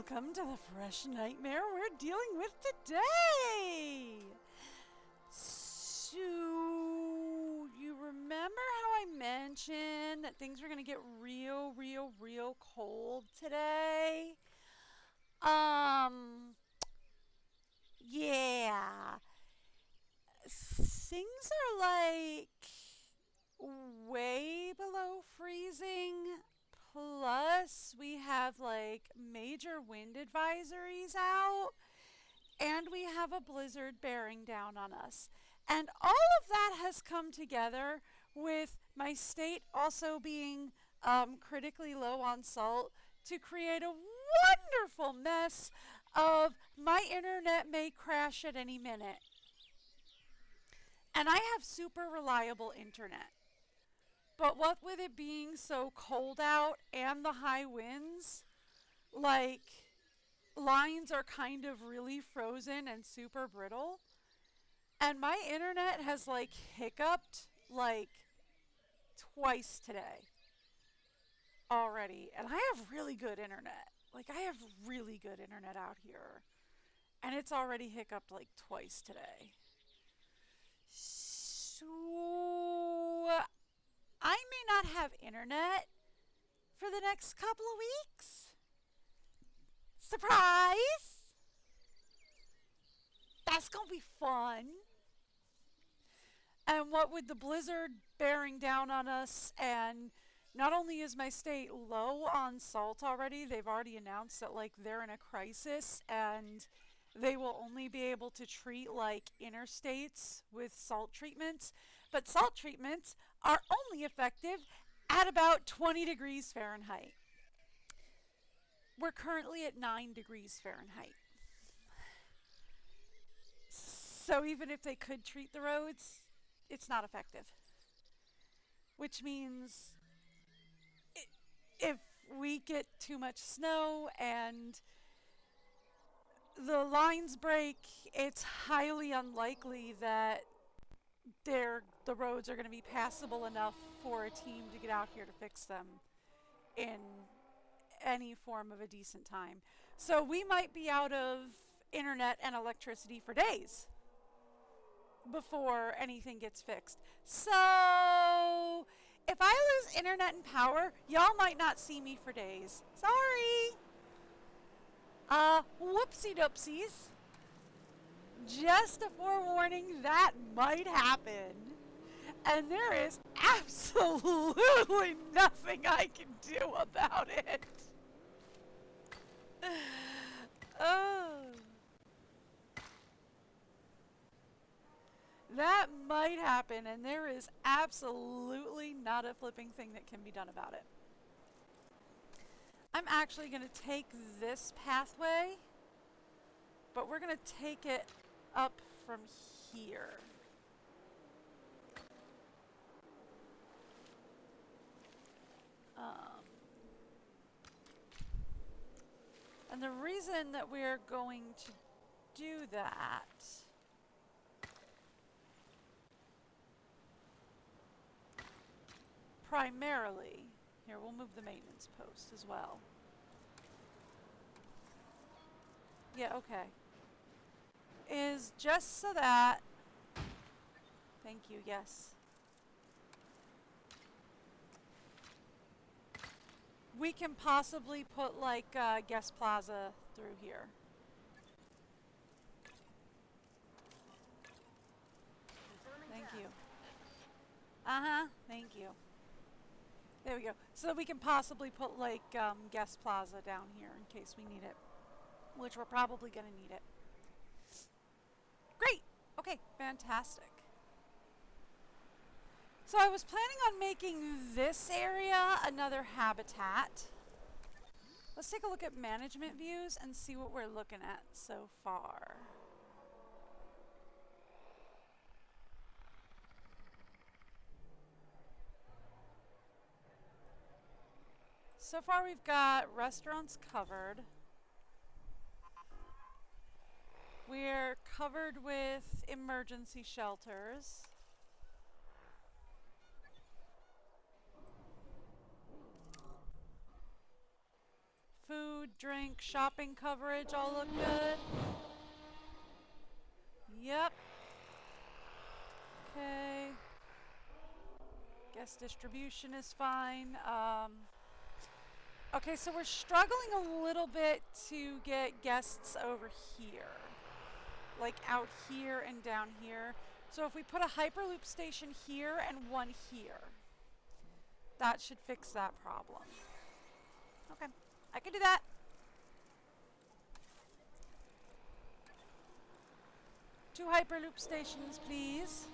Welcome to the fresh nightmare we're dealing with today! So, you remember how I mentioned that things were going to get real cold today? Yeah. Things are like way below freezing. Plus, we have like major wind advisories out, and we have a blizzard bearing down on us. And all of that has come together with my state also being critically low on salt to create a wonderful mess of my internet may crash at any minute. And I have super reliable internet. But what with it being so cold out and the high winds, like lines are kind of really frozen and super brittle. And my internet has like hiccuped like twice today already. And I have really good internet. Like I have really good internet out here. And it's already hiccuped like twice today. So I may not have internet for the next couple of weeks. Surprise! That's gonna be fun. And what with the blizzard bearing down on us, and not only is my state low on salt already, they've already announced that like they're in a crisis and they will only be able to treat like interstates with salt treatments, but salt treatments are only effective at about 20 degrees Fahrenheit. We're currently at 9 degrees Fahrenheit. So even if they could treat the roads, it's not effective. Which means if we get too much snow and the lines break, it's highly unlikely that the roads are going to be passable enough for a team to get out here to fix them in any form of a decent time. So we might be out of internet and electricity for days before anything gets fixed. So if I lose internet and power, y'all might not see me for days. Sorry. Whoopsie doopsies. Just a forewarning, that might happen. And there is absolutely nothing I can do about it. Oh. That might happen, and there is absolutely not a flipping thing that can be done about it. I'm actually going to take this pathway, but we're going to take it up from here. And the reason that we're going to do that primarily, here we'll move the maintenance post as well. Yeah, okay. Is just so that, thank you, yes. We can possibly put like guest plaza through here. Thank you. Thank you. There we go. So we can possibly put like guest plaza down here in case we need it, which we're probably going to need it. Great. Okay, fantastic. So I was planning on making this area another habitat. Let's take a look at management views and see what we're looking at so far. So far we've got restaurants covered. We're covered with emergency shelters. Food, drink, shopping coverage all look good. Yep. Okay. Guest distribution is fine. Okay, so we're struggling a little bit to get guests over here. Like out here and down here. So if we put a Hyperloop station here and one here, that should fix that problem. Okay, I can do that. Two Hyperloop stations, please.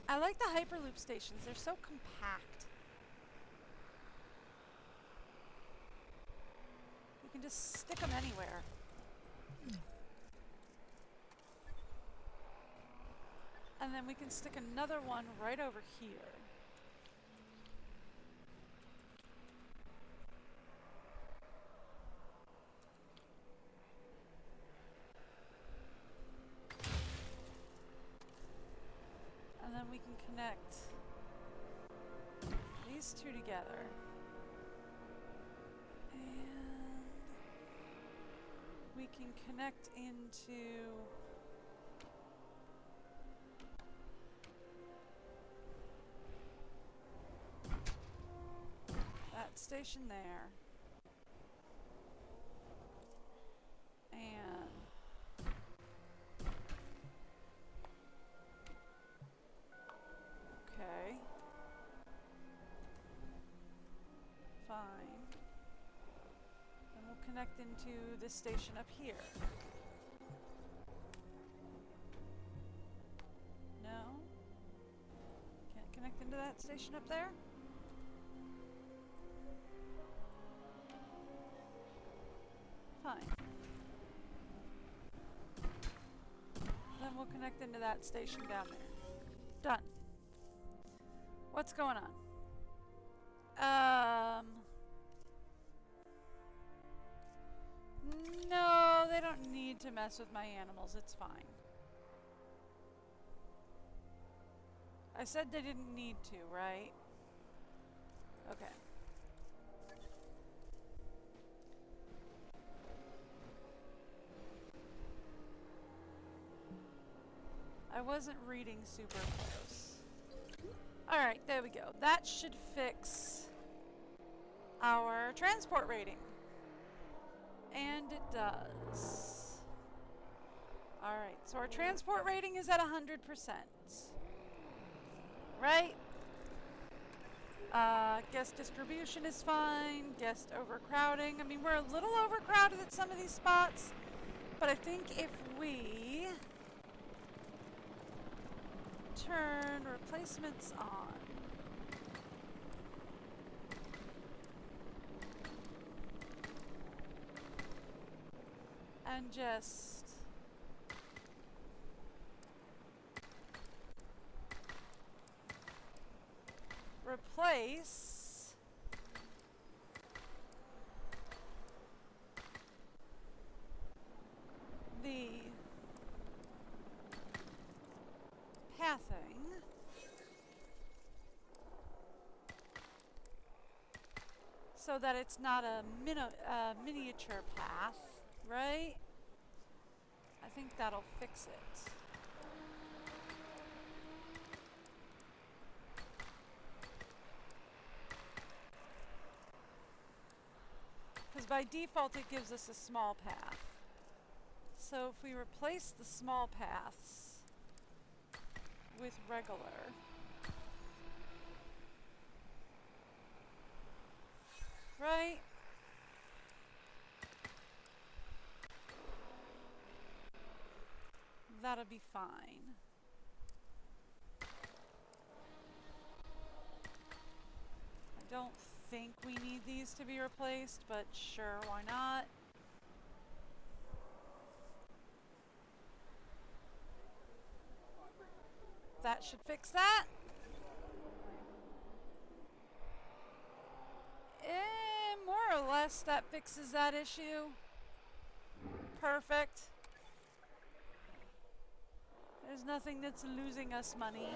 I like the Hyperloop stations. They're so compact. You can just stick them anywhere. And then we can stick another one right over here. And then we can connect these two together. And we can connect into that station there. And okay. Fine. Then we'll connect into this station up here. No? Can't connect into that station up there? Fine. Then we'll connect into that station down there. Done. What's going on? No, they don't need to mess with my animals. It's fine. I said they didn't need to, right? Okay. I wasn't reading super close. Alright, there we go. That should fix our transport rating. And it does. Alright, so our transport rating is at 100%. Right? Guest distribution is fine. Guest overcrowding. I mean, we're a little overcrowded at some of these spots. But I think if we turn replacements on. And just replace the pathing so that it's not a miniature path, right? I think that'll fix it. Because by default it gives us a small path. So if we replace the small paths with regular, right? That'll be fine. I don't think we need these to be replaced, but sure, why not? That should fix that. More or less, that fixes that issue. Perfect. There's There's nothing that's losing us money.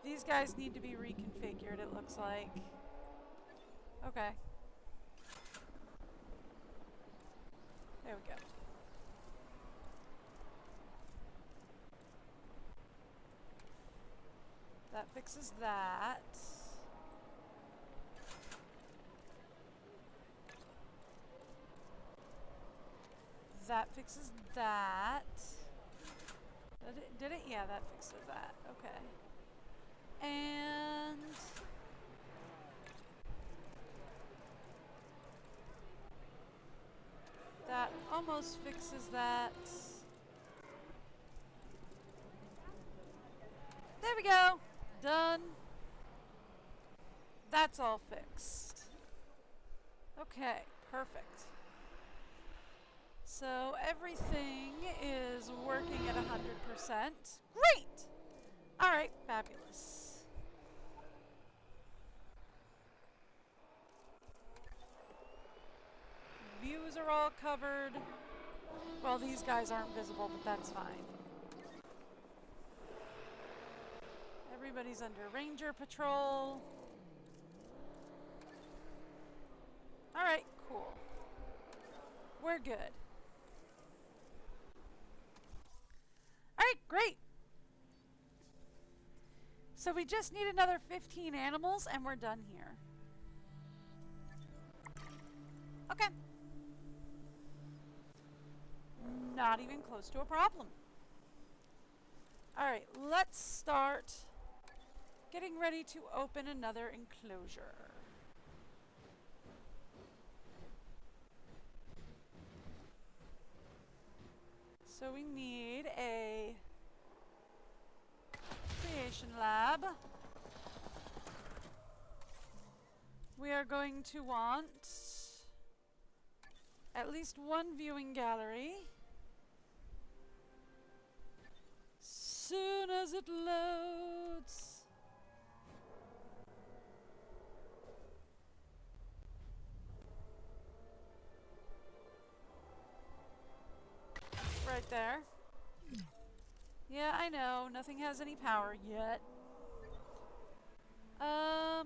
These guys need to be reconfigured, it looks like. Okay. There we go. That fixes that. That fixes that. Did it? Yeah, that fixes that. Okay. And that almost fixes that. There we go. Done. That's all fixed. Okay, perfect. So everything is working at 100%. Great! Alright, fabulous. Views are all covered. Well, these guys aren't visible, but that's fine. Everybody's under Ranger Patrol. Alright, cool. We're good. Alright, great. So we just need another 15 animals and we're done here. Okay. Not even close to a problem. Alright, let's start getting ready to open another enclosure. So we need a creation lab. We are going to want at least one viewing gallery. Soon as it loads. Right there. Yeah, I know. Nothing has any power yet. I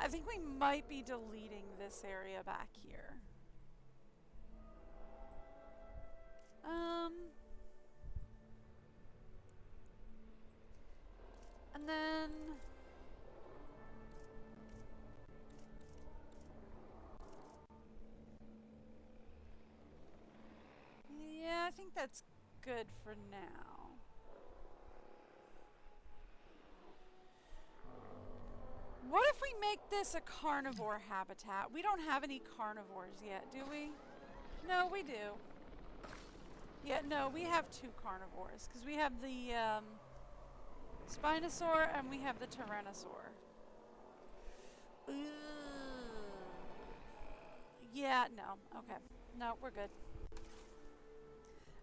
think we might be deleting this area back here. And then yeah, I think that's good for now. What if we make this a carnivore habitat? We don't have any carnivores yet, do we? No, we do. Yeah, no, we have two carnivores because we have the Spinosaur and we have the Tyrannosaur. Yeah, no. Okay. No, we're good.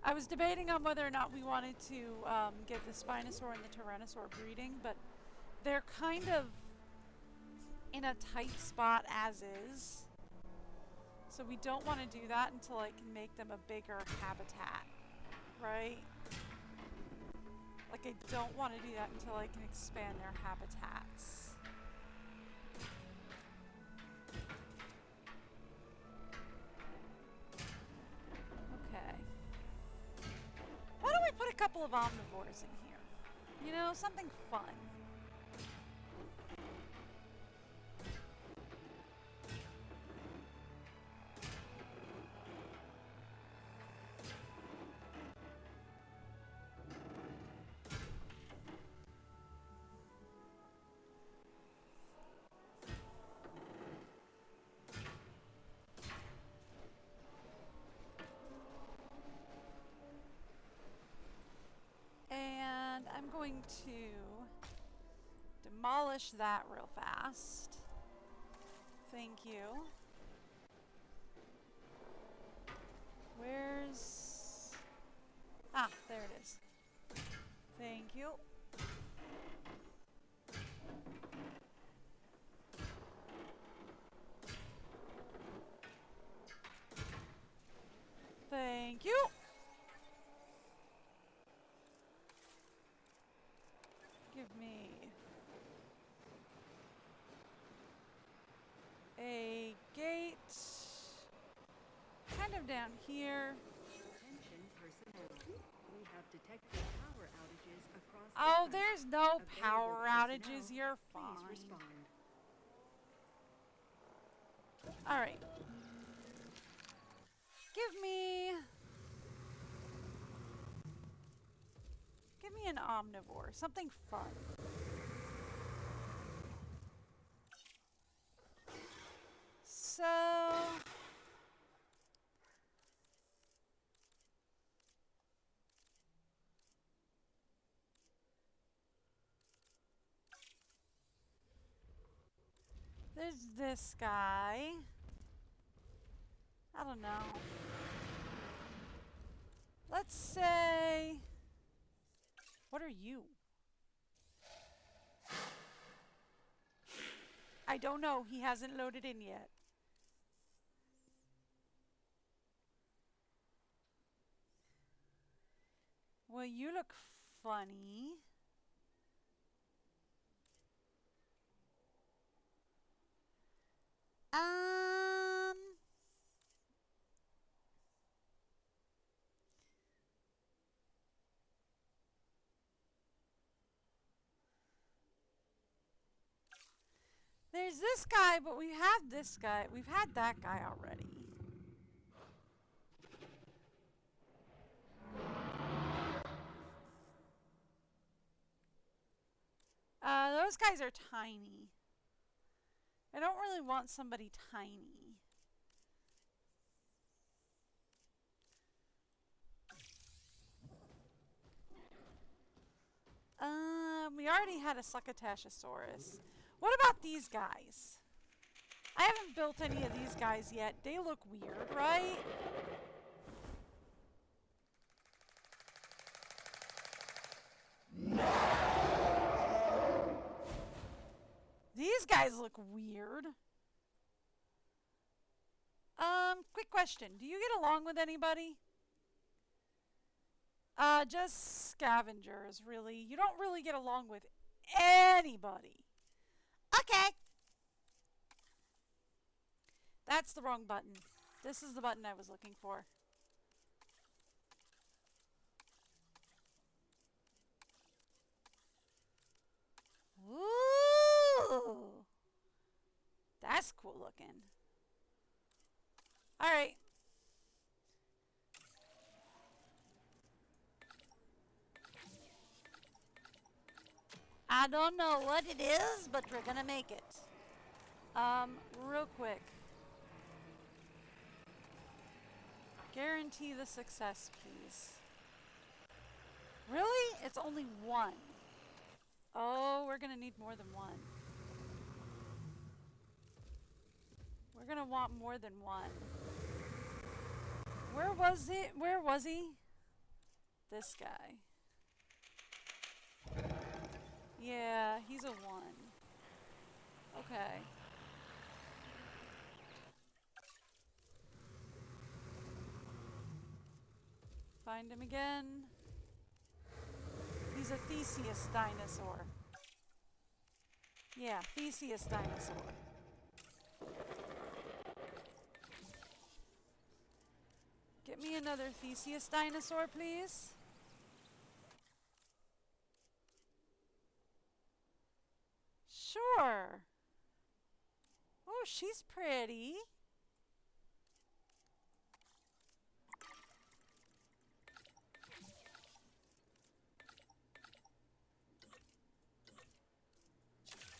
I was debating on whether or not we wanted to get the Spinosaur and the Tyrannosaur breeding, but they're kind of in a tight spot as is. So we don't want to do that until I can make them a bigger habitat, right? Like I don't want to do that until I can expand their habitats. Okay. Why don't we put a couple of omnivores in here? You know, something fun. And I'm going to demolish that real fast. Thank you. Where's... Ah, there it is. Thank you. Thank Thank you. Give me a gate. Kind of down here. Attention personnel. We have detected power outages across the Oh, site. there's no power Available outages. personnel, You're please fine. respond. All right. Give me an omnivore, something fun. So there's this guy. I don't know. Let's say, what are you? I don't know. He hasn't loaded in yet. Well, you look funny. Um, there's this guy, but we have this guy. We've had that guy already. Those guys are tiny. I don't really want somebody tiny. We already had a Succotashosaurus. What about these guys? I haven't built any of these guys yet. They look weird, right? These guys look weird. Quick question. Do you get along with anybody? Just scavengers, really. You don't really get along with anybody. Okay. That's the wrong button. This is the button I was looking for. Ooh. That's cool looking. Alright. I don't know what it is, but we're gonna make it. Real quick. Guarantee the success, please. Really? It's only one. Oh, we're gonna need more than one. We're gonna want more than one. Where was it? Where was he? This guy. Yeah, he's a one. Okay. Find him again. He's a Theseus dinosaur. Yeah, Theseus dinosaur. Get me another Theseus dinosaur, please. Sure. Oh, she's pretty.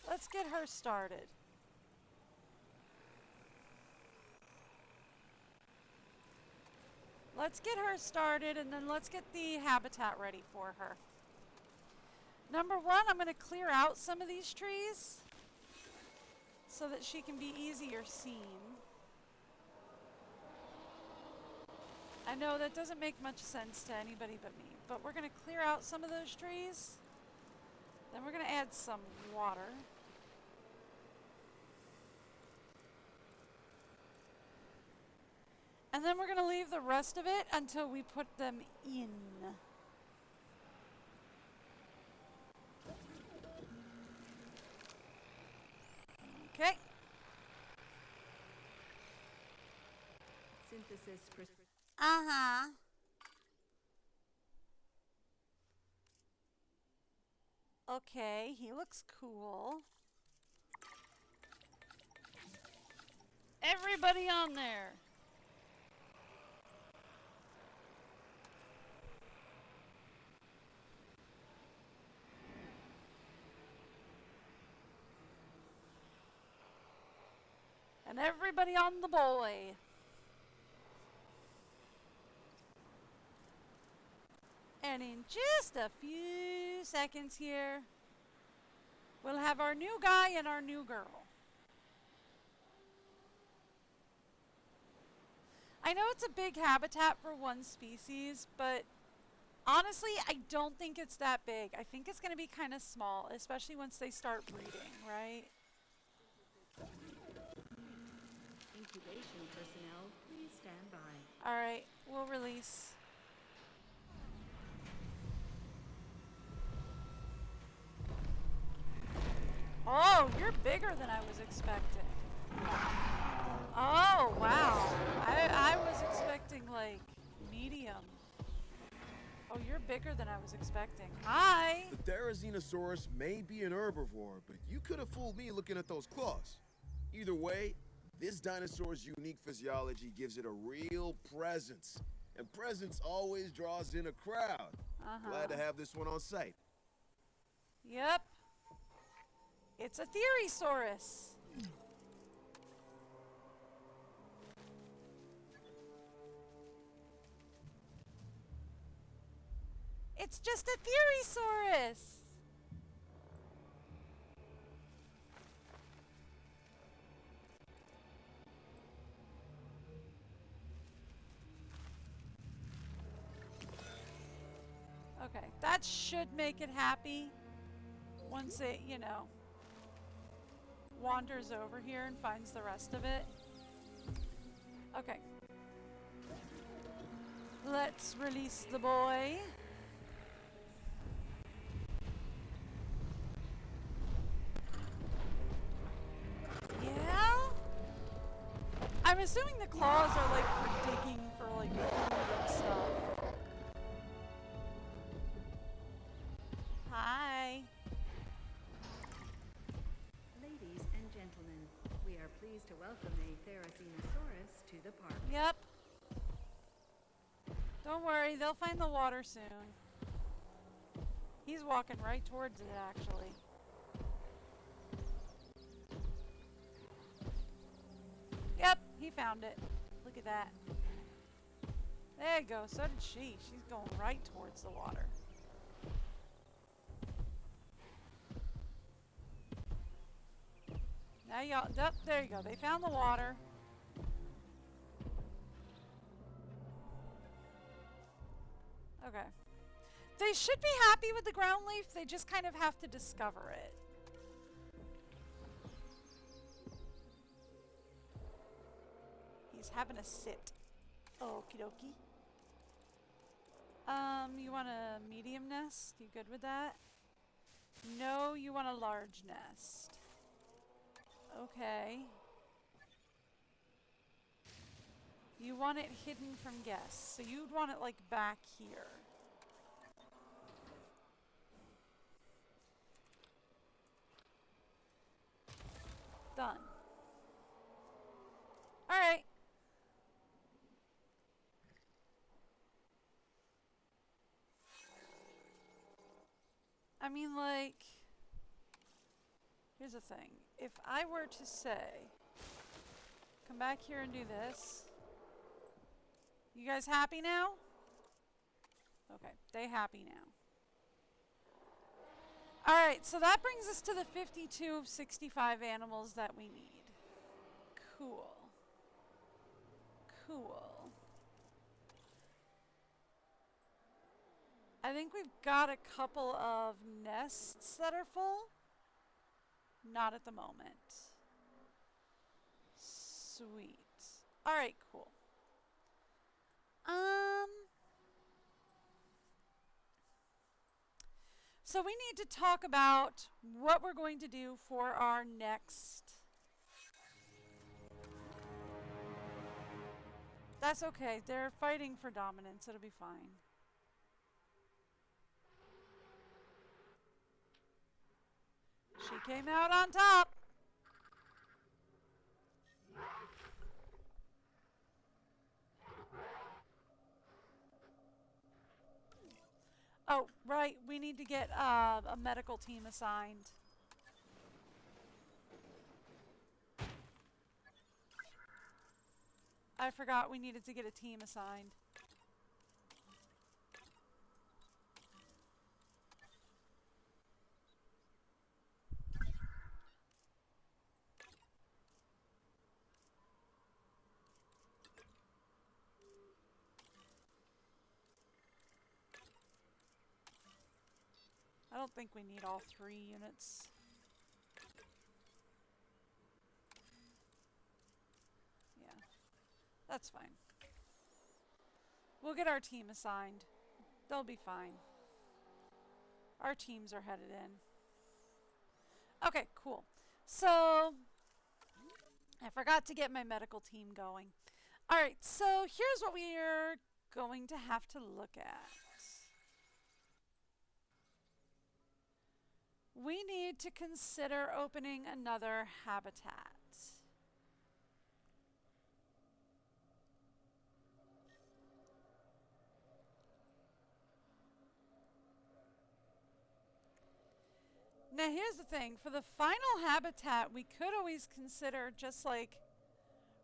Let's get her started. Let's get her started and then let's get the habitat ready for her. Number one, I'm going to clear out some of these trees so that she can be easier seen. I know that doesn't make much sense to anybody but me, but we're going to clear out some of those trees. Then we're going to add some water. And then we're going to leave the rest of it until we put them in. Okay. Synthesis. Uh-huh. Okay, he looks cool. Everybody on there. And everybody on the boy. And in just a few seconds here, we'll have our new guy and our new girl. I know it's a big habitat for one species, but honestly, I don't think it's that big. I think it's going to be kind of small, especially once they start breeding, right? Incubation personnel, please stand by. All right, we'll release. Oh, you're bigger than I was expecting. Oh, wow. I was expecting, like, medium. Oh, you're bigger than I was expecting. Hi! The Therizinosaurus may be an herbivore, but you could have fooled me looking at those claws. Either way, this dinosaur's unique physiology gives it a real presence. And presence always draws in a crowd. Glad to have this one on site. Yep. It's a Therosaurus. It's just a Therosaurus. Okay, that should make it happy once it, you know, wanders over here and finds the rest of it. Okay. Let's release the boy. Yeah? I'm assuming the claws are like for digging for like food and stuff. Hi. Ladies and gentlemen, we are pleased to welcome a Therizinosaurus to the park. Yep. Don't worry, they'll find the water soon. He's walking right towards it, actually. Yep, he found it. Look at that. There you go, so did she. She's going right towards the water. Now y'all, yep, there you go. They found the water. Okay. They should be happy with the ground leaf. They just kind of have to discover it. He's having a sit. Okie dokie. You want a medium nest? You good with that? No, you want a large nest. Okay. You want it hidden from guests. So you'd want it like back here. Done. Alright. I mean, like, here's the thing. If I were to say, come back here and do this. You guys happy now? Okay, they happy now. Alright, so that brings us to the 52 of 65 animals that we need. Cool. Cool. I think we've got a couple of nests that are full. Not at the moment. Sweet. Alright, cool. So we need to talk about what we're going to do for our next. That's okay. They're fighting for dominance. It'll be fine. She came out on top. Oh, right. We need to get a medical team assigned. I forgot we needed to get a team assigned. I don't think we need all 3 units. Yeah, that's fine. We'll get our team assigned. They'll be fine. Our teams are headed in. Okay, cool. So, I forgot to get my medical team going. Alright, so here's what we're going to have to look at. We need to consider opening another habitat. Now here's the thing, for the final habitat, we could always consider just like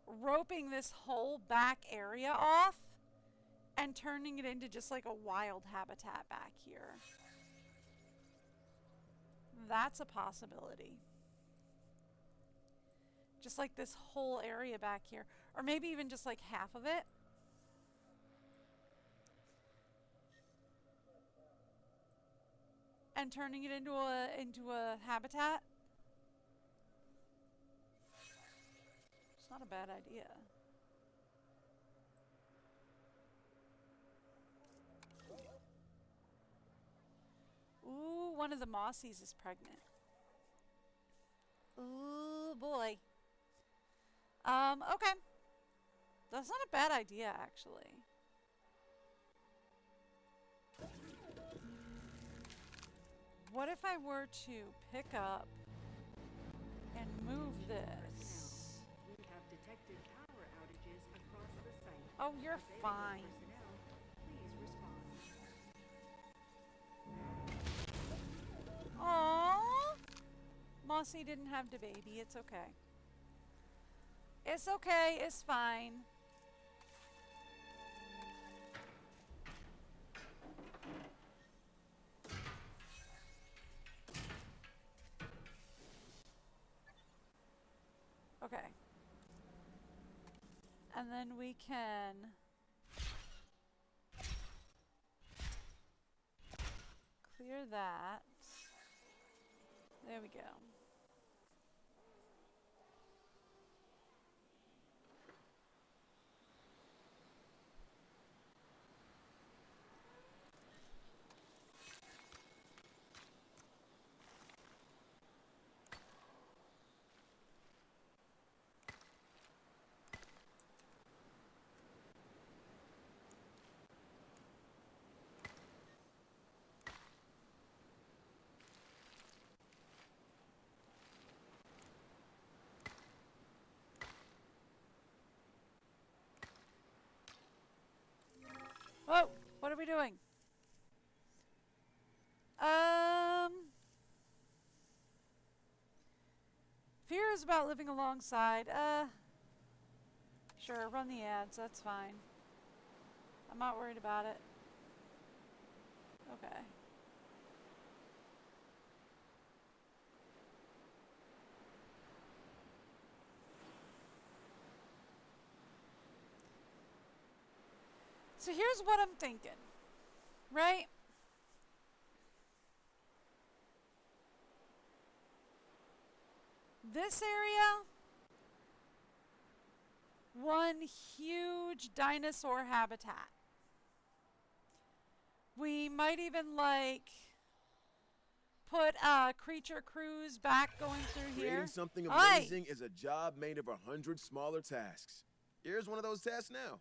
roping this whole back area off and turning it into just like a wild habitat back here. That's a possibility. Just like this whole area back here, or maybe even just like half of it. And turning it into a habitat. It's not a bad idea. Ooh, one of the mossies is pregnant. Ooh, boy. Okay. That's not a bad idea, actually. What if I were to pick up and move this? We have detected power outages across the site. Oh, you're fine. Personnel, please respond. Aww. Mossy didn't have the baby. It's okay. It's okay. It's fine. Okay. And then we can clear that. There we go. Whoa, what are we doing? Fear is about living alongside. Sure, run the ads, that's fine. I'm not worried about it. Okay. So here's what I'm thinking, right? This area, one huge dinosaur habitat. We might even like put creature crews back going through here. Creating something Aye. amazing is a job made of 100 smaller tasks. Here's one of those tasks now.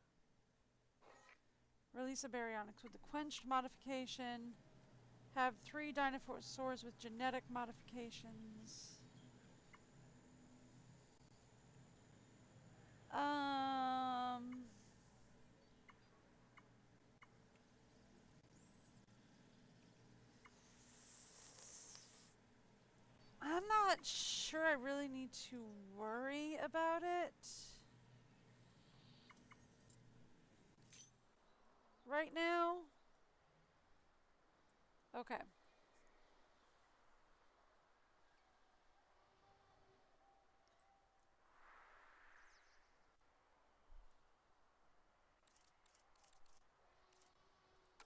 Release a baryonyx with the quenched modification. Have 3 dinosaurs with genetic modifications. I'm not sure I really need to worry about it right now. Okay.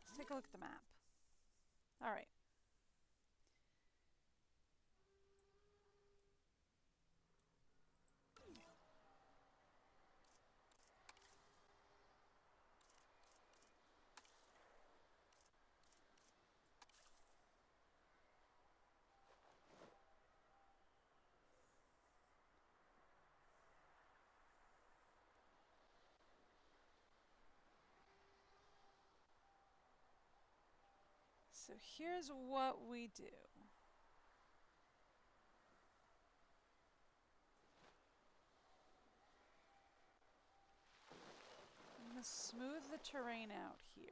Let's take a look at the map. All right. So here's what we do. I'm going to smooth the terrain out here.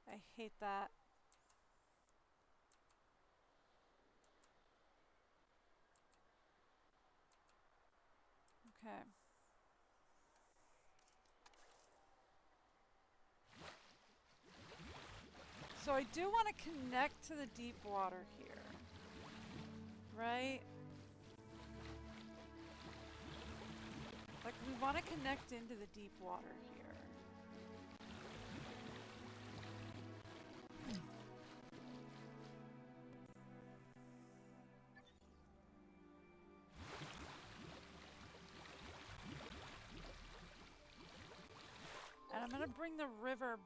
I hate that. Okay. So I do want to connect to the deep water here. Right? Like, we want to connect into the deep water here. And I'm going to bring the river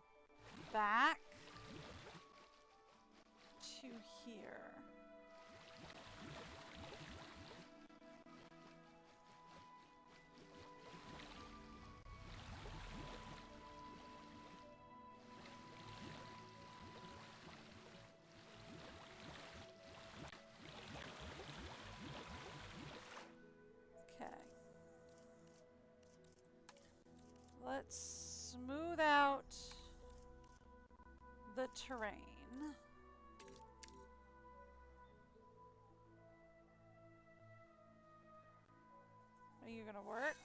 back to here. Okay. Let's smooth out the terrain. Are you gonna work?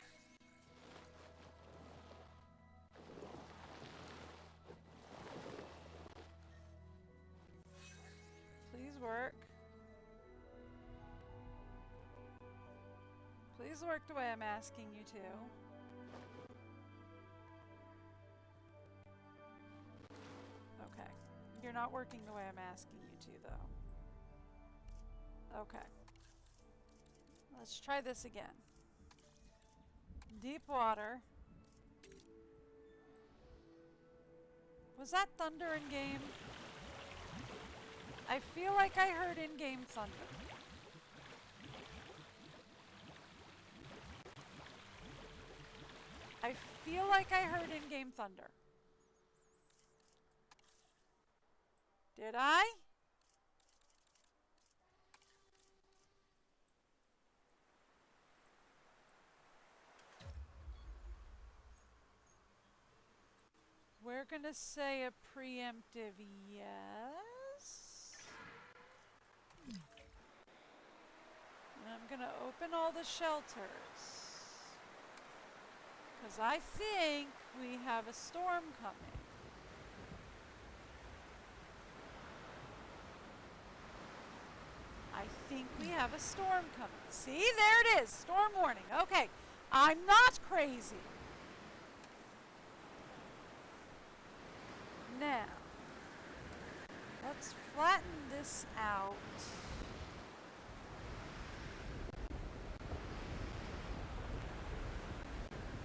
Please work. Please work the way I'm asking you to. Okay. You're not working the way I'm asking you to, though. Okay. Let's try this again. Deep water. Was that thunder in game? I feel like I heard in-game thunder. I feel like I heard in-game thunder. Did I? We're gonna say a preemptive yes. And I'm gonna open all the shelters. Because I think we have a storm coming. I think think we have a storm coming. See, there it is. Storm warning. Okay, I'm not crazy. Now, let's flatten this out.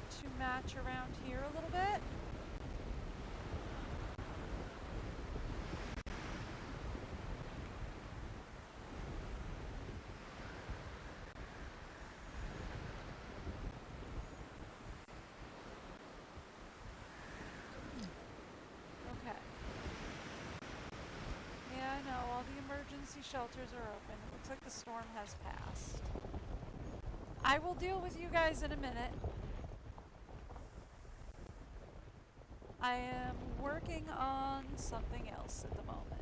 To match around here a little bit. Emergency shelters are open. It looks like the storm has passed. I will deal with you guys in a minute. I am working on something else at the moment.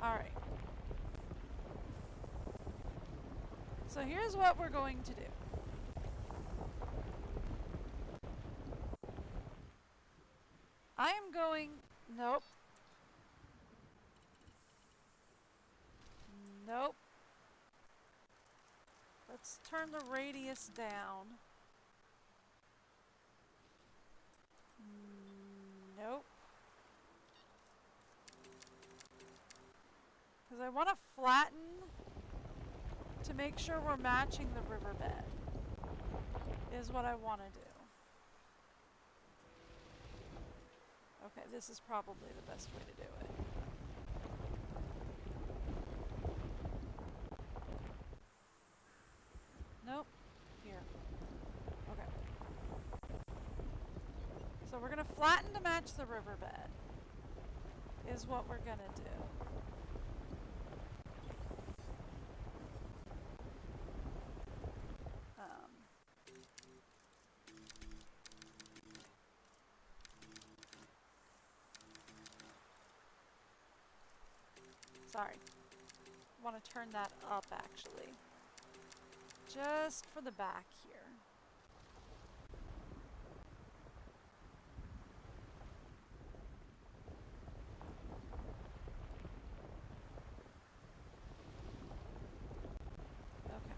Alright. So here's what we're going to do. I am going, nope. Nope. Let's turn the radius down. Nope. Because I want to flatten to make sure we're matching the riverbed, is what I want to do. Okay, this is probably the best way to do it. Nope. Here. Okay. So we're going to flatten to match the riverbed, is what we're going to do. Sorry. I want to turn that up, actually. Just for the back here. Okay.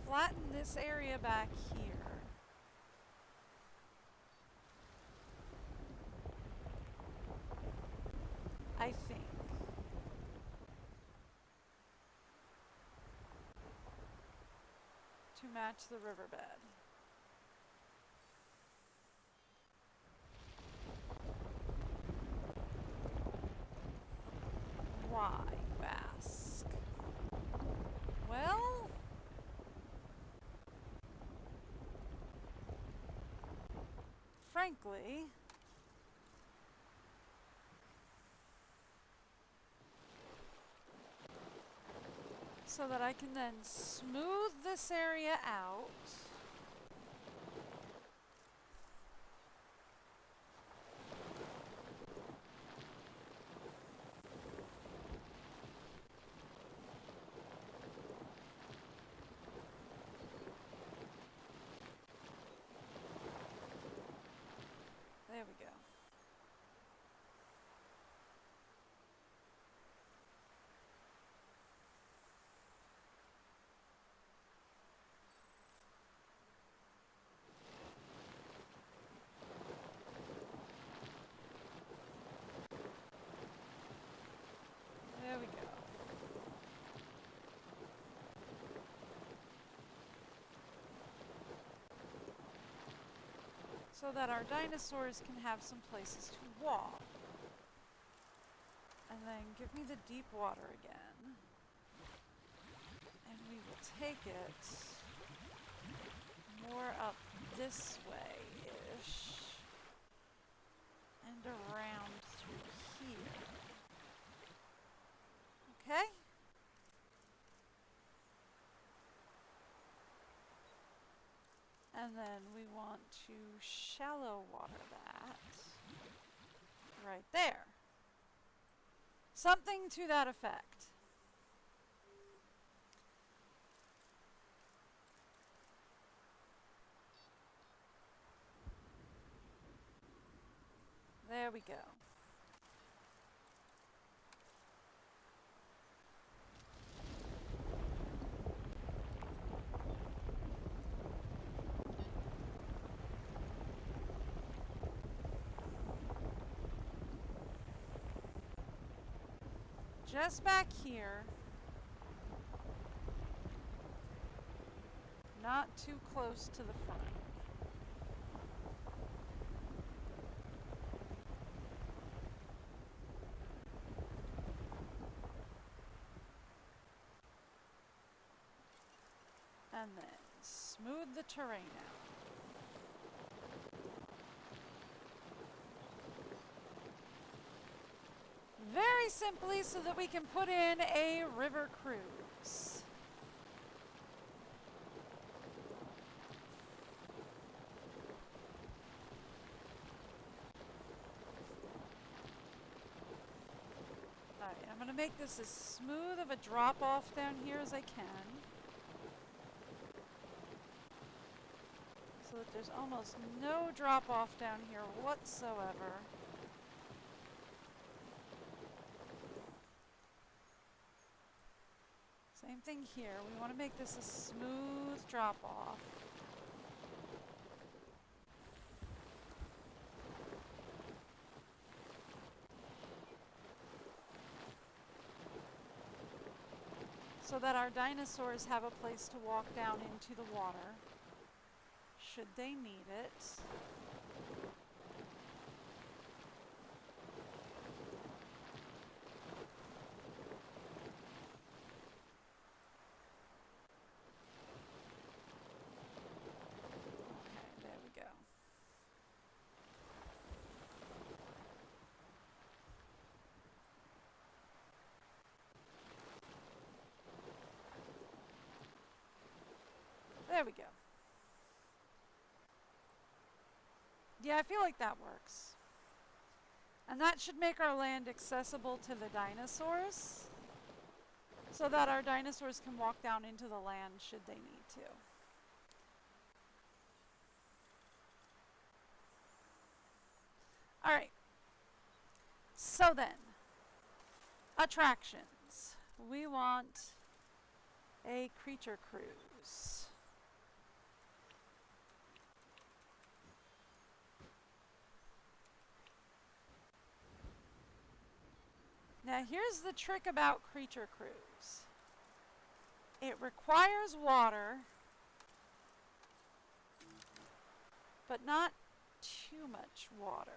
Flatten this area back here. I think. To match the riverbed. Why, you ask? Well, frankly, so that I can then smooth this area out. There we go. There we go. So that our dinosaurs can have some places to walk. And then give me the deep water again. And we will take it more up this way-ish. And around through here. Okay? And then we want to shallow water that right there. Something to that effect. There we go. Just back here. Not too close to the front. And then smooth the terrain out. Very simply so that we can put in a river cruise. Alright, I'm going to make this as smooth of a drop off down here as I can. So that there's almost no drop off down here whatsoever. Same thing here. We want to make this a smooth drop off. So that our dinosaurs have a place to walk down into the water, should they need it. Okay, there we go. There we go. Yeah, I feel like that works. And that should make our land accessible to the dinosaurs, so that our dinosaurs can walk down into the land should they need to. Alright. So then, attractions. We want a creature cruise. Now here's the trick about Creature Cruise. It requires water, but not too much water.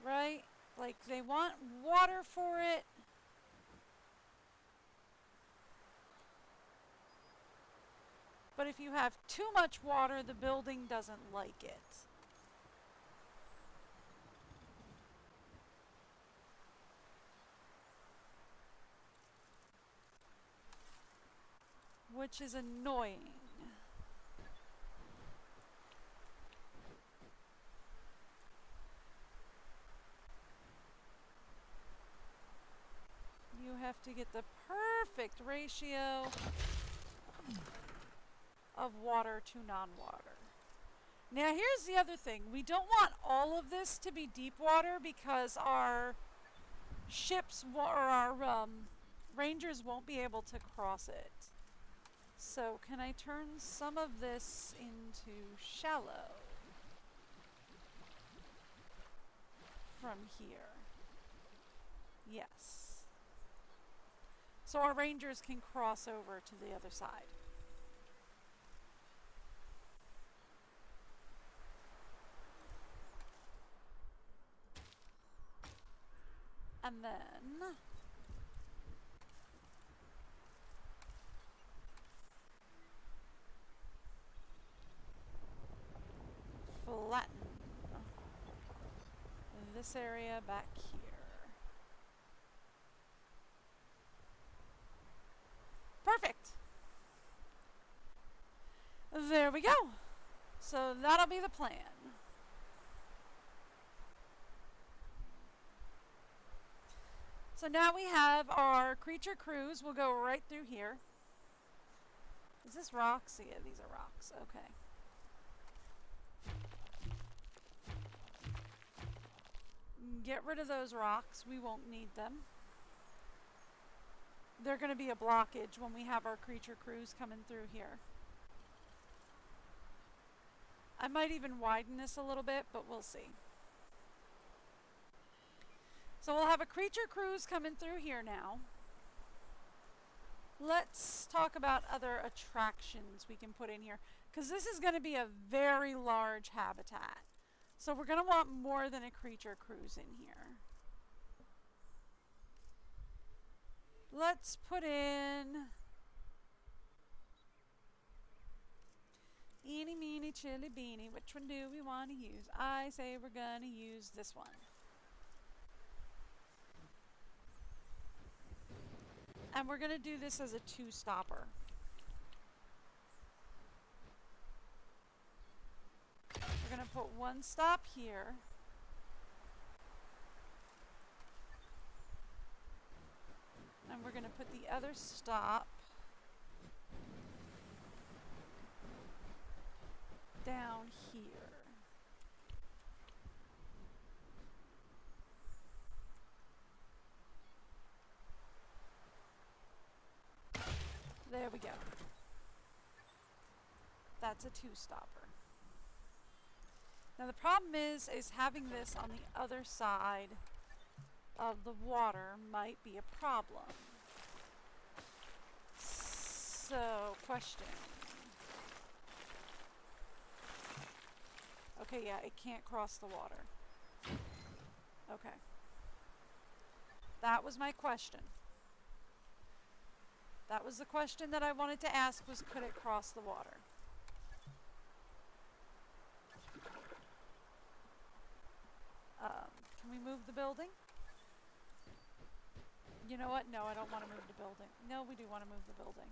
Right? Like they want water for it. But if you have too much water, the building doesn't like it. Which is annoying. You have to get the perfect ratio of water to non-water. Now here's the other thing. We don't want all of this to be deep water because our ships or our rangers won't be able to cross it. So can I turn some of this into shallow from here? Yes. So our rangers can cross over to the other side. And then this area back here. Perfect. There we go. So that'll be the plan. So now we have our creature cruise. We'll go right through here. Is this rocks? Yeah, these are rocks. Okay. Get rid of those rocks. We won't need them. They're going to be a blockage when we have our creature cruise coming through here. I might even widen this a little bit, but we'll see. So we'll have a creature cruise coming through here now. Let's talk about other attractions we can put in here, because this is going to be a very large habitat. So we're going to want more than a creature cruise in here. Let's put in eeny, meeny, chilly, beany. Which one do we want to use? I say we're going to use this one. And we're going to do this as a 2-stopper. We're going to put one stop here. And we're going to put the other stop down here. There we go. That's a 2-stopper. Now the problem is having this on the other side of the water might be a problem. So, question. Okay, yeah, it can't cross the water. Okay. That was my question. That was the question that I wanted to ask, was could it cross the water? Can we move the building? You know what? No, I don't want to move the building. No, we do want to move the building.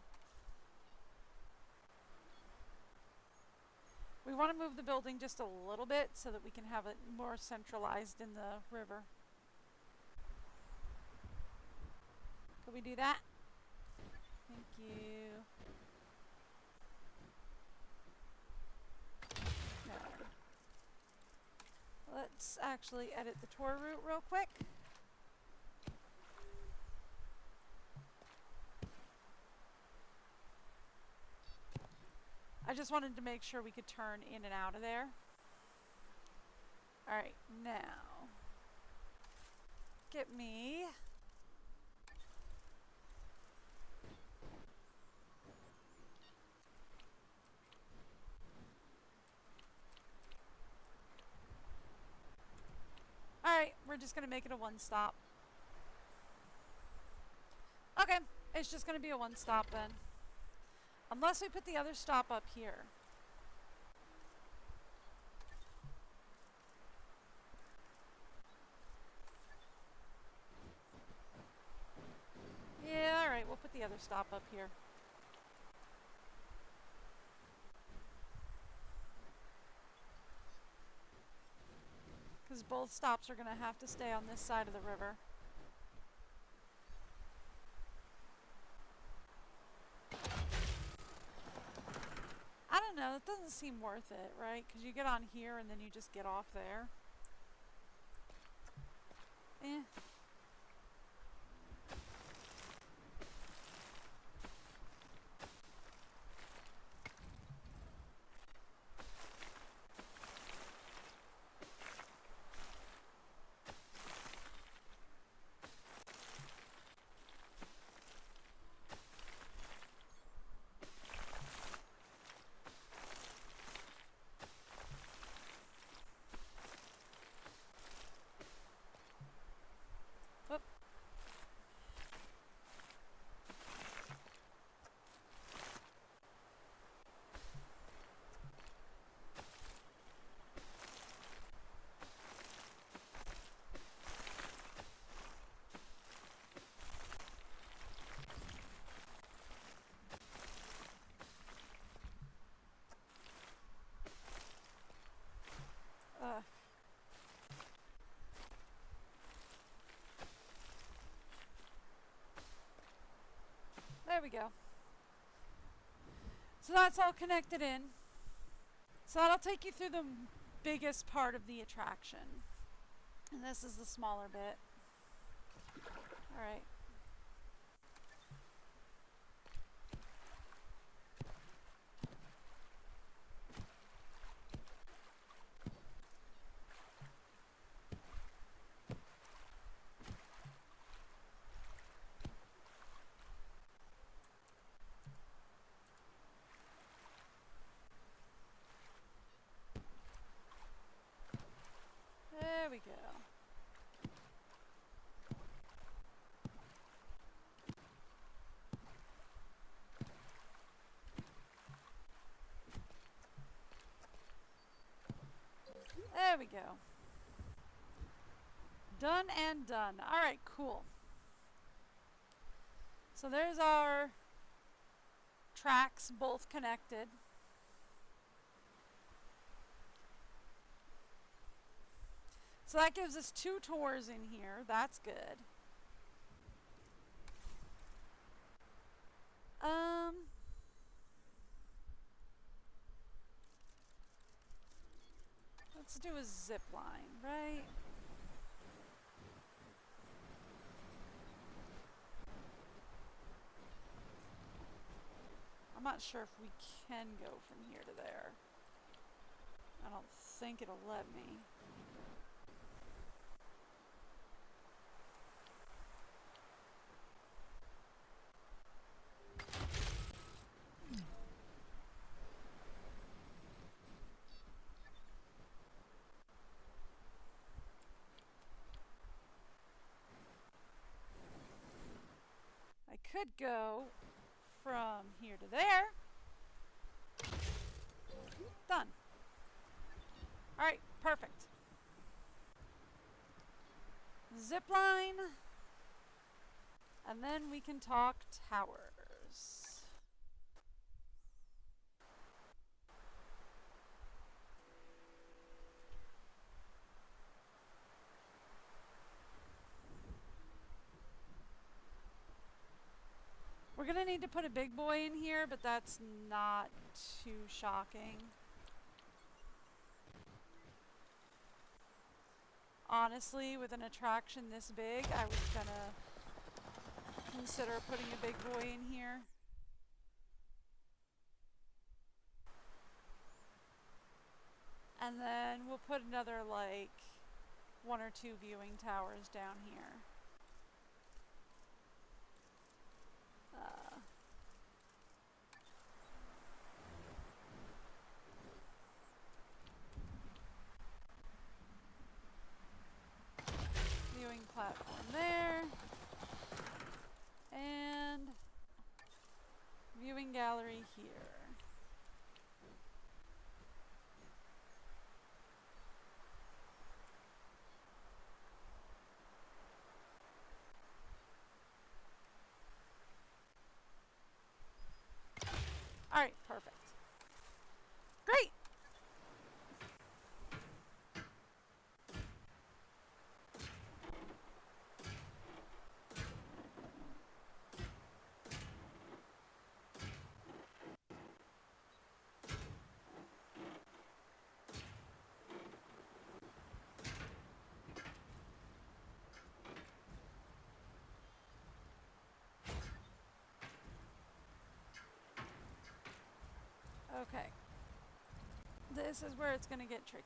We want to move the building just a little bit so that we can have it more centralized in the river. Could we do that? Thank you. Okay. Let's actually edit the tour route real quick. I just wanted to make sure we could turn in and out of there. Alright, now get me Alright, we're just going to make it a 1-stop. Okay, it's just going to be a 1-stop then. Unless we put the other stop up here. Yeah, alright, we'll put the other stop up here. Because both stops are going to have to stay on this side of the river. I don't know, it doesn't seem worth it, right? Because you get on here and then you just get off there. Eh. There we go. So that's all connected in. So that'll take you through the biggest part of the attraction. And this is the smaller bit. Alright. There we go. There we go. Done and done. Alright, cool. So there's our tracks both connected. So that gives us 2 tours in here. That's good. Let's do a zip line, right? I'm not sure if we can go from here to there. I don't think it'll let me. I could go from here to there. Done. Alright, perfect. Zip line. And then we can talk towers. We're gonna need to put a big boy in here, but that's not too shocking. Honestly, with an attraction this big, I was gonna consider putting a big boy in here. And then we'll put another, like, 1 or 2 viewing towers down here. Viewing platform there. And viewing gallery here. Alright, perfect. Great! Okay. This is where it's going to get tricky.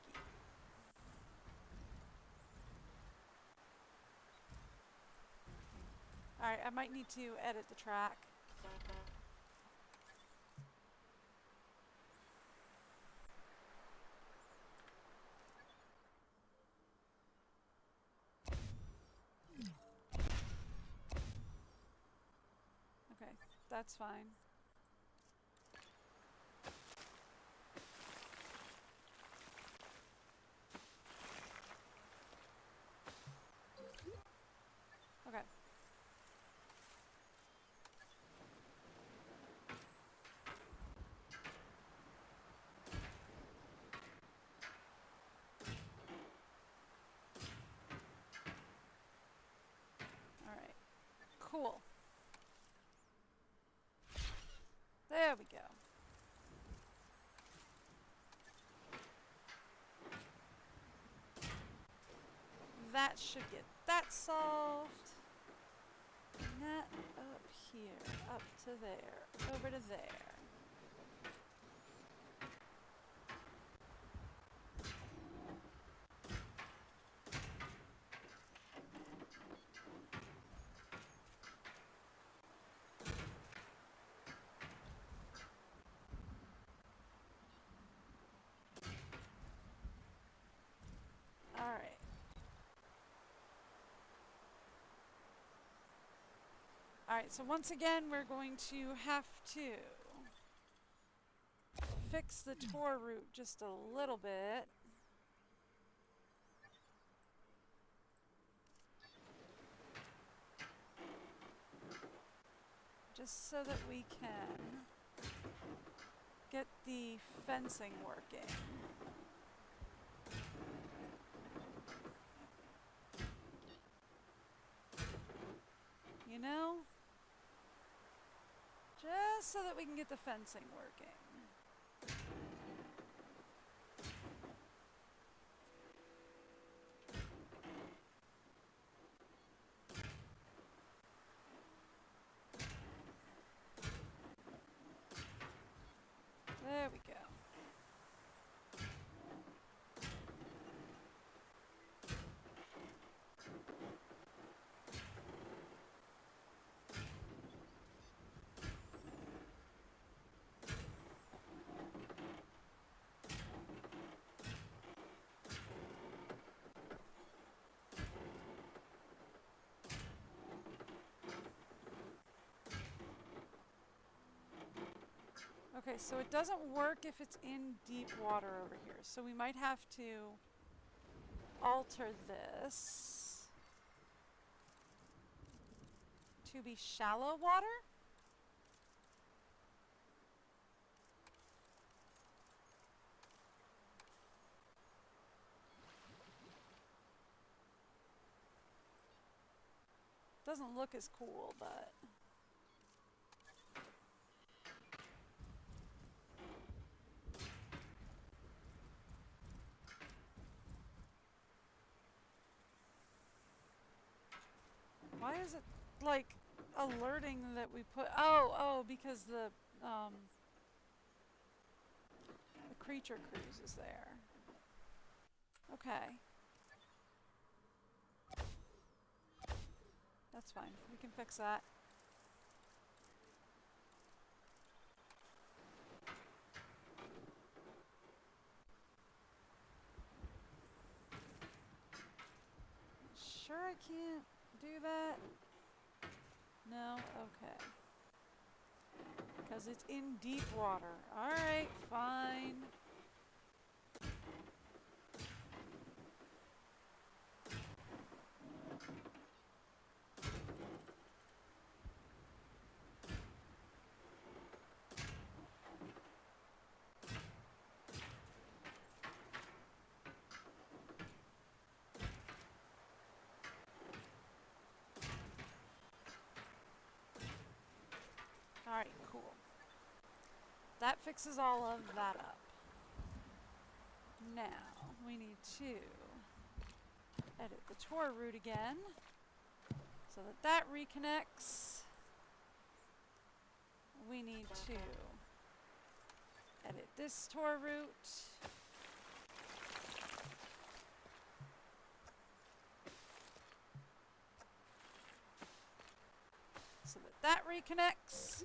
Alright, I might need to edit the track. Okay, that's fine. Okay. Alright. Cool. There we go. That should get that solved. And that up here, up to there, over to there. Alright. Alright, so once again, we're going to have to fix the tour route just a little bit. Just so that we can get the fencing working. You know? Just so that we can get the fencing working. There we go. Okay, so it doesn't work if it's in deep water over here. So we might have to alter this to be shallow water. Doesn't look as cool, but... Why is it, like, alerting that we put... Oh, because the creature cruise is there. Okay. That's fine. We can fix that. Sure I can't do that? No? Okay. Because it's in deep water. Alright, fine. Alright, cool. That fixes all of that up. Now, we need to edit the tour route again so that that reconnects. We need to edit this tour route. So that that reconnects.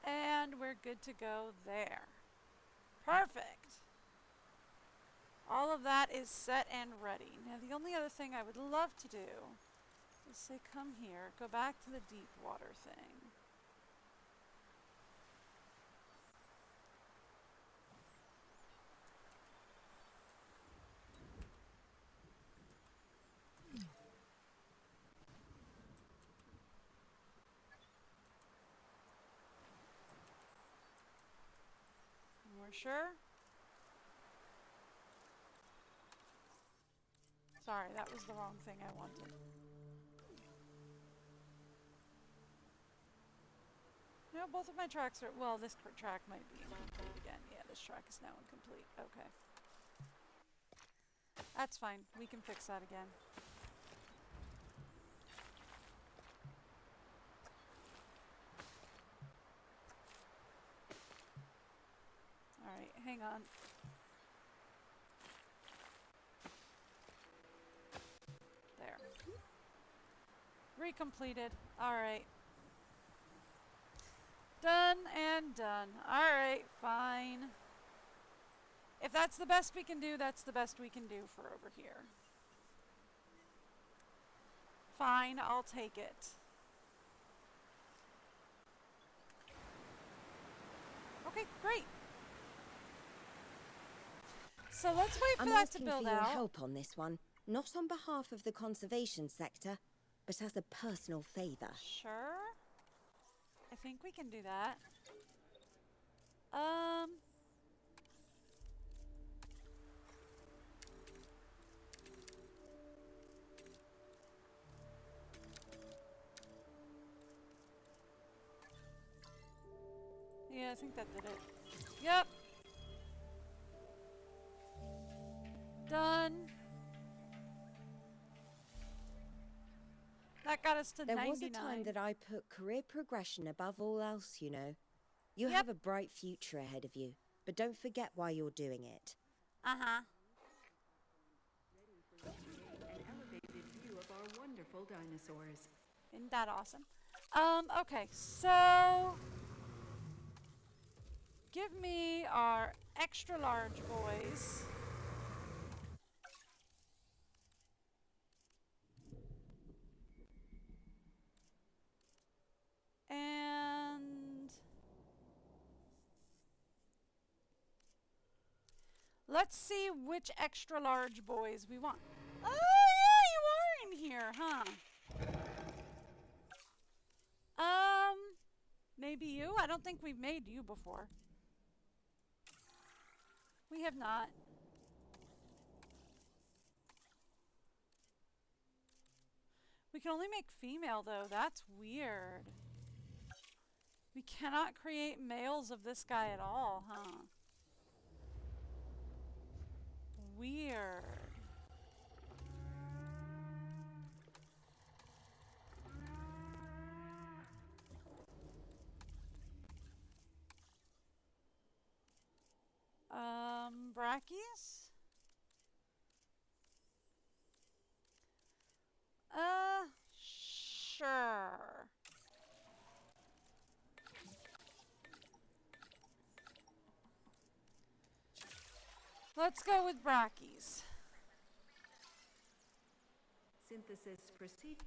And we're good to go there. Perfect. All of that is set and ready. Now the only other thing I would love to do is say come here, go back to the deep water thing. We're sure? Sorry, that was the wrong thing I wanted. No, both of my tracks are... Well, this track might be incomplete again. Yeah, this track is now incomplete. Okay. That's fine. We can fix that again. Alright, hang on. There. Recompleted. Alright. Done and done. Alright, fine. If that's the best we can do, that's the best we can do for over here. Fine, I'll take it. Okay, great. So let's wait for that to build out. I'm asking for your help on this one, not on behalf of the conservation sector, but as a personal favor. Sure. I think we can do that. Yeah, I think that did it. Yep. Done. That got us to 99. There was a time that I put career progression above all else, you know. You Yep. have a bright future ahead of you, but don't forget why you're doing it. Uh-huh. An elevated view of our wonderful dinosaurs. Isn't that awesome? Okay, so give me our extra large boys. And let's see which extra large boys we want. Oh, yeah, you are in here, huh? Maybe you? I don't think we've made you before. We have not. We can only make female, though. That's weird. We cannot create males of this guy at all, huh? Weird. Brackies? Sure. Let's go with brackies. Synthesis proceed.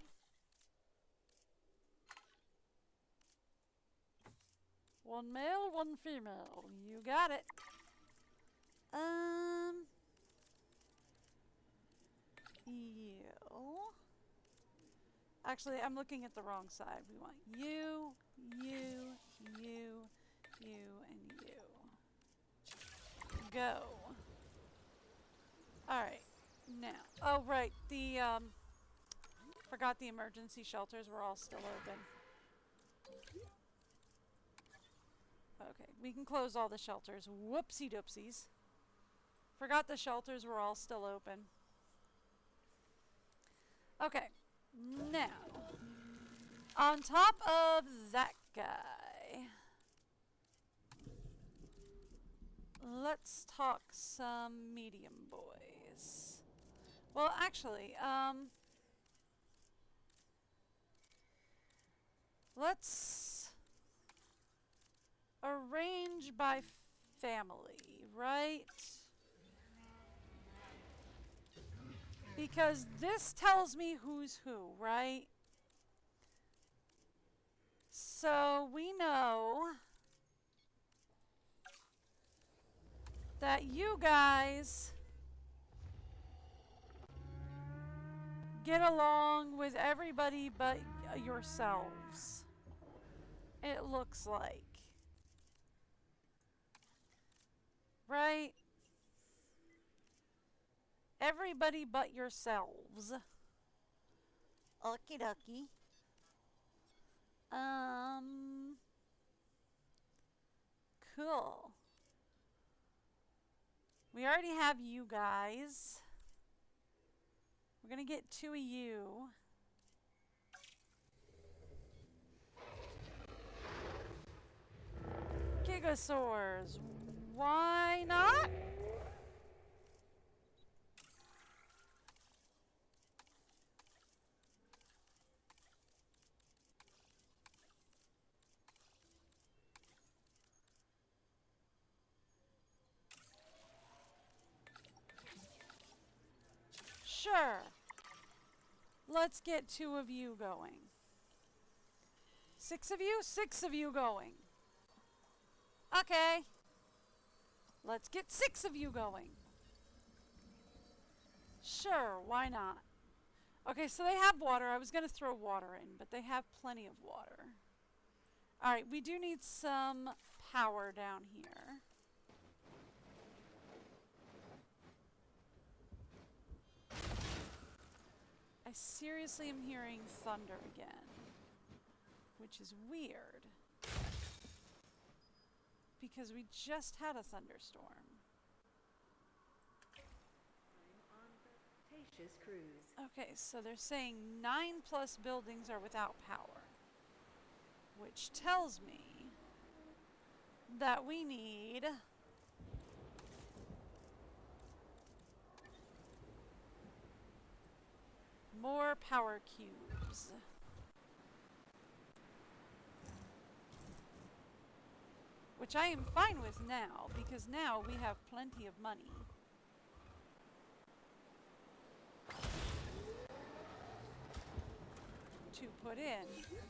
One male, one female. You got it. You. Actually, I'm looking at the wrong side. We want you, you, you, you, and you. Go. Alright. Now. Oh, right. Forgot the emergency shelters were all still open. Okay, we can close all the shelters. Whoopsie doopsies. Forgot the shelters were all still open. Okay, now, on top of that guy, let's talk some medium boys. Well, actually, let's arrange by family, right? Because this tells me who's who, right? So we know that you guys get along with everybody but yourselves. It looks like. Right? Everybody but yourselves. Okie dokie. Cool. We already have you guys. We're gonna get 2 of you. Gigasaurs. Why not? Sure. Let's get 2 of you going. 6 of you? 6 of you going. Okay. Let's get 6 of you going. Sure, why not? Okay, so they have water. I was going to throw water in, but they have plenty of water. Alright, we do need some power down here. I seriously am hearing thunder again, which is weird, because we just had a thunderstorm. On the Cretaceous cruise. Okay, so they're saying 9+ buildings are without power, which tells me that we need more power cubes. Which I am fine with now, because now we have plenty of money. To put in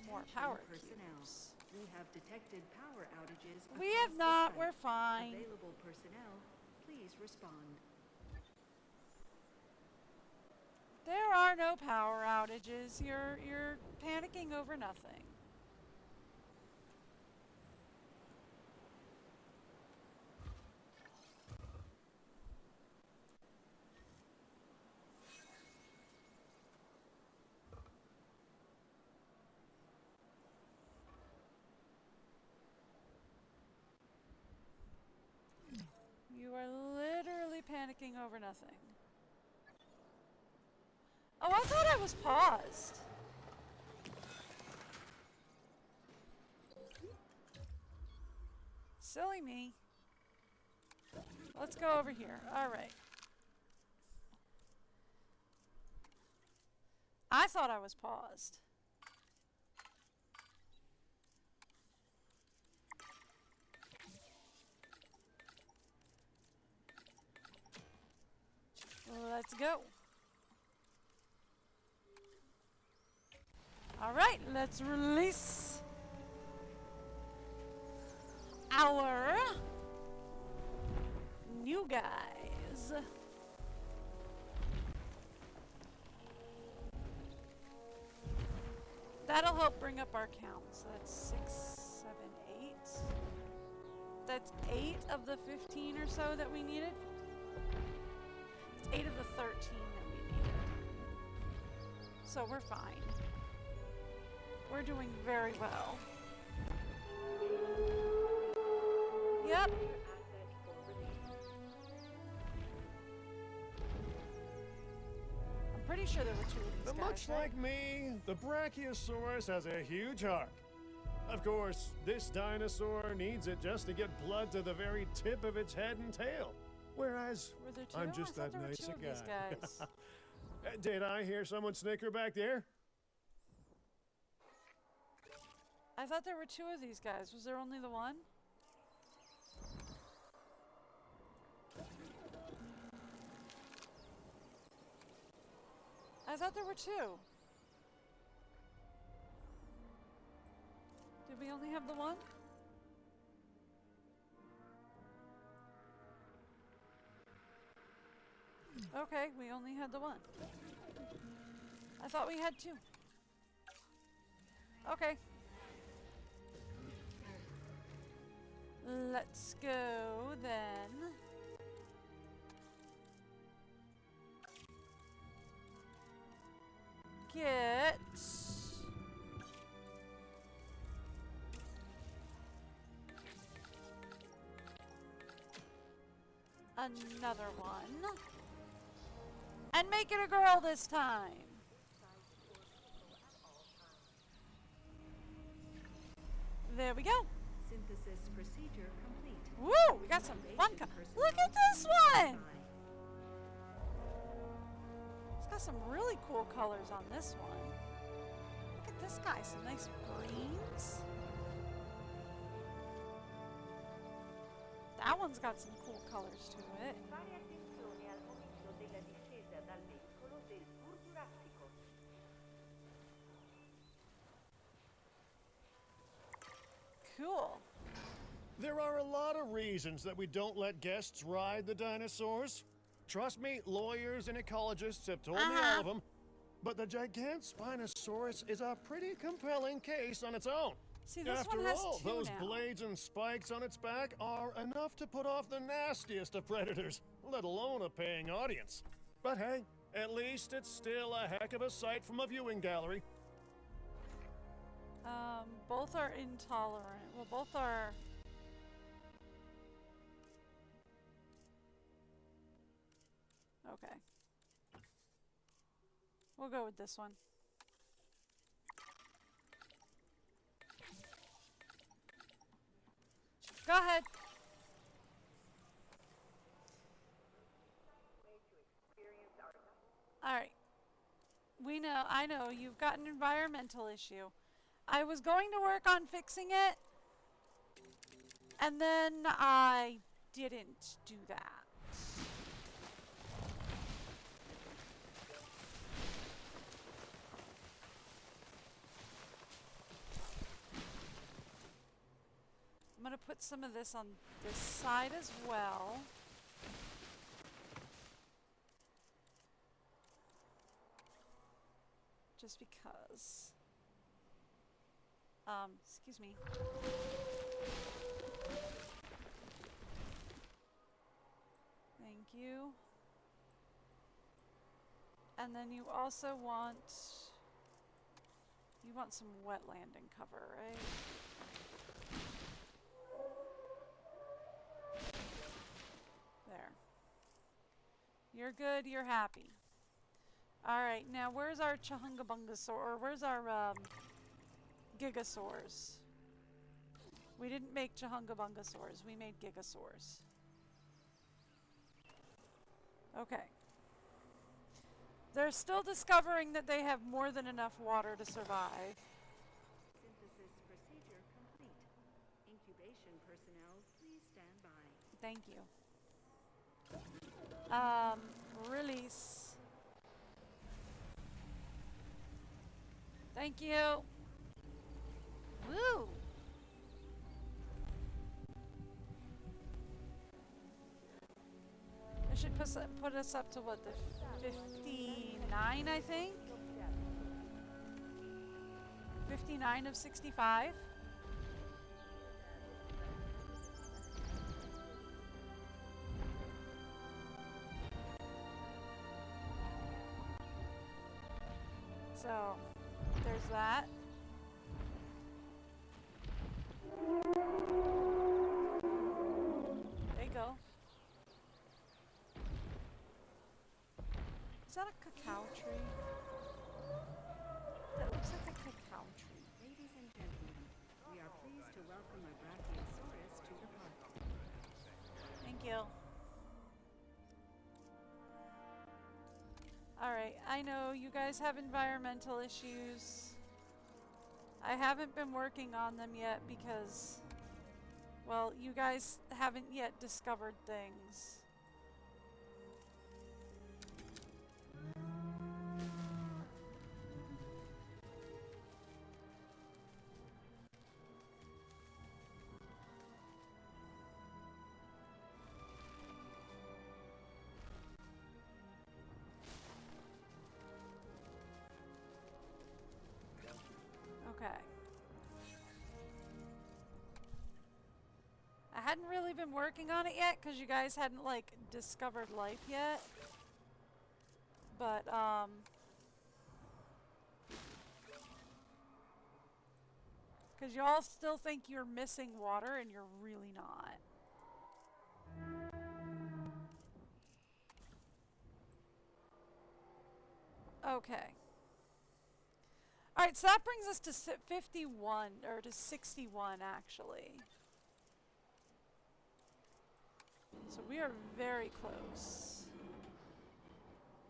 more power Personnel. cubes. We have detected power outages. We across have the not, site. we're fine. Available personnel, please respond. There are no power outages. You're panicking over nothing. You are literally panicking over nothing. Oh, I thought I was paused. Silly me. Let's go over here. All right. I thought I was paused. Let's go. All right, let's release our new guys. That'll help bring up our count. So that's 6, 7, 8. That's 8 of the 15 or so that we needed. It's 8 of the 13 that we needed. So we're fine. We're doing very well. Yep. I'm pretty sure there were 2 of these guys, Much right? like me, the Brachiosaurus has a huge heart. Of course, this dinosaur needs it just to get blood to the very tip of its head and tail. Whereas, Were there 2? I'm just I thought that there were nice 2 a of these guy. guys. Did I hear someone snicker back there? I thought there were 2 of these guys. Was there only the one? I thought there were 2. Did we only have the one? Okay, we only had the one. I thought we had 2. Okay. Let's go then. Get another one. And make it a girl this time. There we go. Synthesis procedure complete. Woo! We got some fun. Look at this one! It's got some really cool colors on this one. Look at this guy. Some nice greens. That one's got some cool colors to it. Fare attenzione al momento della discesa dal veicolo del tour giurassico. Cool. There are a lot of reasons that we don't let guests ride the dinosaurs. Trust me, lawyers and ecologists have told me all of them. But the Gigantospinosaurus is a pretty compelling case on its own. See, this After one has all, two those now. blades and spikes on its back are enough to put off the nastiest of predators, let alone a paying audience. But hey, at least it's still a heck of a sight from a viewing gallery. Both are intolerant. Well, both are... Okay. We'll go with this one. Go ahead. Alright. I know, you've got an environmental issue. I was going to work on fixing it, and then I didn't do that. I'm going to put some of this on this side as well. Just because. Excuse me. Thank you. And then you also want some wetland and cover, right? There. You're good, you're happy. Alright, now where's our Chahungabungasaur, or where's our Gigasaurs? We didn't make Chahungabungasaurs, we made Gigasaurs. Okay. They're still discovering that they have more than enough water to survive. Synthesis procedure complete. Incubation personnel, please stand by. Thank you. Release. Thank you. Woo! It should put us up to what, the 59, I think? 59 of 65? So, there's that. There you go. Is that a cacao tree? That looks like a cacao tree. Ladies and gentlemen, we are pleased to welcome a Brachiosaurus to the park. Thank you. Alright, I know you guys have environmental issues. I haven't been working on them yet because, well, you guys haven't yet discovered things. Okay. I hadn't really been working on it yet because you guys hadn't, like, discovered life yet. But, because y'all still think you're missing water and you're really not. Okay. Alright, so that brings us to 51, or to 61 actually. So we are very close.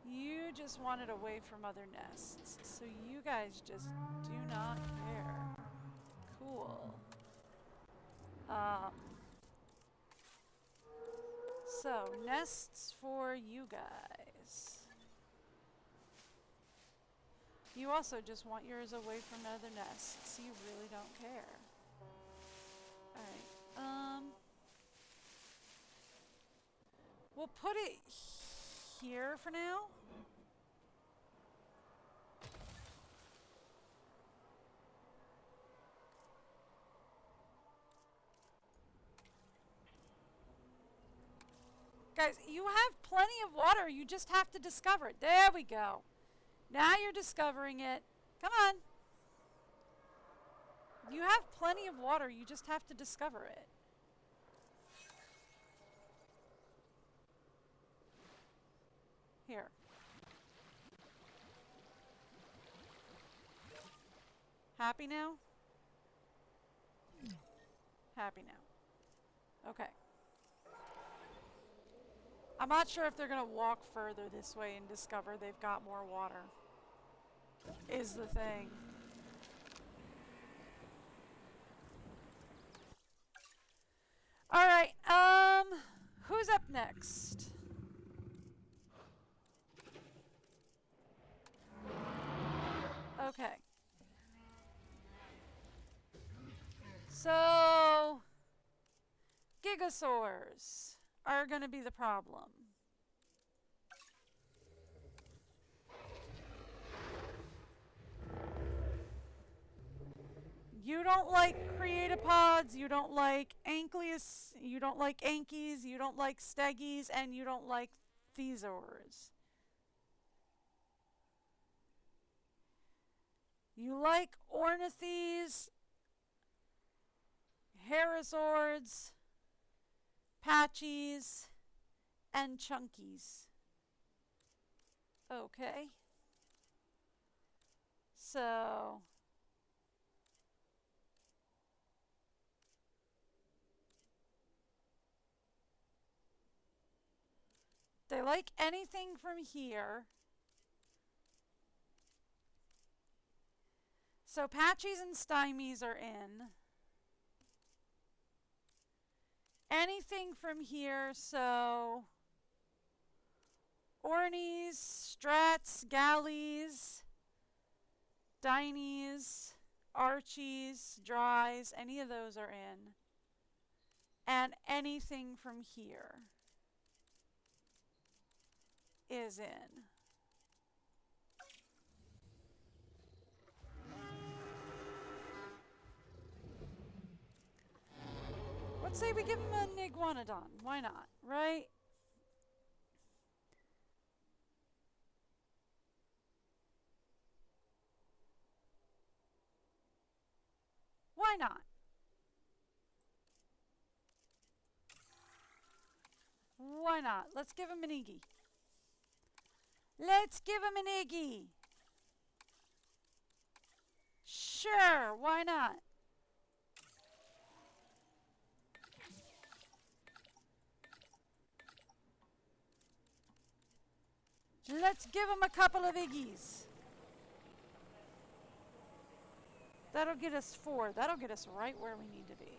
You just want it away from other nests, so you guys just do not care. Cool. So, nests for you guys. You also just want yours away from other nests. You really don't care. Alright, we'll put it here for now. Guys, you have plenty of water. You just have to discover it. There we go. Now you're discovering it. Come on. You have plenty of water. You just have to discover it. Here. Happy now? Happy now. Okay. I'm not sure if they're going to walk further this way and discover they've got more water. Is the thing. Alright, who's up next? Okay. So, Gigasaurs are going to be the problem. You don't like creatopods, you don't like Ankylius, you don't like Ankies, you don't like Stegies, and you don't like Thesaurs. You like Ornithes, Herasaurs, Patchies, and Chunkies. Okay. So... they like anything from here. So Patchies and Stymies are in. Anything from here, so Ornies, Strats, Gallies, Dinies, Archies, Dries, any of those are in. And anything from here is in. Let's say we give him an Iguanodon. Why not, right? Why not? Why not? Let's give him an Iggy. Let's give him an Iggy. Sure, why not? Let's give him a couple of Iggies. That'll get us 4. That'll get us right where we need to be.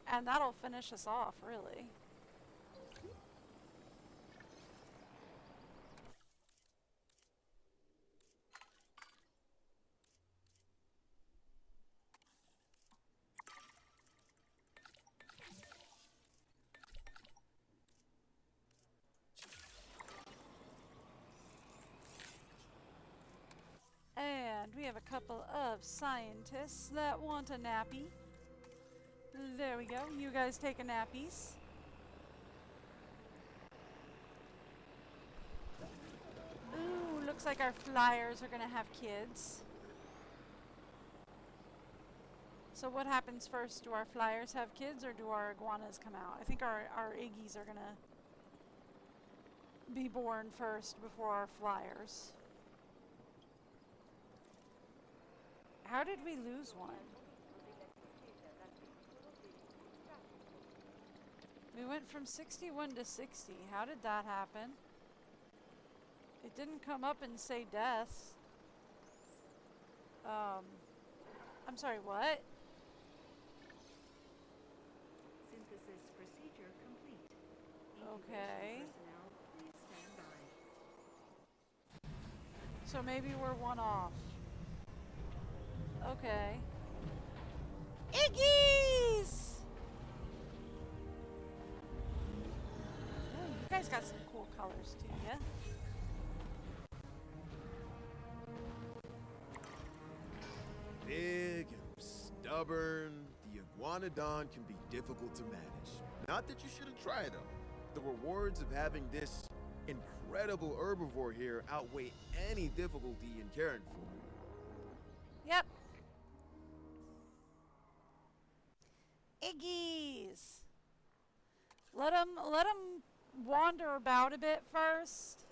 And that'll finish us off, really. And we have a couple of scientists that want a nappy. There we go. You guys take a nappies. Ooh, looks like our flyers are going to have kids. So what happens first? Do our flyers have kids or do our iguanas come out? I think our Iggies are going to be born first before our flyers. How did we lose one? We went from 61 to 60. How did that happen? It didn't come up and say deaths. I'm sorry, what? Synthesis procedure complete. Okay. Incubation personnel, please stand by. So maybe we're one off. Okay. Iggies! Ooh, you guys got some cool colors too, yeah? Big and stubborn, the iguanodon can be difficult to manage. Not that you shouldn't try, though. The rewards of having this incredible herbivore here outweigh any difficulty in caring for it. Yep. Iggies! Let 'em wander about a bit first.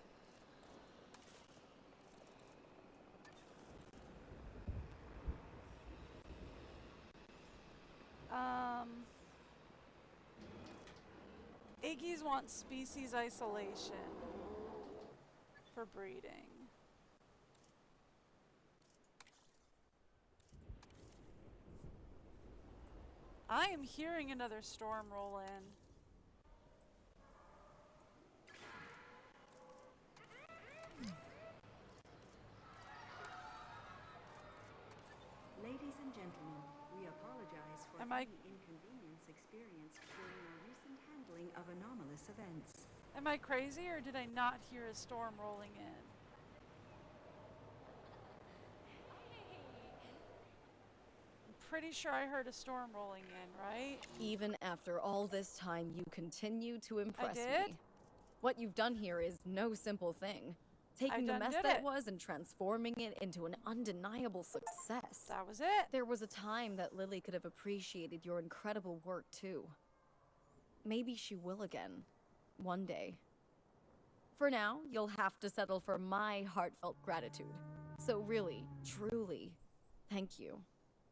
Iggies want species isolation for breeding. I am hearing another storm roll in. Ladies and gentlemen, we apologize for Am I- any inconvenience experienced during our recent handling of anomalous events. Am I crazy or did I not hear a storm rolling in? I'm pretty sure I heard a storm rolling in, right? Even after all this time, you continue to impress did? me. What you've done here is no simple thing. Taking the done mess did that it. was and transforming it into an undeniable success. That was it. There was a time that Lily could have appreciated your incredible work, too. Maybe she will again. One day. For now, you'll have to settle for my heartfelt gratitude. So really, truly, thank you.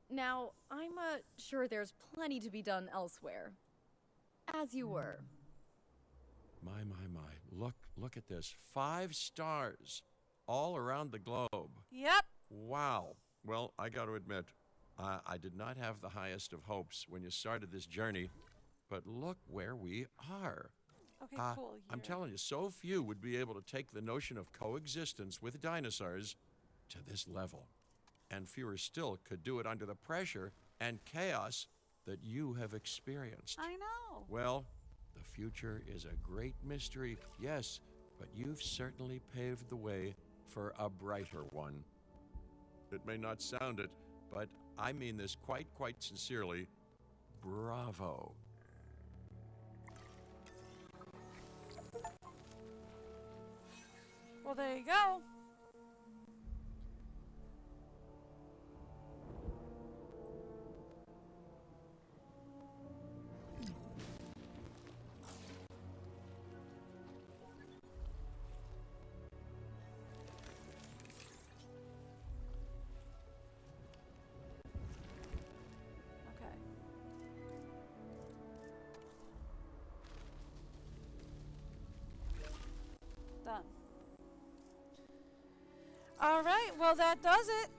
Now, I'm sure there's plenty to be done elsewhere. As you were. My. Look at this. 5 stars all around the globe. Yep. Wow. Well, I got to admit, I did not have the highest of hopes when you started this journey, but look where we are. Okay, cool. I'm Here. telling you, so few would be able to take the notion of coexistence with dinosaurs to this level. And fewer still could do it under the pressure and chaos that you have experienced. I know. Well, the future is a great mystery, yes, but you've certainly paved the way for a brighter one. It may not sound it, but I mean this quite sincerely. Bravo. Well, there you go. Okay. Done. All right, well, that does it.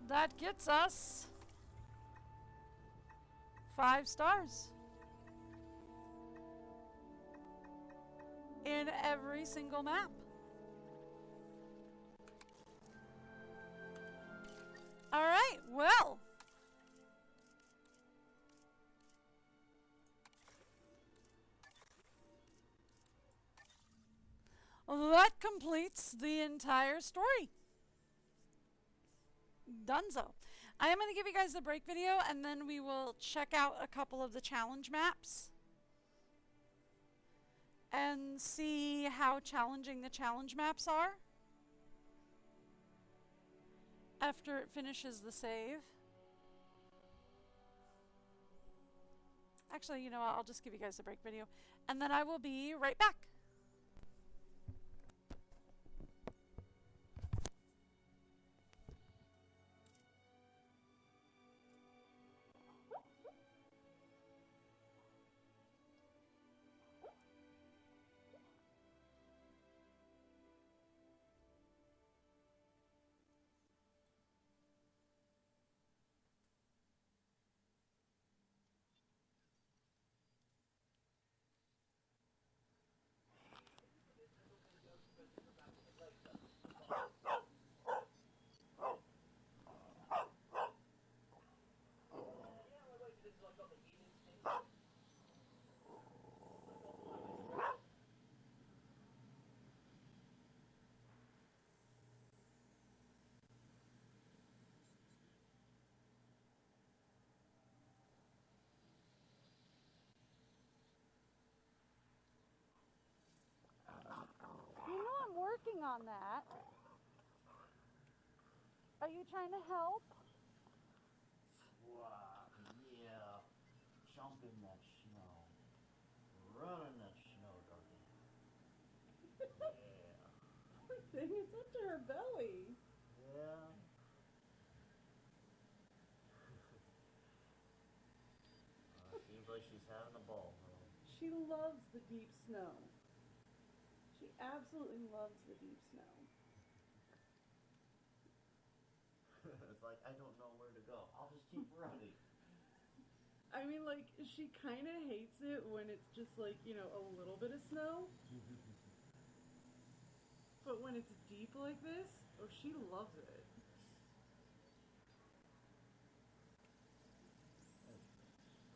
That gets us 5 stars in every single map. All right, well. That completes the entire story. Dunzo. I am going to give you guys the break video and then we will check out a couple of the challenge maps and see how challenging the challenge maps are. after it finishes the save. Actually, you know what? I'll just give you guys a break video, and then I will be right back. You know I'm working on that. Are you trying to help? Wow, yeah. Jump in that snow. Run in that snow, doggy. Yeah. Poor thing, it's up to her belly. Yeah. Seems like she's having a ball, huh? She loves the deep snow. She absolutely loves the deep snow. It's like, I don't know where to go. I'll just keep running. I mean, like, she kind of hates it when it's just like, you know, a little bit of snow. But when it's deep like this, oh, she loves it.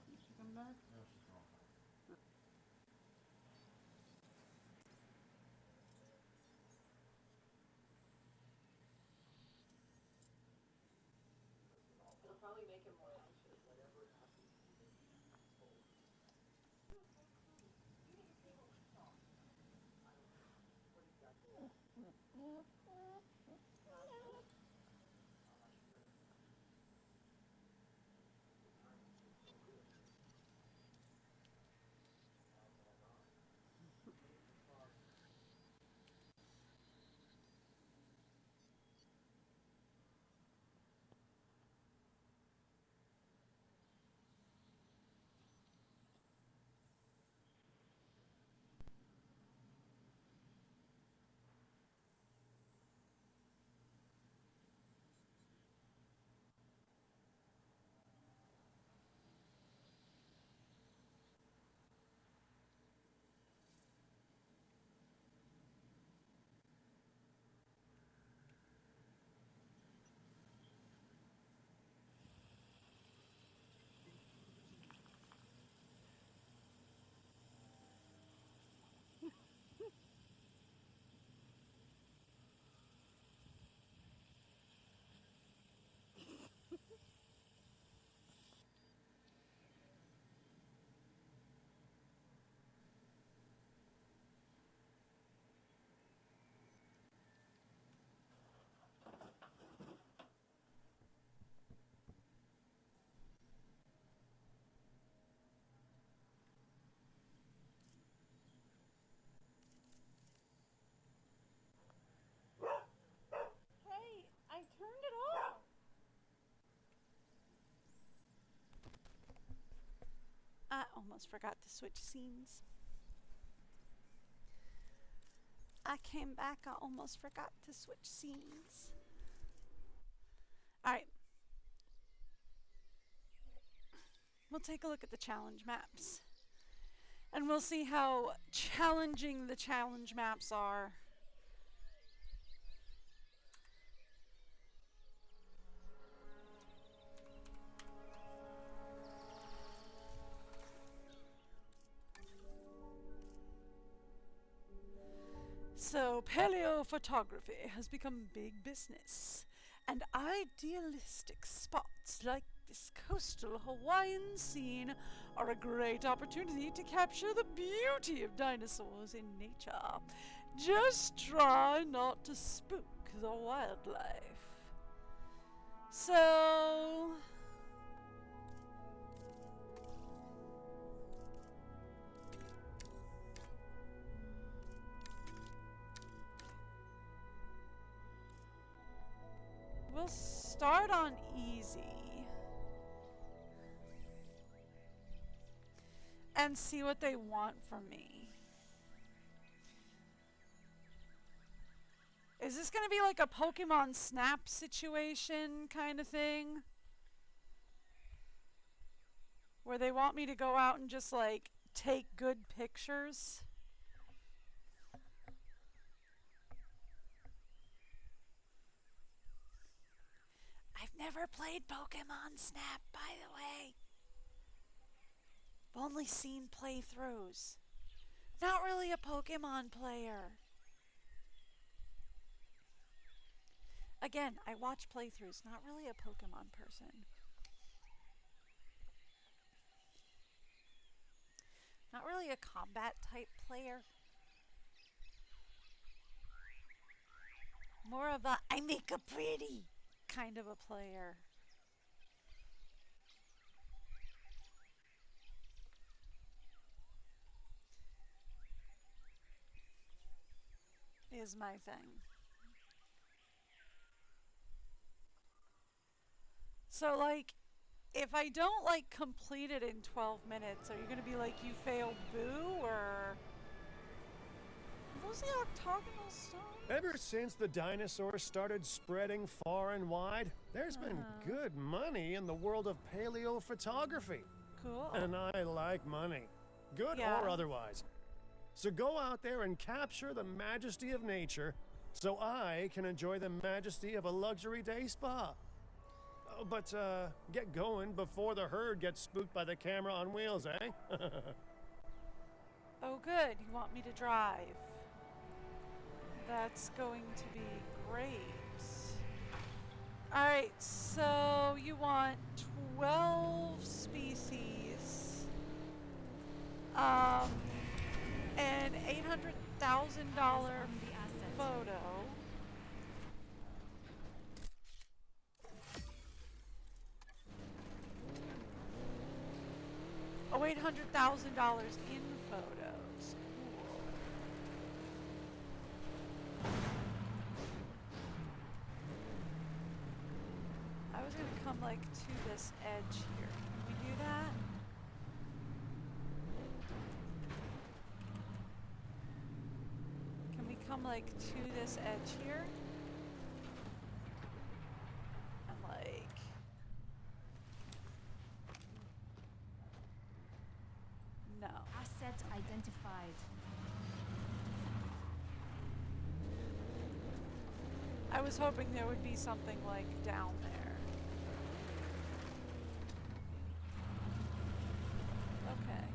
Did she come back? No, she's gone. It'll probably make him more anxious. Hey, I turned it off. I almost forgot to switch scenes. I came back, I almost forgot to switch scenes. Alright. We'll take a look at the challenge maps. And we'll see how challenging the challenge maps are. So, paleophotography has become big business, and idealistic spots like this coastal Hawaiian scene are a great opportunity to capture the beauty of dinosaurs in nature. Just try not to spook the wildlife. So we'll start on easy and see what they want from me. Is this going to be like a Pokemon Snap situation kind of thing? Where they want me to go out and just like take good pictures? I've never played Pokemon Snap, by the way. I've only seen playthroughs. Not really a Pokemon player. Again, I watch playthroughs, not really a Pokemon person. Not really a combat type player. More of a I make a pretty kind of a player. Is my thing. So like, if I don't like complete it in 12 minutes, are you gonna be like, you failed, boo, or are those the octagonal stones? Ever since the dinosaurs started spreading far and wide, there's been good money in the world of paleophotography. Cool. And I like money, good or otherwise. So go out there and capture the majesty of nature so I can enjoy the majesty of a luxury day spa. Oh, but get going before the herd gets spooked by the camera on wheels, eh? Oh good, you want me to drive. That's going to be great. Alright, so you want 12 species. An $800,000 photo. Oh, $800,000 in photos. Cool. I was gonna come like to this edge here. Can we do that? Can we come like to this edge here? And like... No. Asset identified. I was hoping there would be something like down there. Okay.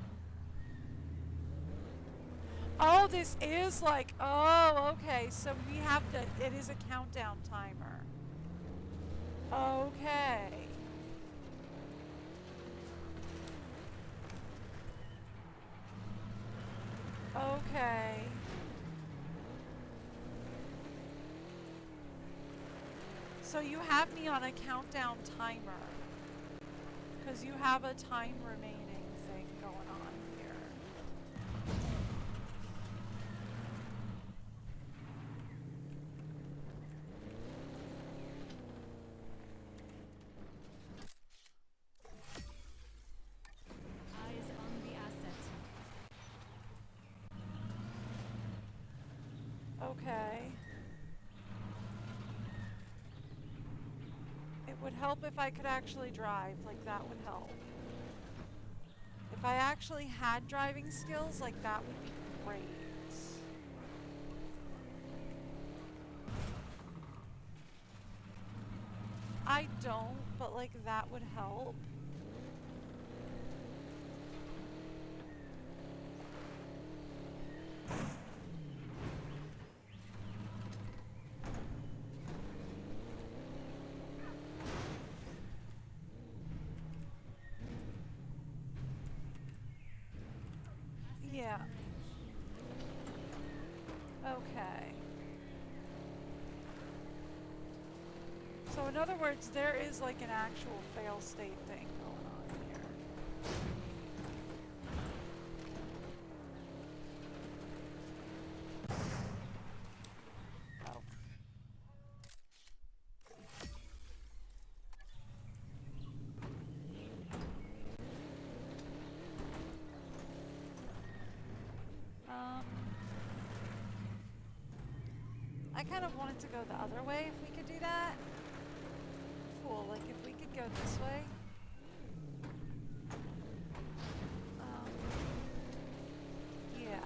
Oh, this is like, oh, okay. So we have to, it is a countdown timer. Okay. Okay. So you have me on a countdown timer. Because you have a time remaining thing going on here. Eyes on the asset. Okay. It would help if I could actually drive, like that would help. If I actually had driving skills, like that would be great. I don't, but like that would help. Yeah. Okay. So in other words, there is like an actual fail state thing going on here. Oh. I kind of wanted to go the other way if we could do that. Cool, like if we could go this way. Yeah.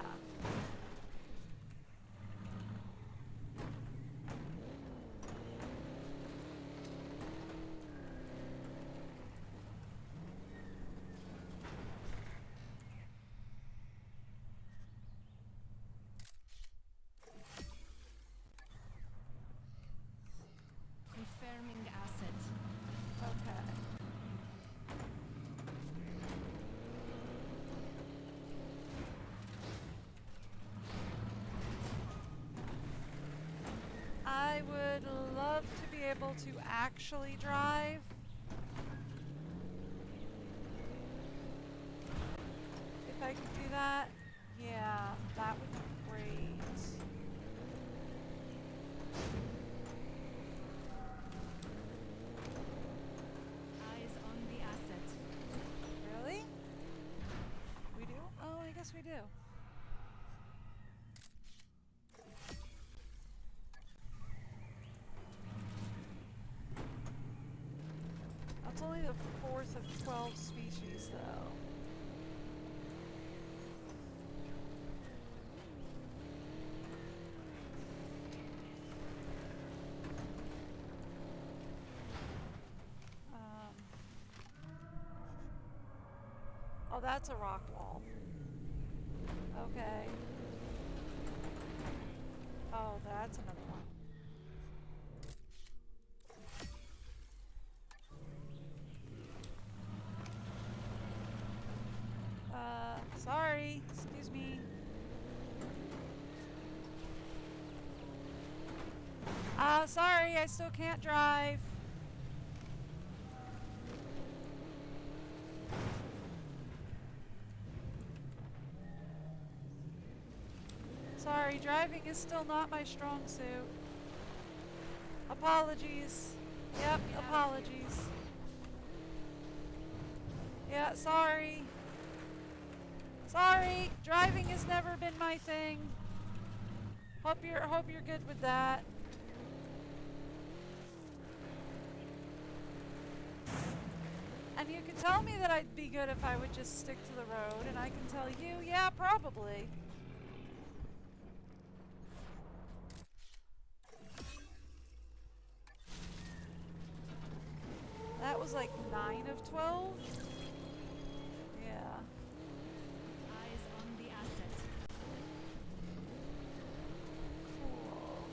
Confirming asset. Okay. I would love to be able to actually drive. If I could do that, yeah, that would be great. Eyes on the asset. Really? We do? Oh, I guess we do. That's only the 4th of 12 species, though. Oh, that's a rock wall. Okay. Oh, that's another one. Sorry. Excuse me. Sorry, I still can't drive. Sorry, driving is still not my strong suit. Apologies. Yep, apologies. Yeah, sorry. Sorry, driving has never been my thing. Hope you're good with that. And you can tell me that I'd be good if I would just stick to the road, and I can tell you, yeah, probably. That was like 9 of 12? Yeah. Eyes on the asset. Cool.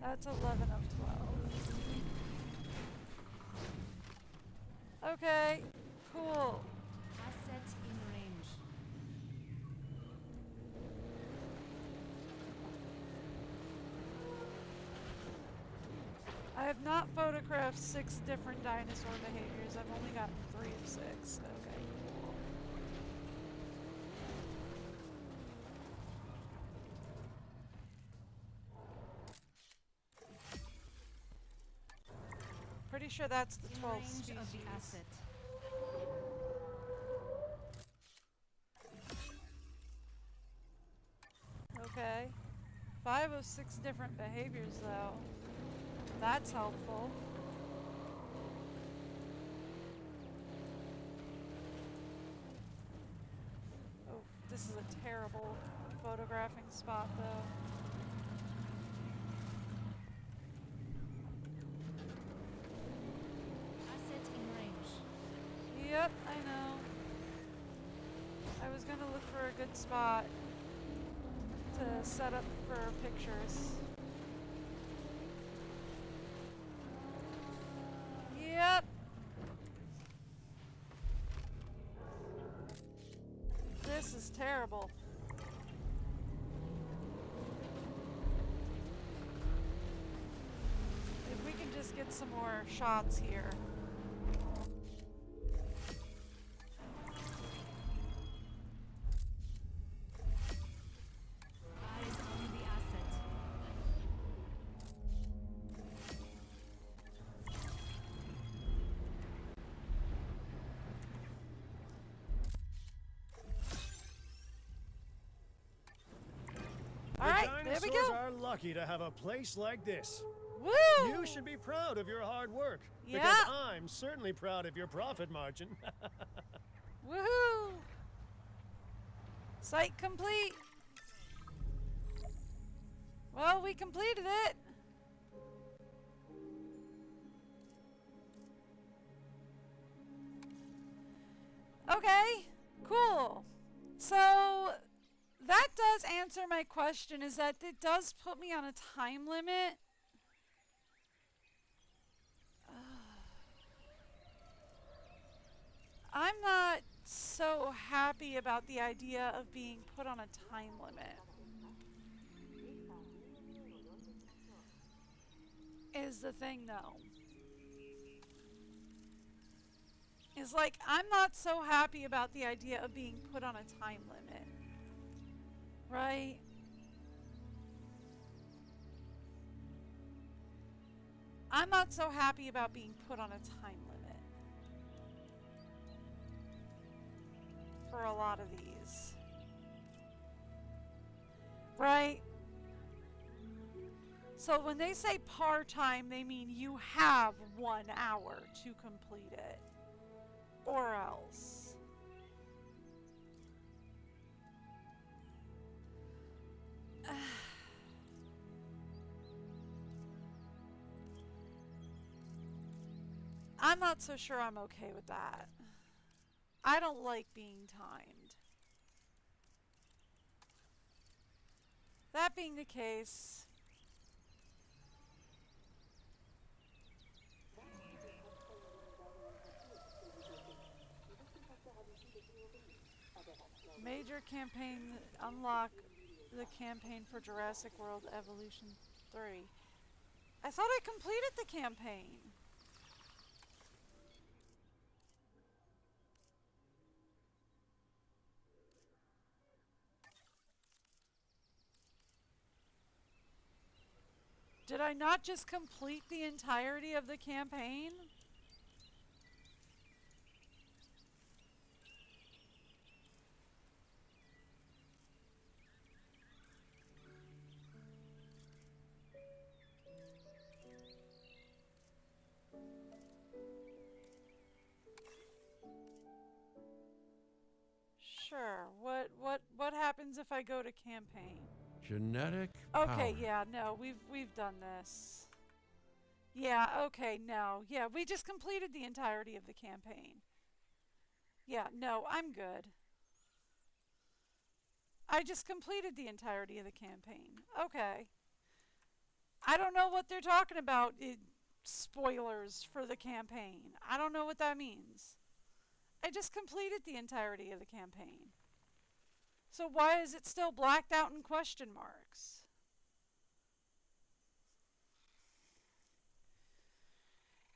That's 11 of 12. Okay, cool. Asset in range. I have not photographed 6 different dinosaur behaviors. I've only gotten 3 of 6. Okay, cool. Pretty sure that's the In 12th range species. of the asset. Okay. 5 of 6 different behaviors, though. That's helpful. Oh, this is a terrible photographing spot, though. Asset in range. Yep, I know. I was gonna look for a good spot to set up for pictures. Yep. This is terrible. If we can just get some more shots here. Eyes on the asset. All right, there we Dinosaurs go. are lucky to have a place like this. Woo! You should be proud of your hard work. Yeah. Because I'm certainly proud of your profit margin. Woohoo! Site complete. Well, we completed it. Okay, cool. So that does answer my question, is that it does put me on a time limit. I'm not so happy about the idea of being put on a time limit. Is the thing though. Is like, I'm not so happy about the idea of being put on a time limit. Right? I'm not so happy about being put on a time limit. For a lot of these. Right? So when they say part-time, they mean you have 1 hour to complete it. Or else. I'm not so sure I'm okay with that. I don't like being timed. That being the case, major campaign, unlock the campaign for Jurassic World Evolution 3. I thought I completed the campaign. Did I not just complete the entirety of the campaign? Sure. What happens if I go to campaign? Genetic Okay, power. yeah, no, we've done this. Yeah, okay, no. Yeah, we just completed the entirety of the campaign. Yeah, no, I'm good. I just completed the entirety of the campaign. Okay. I don't know what they're talking about. Spoilers for the campaign. I don't know what that means. I just completed the entirety of the campaign. So why is it still blacked out in question marks?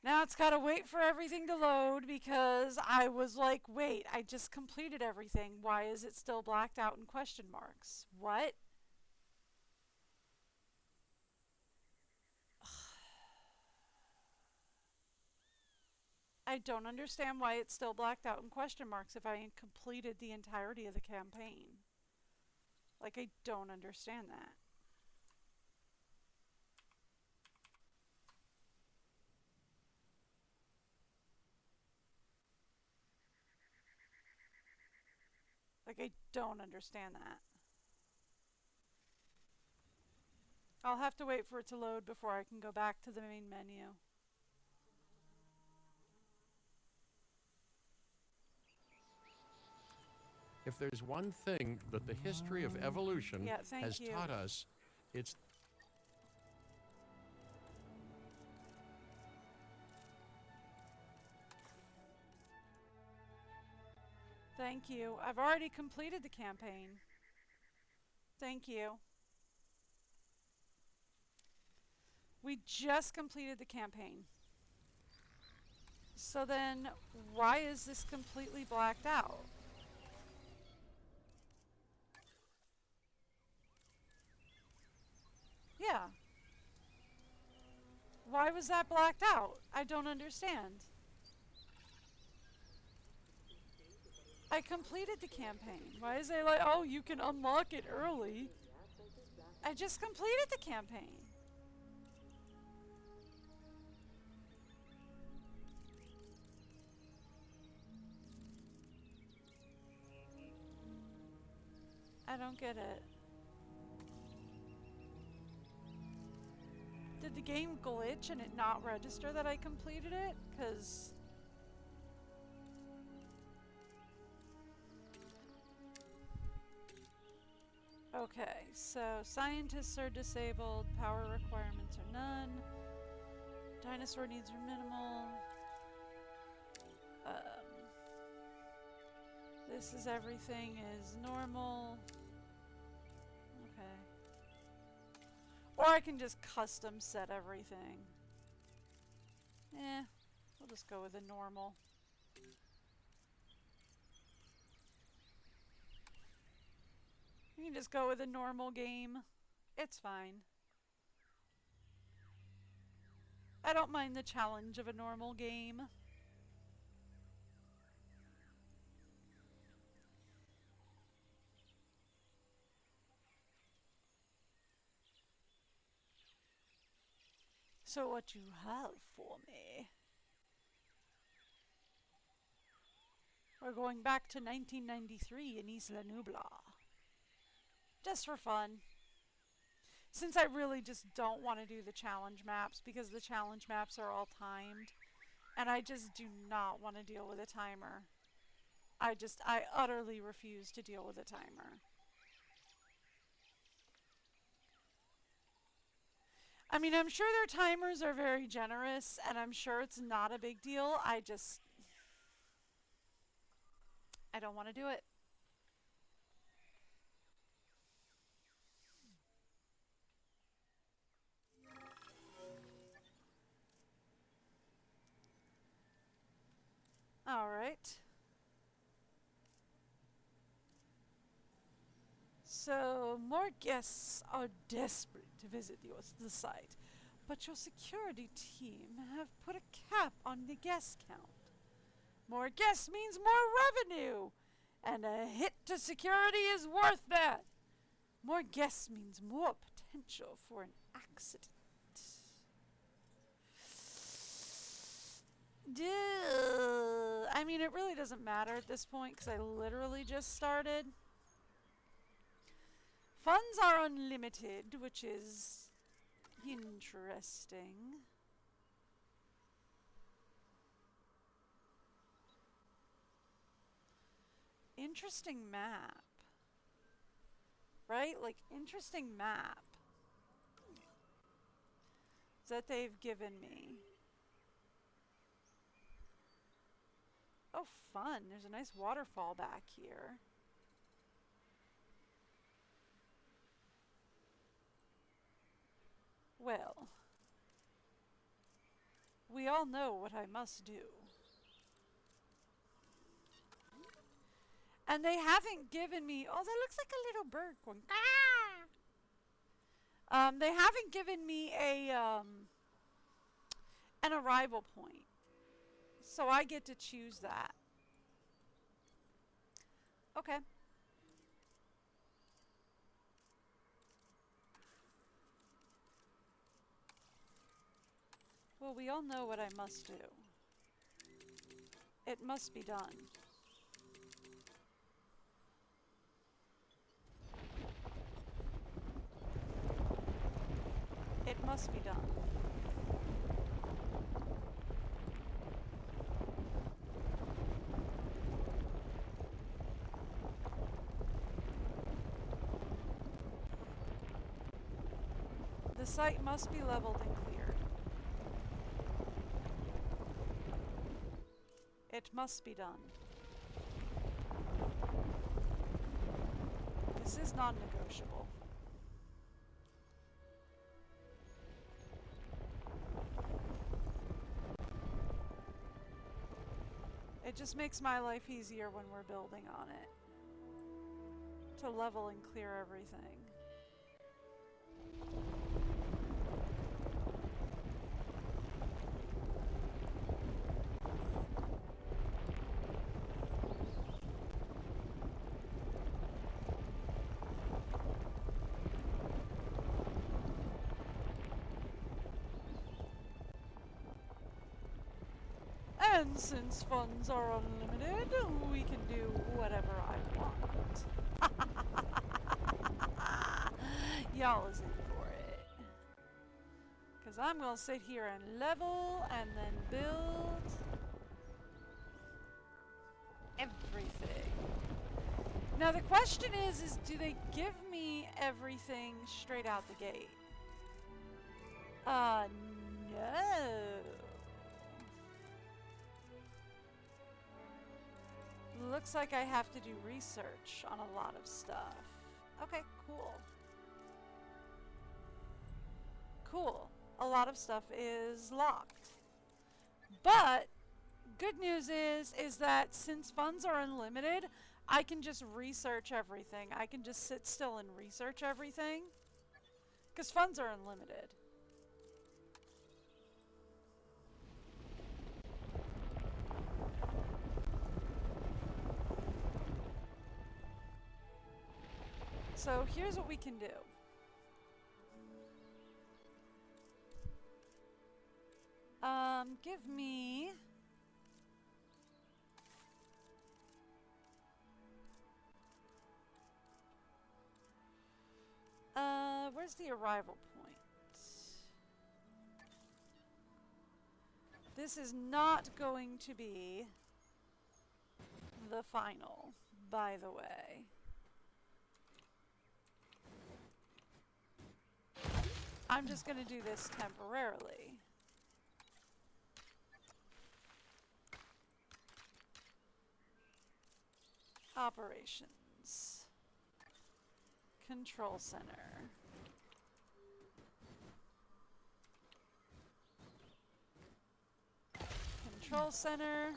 Now it's got to wait for everything to load because I was like, wait, I just completed everything. Why is it still blacked out in question marks? What? I don't understand why it's still blacked out in question marks if I completed the entirety of the campaign. Like, I don't understand that. Like, I don't understand that. I'll have to wait for it to load before I can go back to the main menu. If there's one thing that the history of evolution has taught us, it's Thank you. I've already completed the campaign. Thank you. We just completed the campaign. So then, why is this completely blacked out? Yeah. Why was that blacked out? I don't understand. I completed the campaign. Why is it like, oh, you can unlock it early? I just completed the campaign. I don't get it. Did the game glitch and it not register that I completed it? 'Cause okay, so scientists are disabled, power requirements are none, dinosaur needs are minimal. This is everything is normal. Okay. Or I can just custom set everything. We'll just go with a normal. You can just go with a normal game. It's fine. I don't mind the challenge of a normal game. So what you have for me? We're going back to 1993 in Isla Nubla. Just for fun. Since I really just don't want to do the challenge maps because the challenge maps are all timed. And I just do not want to deal with a timer. I utterly refuse to deal with a timer. I mean, I'm sure their timers are very generous, and I'm sure it's not a big deal. I don't want to do it. All right. So, more guests are desperate to visit the site, but your security team have put a cap on the guest count. More guests means more revenue, and a hit to security is worth that. More guests means more potential for an accident. Duh. I mean, it really doesn't matter at this point because I literally just started. Funds are unlimited, which is interesting. Interesting map. Right? Like, interesting map that they've given me. Oh, fun. There's a nice waterfall back here. Well, we all know what I must do. And they haven't given me... Oh, that looks like a little bird going... Ah! They haven't given me an arrival point. So I get to choose that. Okay. Well, we all know what I must do. It must be done. It must be done. The site must be leveled and cleared. It must be done. This is non-negotiable. It just makes my life easier when we're building on it. To level and clear everything. And since funds are unlimited, we can do whatever I want. Y'all is in for it. Because I'm going to sit here and level and then build everything. Now the question is do they give me everything straight out the gate? No. Looks like I have to do research on a lot of stuff. Okay, cool. Cool. A lot of stuff is locked. But good news is that since funds are unlimited, I can just research everything. I can just sit still and research everything. Because funds are unlimited. So here's what we can do. Give me... where's the arrival point? This is not going to be the final, by the way. I'm just going to do this temporarily. Operations. Control center. Control center.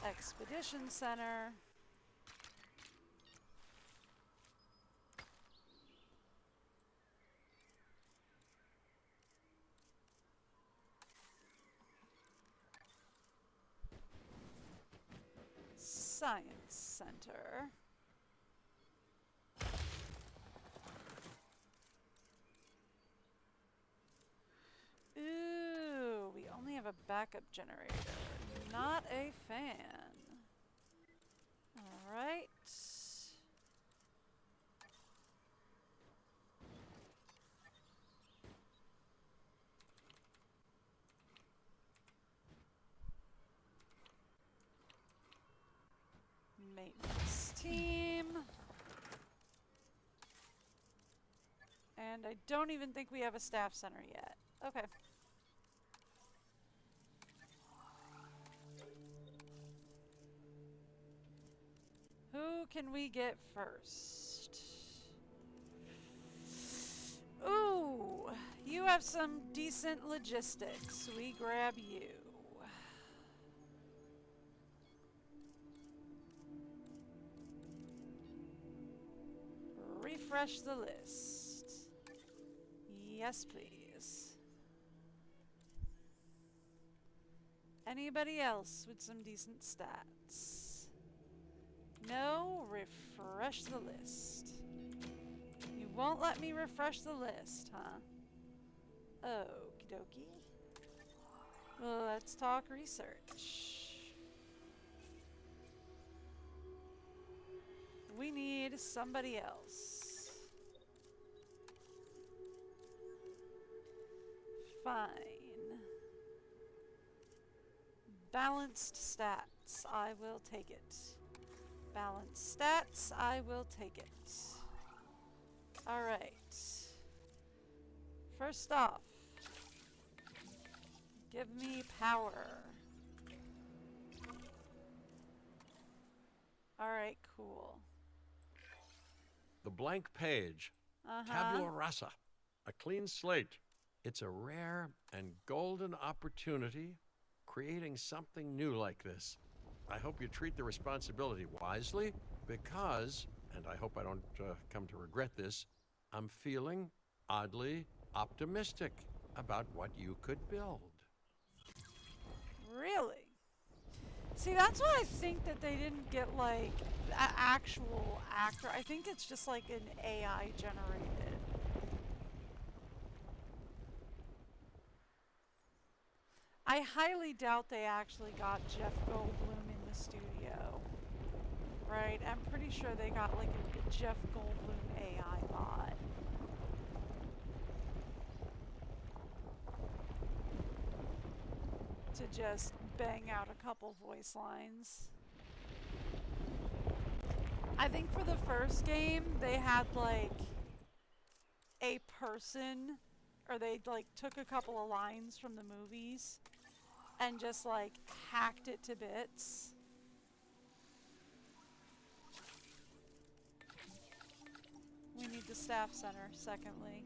Expedition center. Science center. Ooh, we only have a backup generator. Not a fan. All right. Maintenance team. And I don't even think we have a staff center yet. Okay. Who can we get first? Ooh, you have some decent logistics. We grab you. Refresh the list. Yes, please. Anybody else with some decent stats? No, refresh the list. You won't let me refresh the list, huh? Okie dokie. Well, let's talk research. We need somebody else. Fine. Balanced stats. I will take it. Balanced stats. I will take it. Alright. First off, Give me power. Alright, cool. The blank page. Uh-huh. Tabula rasa. A clean slate. It's a rare and golden opportunity creating something new like this. I hope you treat the responsibility wisely because, and I hope I don't come to regret this, I'm feeling oddly optimistic about what you could build. Really? See, that's why I think that they didn't get like an actual actor. I think it's just like an AI generated. I highly doubt they actually got Jeff Goldblum in the studio. Right? I'm pretty sure they got like a Jeff Goldblum AI bot. To just bang out a couple voice lines. I think for the first game, they had like a person, or they like took a couple of lines from the movies and just like hacked it to bits. We need the staff center, secondly.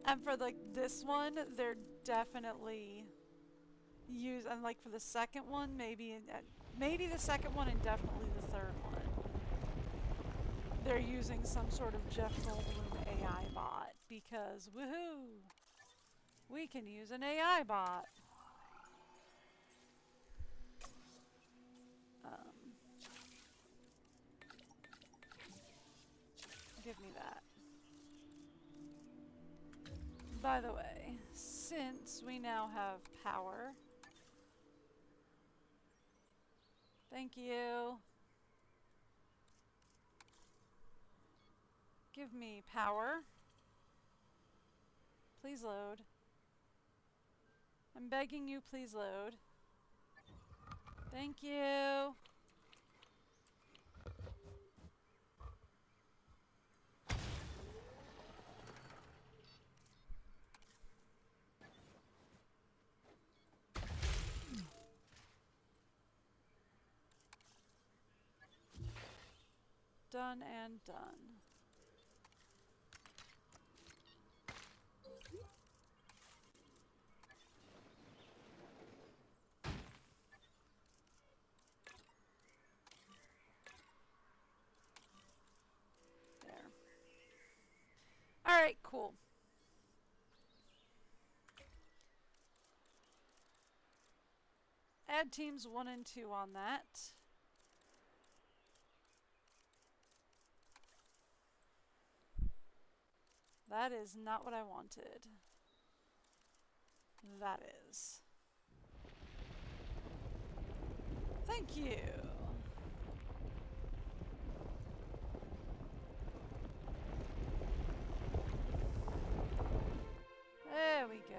And for like this one, they're definitely and like for the second one, maybe the second one and definitely the third one, they're using some sort of Jeff Goldblum AI bot because woohoo, we can use an AI bot. Give me that. By the way, since we now have power, thank you. Give me power. Please load. I'm begging you, please load. Thank you. Done and done. There. Alright, cool. Add teams 1 and 2 on that. That is not what I wanted. That is. Thank you. There we go.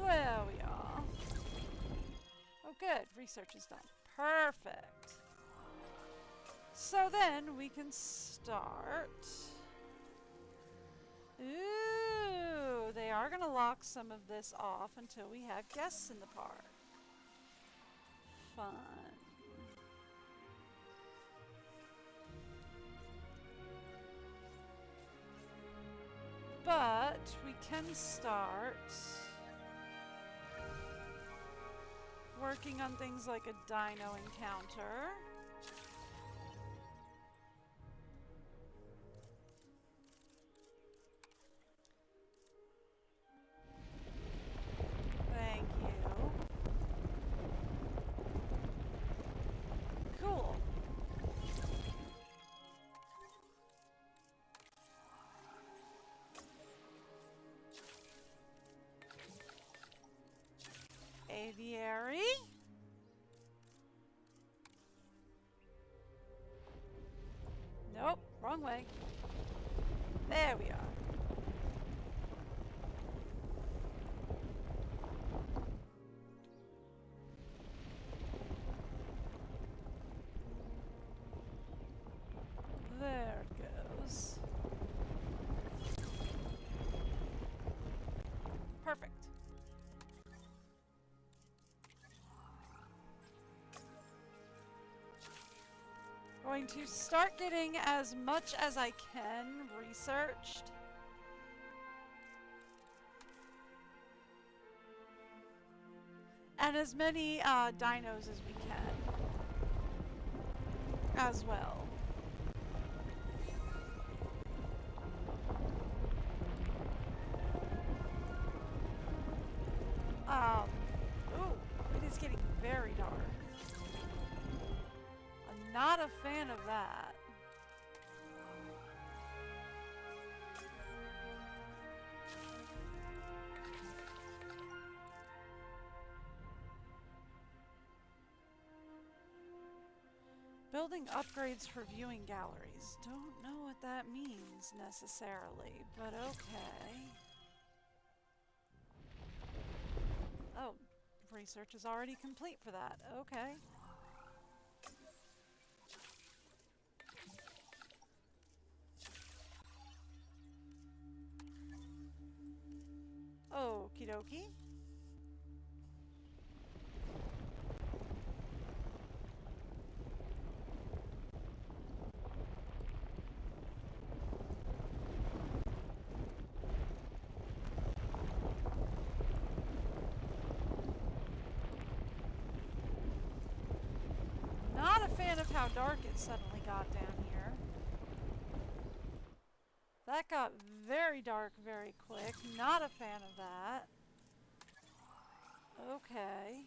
There we are. Oh good, research is done. Perfect. So then we can start. Ooh, they are going to lock some of this off until we have guests in the park. Fun. But we can start working on things like a dino encounter. Thank you. Cool. Aviary. Nope, wrong way. There we are. There it goes. Perfect. Going to start getting as much as I can researched. And as many dinos as we can as well. Ooh, it is getting very dark. I'm not a fan of that. Building upgrades for viewing galleries. Don't know what that means necessarily, but okay. Oh, research is already complete for that. Okay. Okie dokie. Not a fan of how dark it suddenly got down here. That got very dark very quick. Not a fan of that. Okay.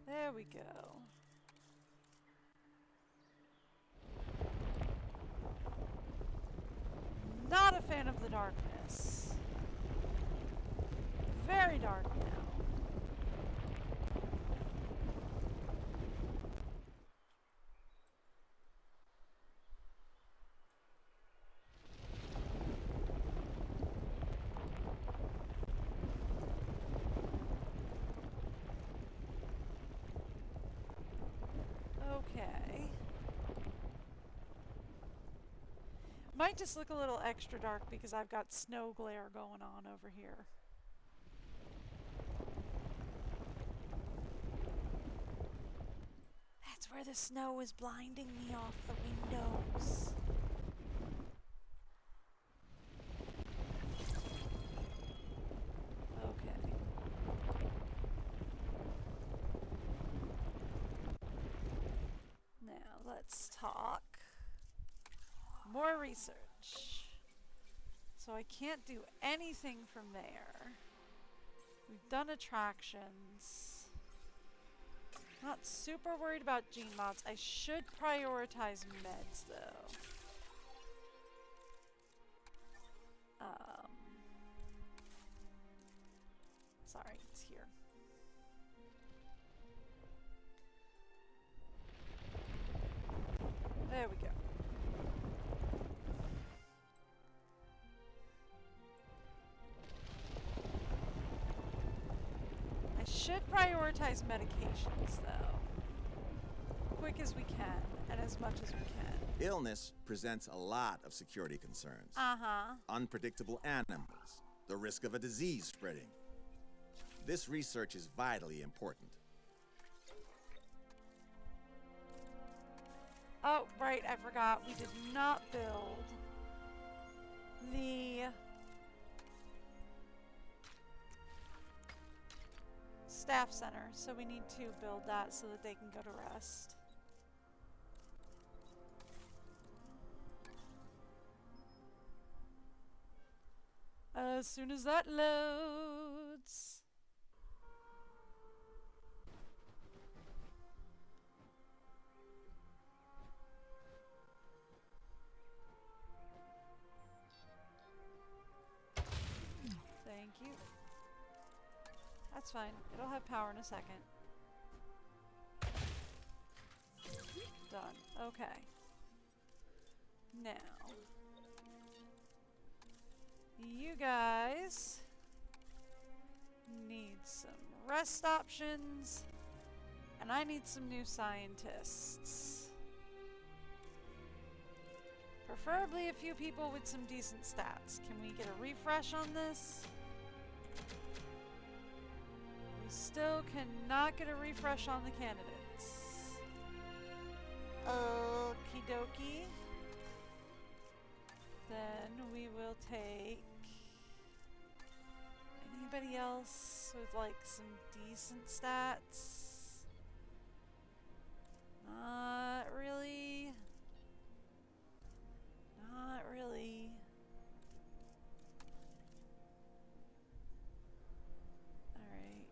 There we go. Not a fan of the darkness. Very dark now. Okay. Might just look a little extra dark because I've got snow glare going on over here. That's where the snow is blinding me off the windows. Okay. Now let's talk. More research. So I can't do anything from there. We've done attractions. Not super worried about gene mods. I should prioritize meds though. Sorry, it's here. There we go. I should prioritize medications though. Quick as we can and as much as we can. Illness presents a lot of security concerns. Uh-huh. Unpredictable animals, the risk of a disease spreading. This research is vitally important. Oh, right, I forgot. We did not build the staff center, so we need to build that so that they can go to rest. As soon as that loads. Thank you. That's fine. It'll have power in a second. done. Okay. Now, you guys need some rest options, and I need some new scientists. Preferably a few people with some decent stats. Can we get a refresh on this? We still cannot get a refresh on the candidates. Okie dokie. Then we will take anybody else with like some decent stats. Not really. Not really. Alright.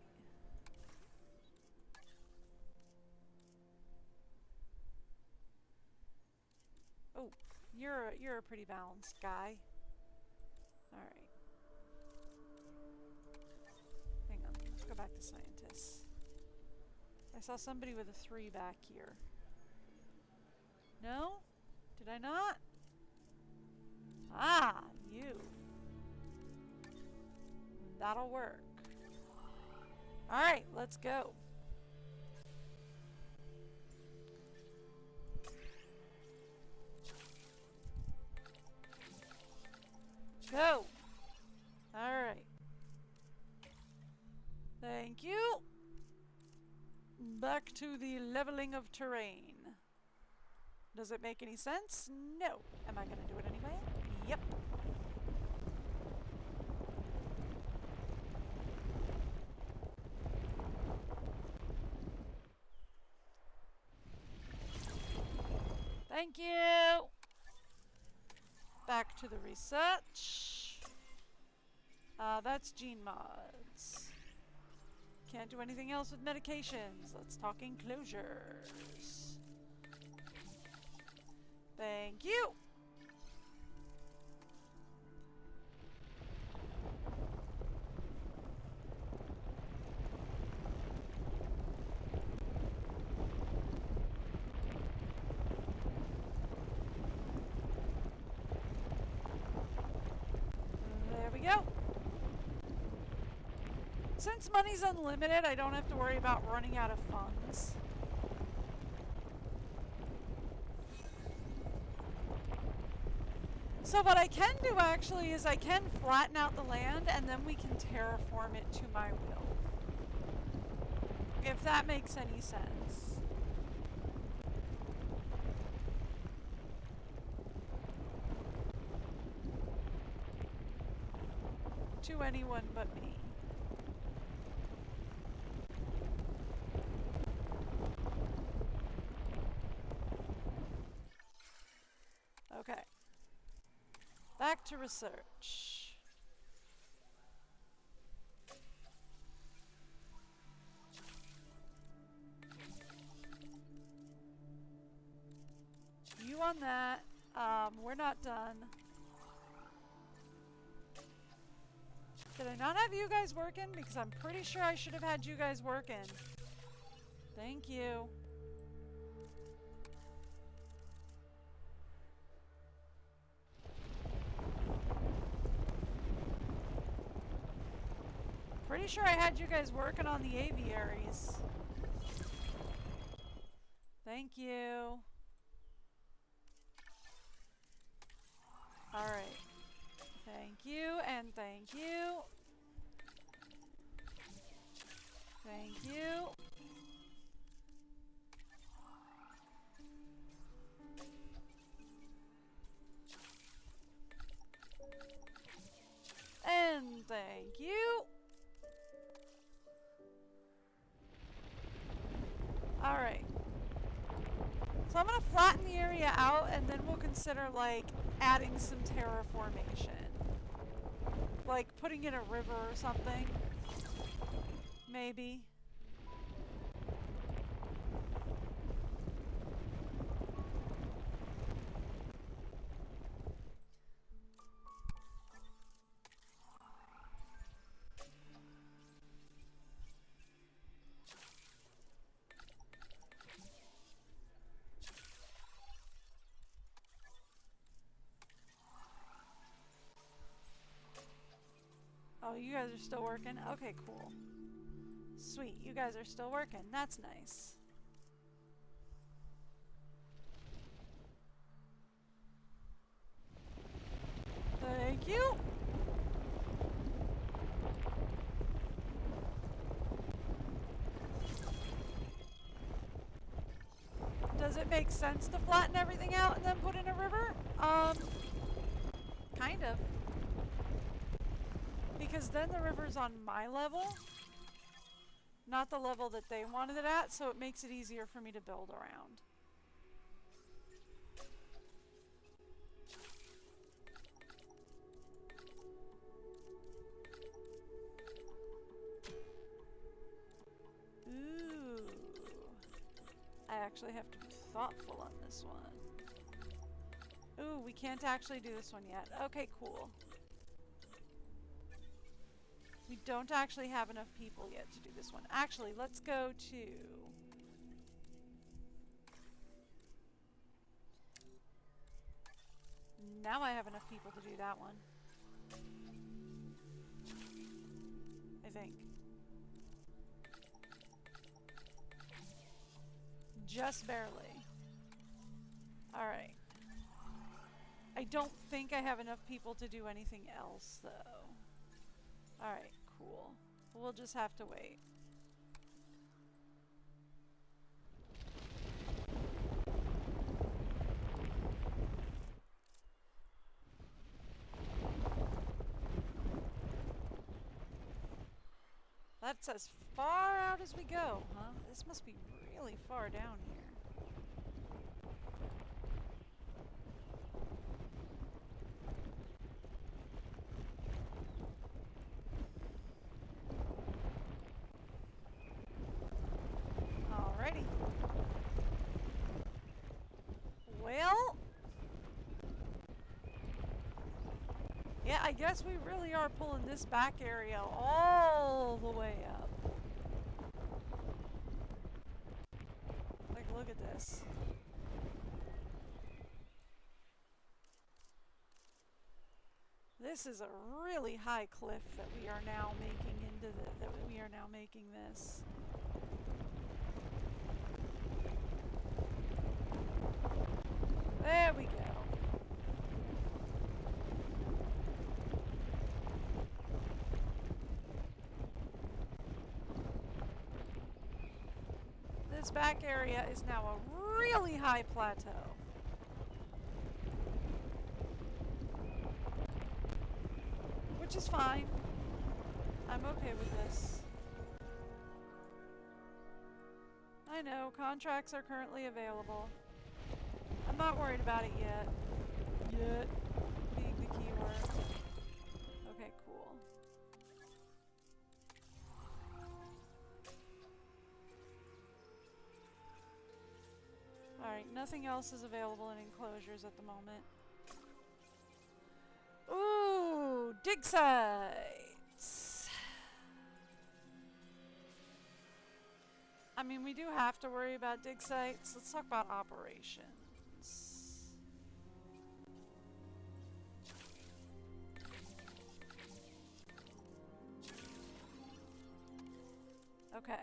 Oh, you're a pretty balanced guy. Alright. Hang on, let's go back to scientists. I saw somebody with a 3 back here. No? Did I not? Ah, you. That'll work. Alright, let's go. Go. Alright. Thank you. Back to the leveling of terrain. Does it make any sense? No. Am I gonna do it anyway? Yep. Thank you. Back to the research. That's gene mods. Can't do anything else with medications. Let's talk enclosures. Thank you. There we go. Since money's unlimited, I don't have to worry about running out of funds. So what I can do actually is I can flatten out the land and then we can terraform it to my will. If that makes any sense. To anyone but me. Okay. Back to research. You on that. We're not done. Did I not have you guys working? Because I'm pretty sure I should have had you guys working. Thank you. Pretty sure I had you guys working on the aviaries. Thank you. Alright. Thank you and thank you. Thank you. And thank you. Alright. So I'm gonna flatten the area out and then we'll consider like adding some terraformation. Like putting in a river or something. Maybe. Oh, you guys are still working? Okay, cool. Sweet, you guys are still working. That's nice. Thank you. Does it make sense to flatten everything out and then put in a river? Kind of. Because then the river's on my level, not the level that they wanted it at, so it makes it easier for me to build around. Ooh. I actually have to be thoughtful on this one. Ooh, we can't actually do this one yet. Okay, cool. We don't actually have enough people yet to do this one. Actually, let's go to... Now I have enough people to do that one. I think. Just barely. Alright. I don't think I have enough people to do anything else, though. Alright, cool. We'll just have to wait. That's as far out as we go, huh? This must be really far down here. Alrighty. Well... Yeah, I guess we really are pulling this back area all the way up. Like, look at this. This is a really high cliff that we are now making this. There we go. This back area is now a really high plateau. Which is fine. I'm okay with this. I know, contracts are currently available. I'm not worried about it yet. Yet being the key word. Okay, cool. Alright, nothing else is available in enclosures at the moment. Ooh, dig sites! I mean, we do have to worry about dig sites. Let's talk about operations. Okay.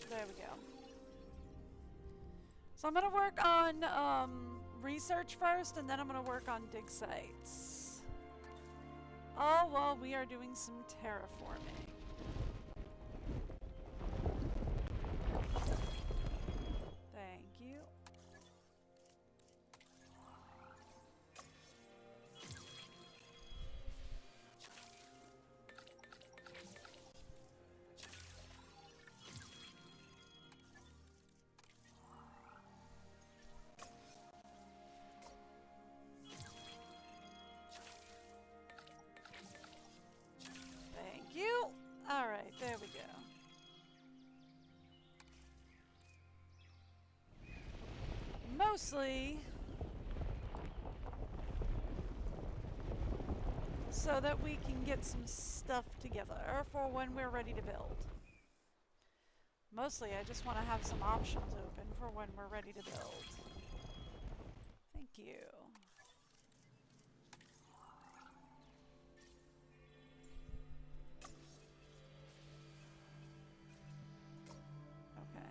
There we go. So I'm going to work on research first, and then I'm going to work on dig sites. Oh, well, we are doing some terraforming. Thank you. Alright, there we go. Mostly so that we can get some stuff together for when we're ready to build. Mostly I just want to have some options open for when we're ready to build. you. Okay.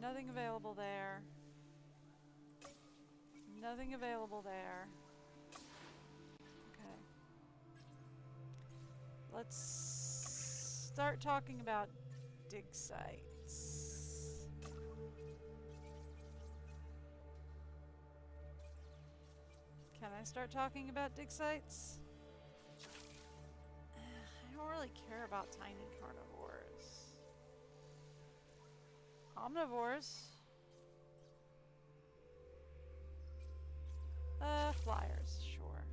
Nothing available there. Nothing available there. Okay. Let's start talking about dig sites. Can I start talking about dig sites? I don't really care about tiny carnivores. Omnivores. Flyers, sure.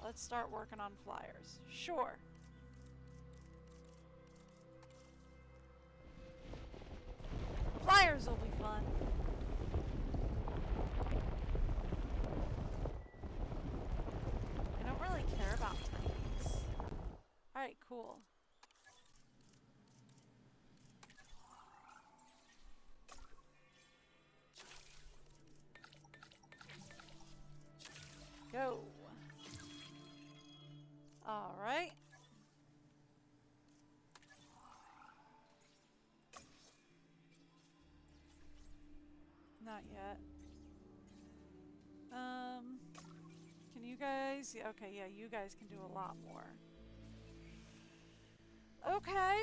Let's start working on flyers. Sure. Flyers will be fun. I don't really care about tinies. Alright, cool. Go. All right. Not yet. Can you guys? Yeah, okay, yeah, you guys can do a lot more. Okay.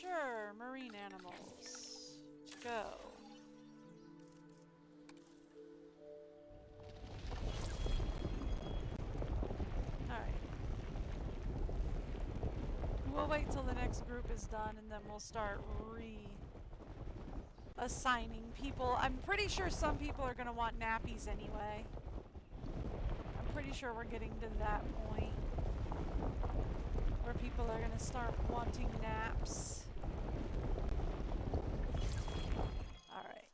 Sure, marine animals. Go. Alright. We'll wait till the next group is done and then we'll start assigning people. I'm pretty sure some people are going to want nappies anyway. I'm pretty sure we're getting to that point where people are going to start wanting naps. Alright.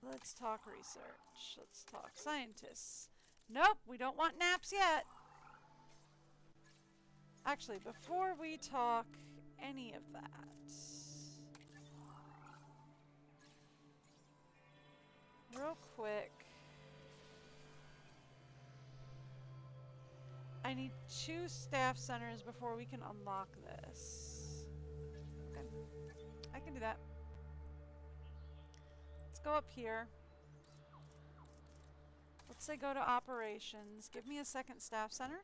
Let's talk research. Let's talk scientists. Nope, we don't want naps yet. Actually, before we talk any of that, real quick, I need 2 staff centers before we can unlock this. Okay, I can do that. Let's go up here. Let's say go to operations. Give me a second staff center.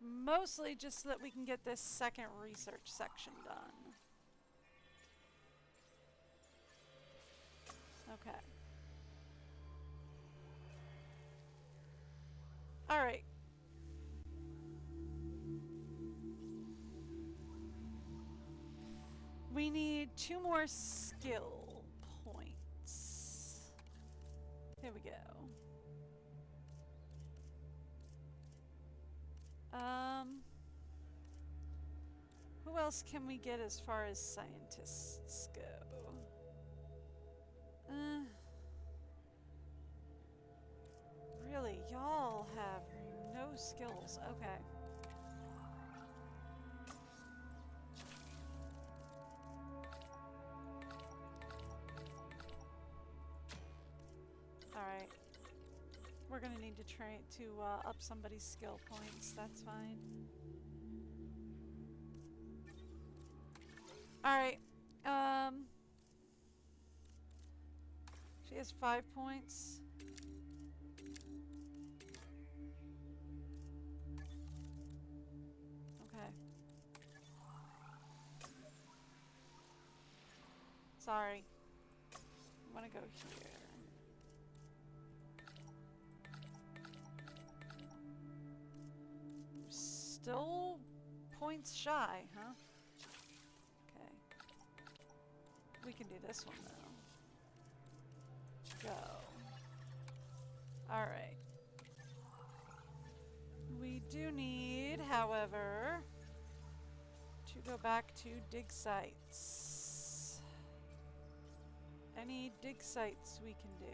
Mostly just so that we can get this second research section done. Okay. Alright. We need 2 more skill points. Here we go. Who else can we get as far as scientists go? Really, y'all have no skills. Okay. Alright. We're gonna need to try to up somebody's skill points. That's fine. Alright. She has 5 points. Okay. Sorry. I want to go here. Still points shy, huh? Okay. We can do this one though. Go. Alright. We do need, however, to go back to dig sites. Any dig sites we can do?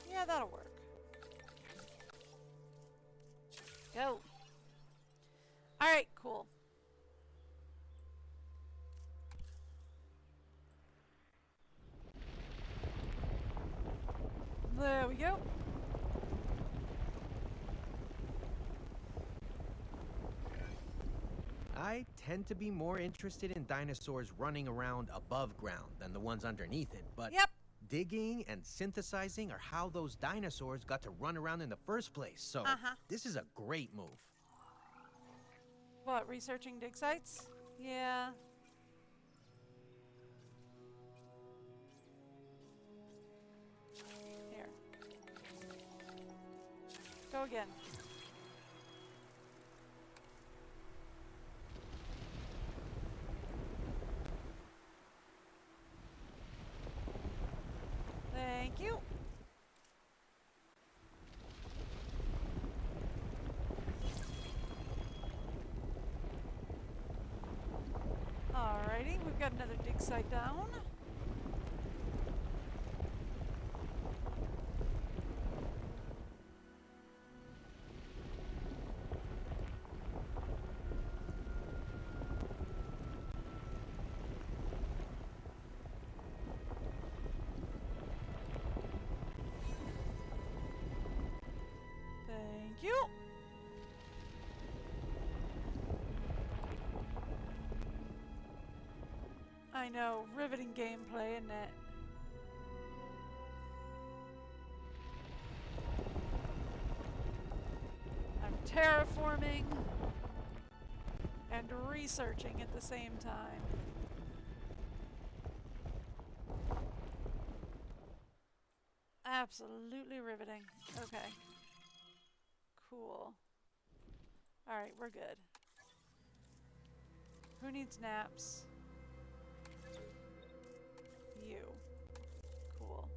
Yeah, that'll work. Go. Alright, cool. There we go. I tend to be more interested in dinosaurs running around above ground than the ones underneath it, but yep. Digging and synthesizing are how those dinosaurs got to run around in the first place, so this is a great move. What, researching dig sites? Yeah. Here. Go again. Thank you. Alrighty, we've got another dig site down. Thank you. I know, riveting gameplay, isn't it? I'm terraforming and researching at the same time. Absolutely riveting. Okay. Cool. Alright, we're good. Who needs naps? You. Cool.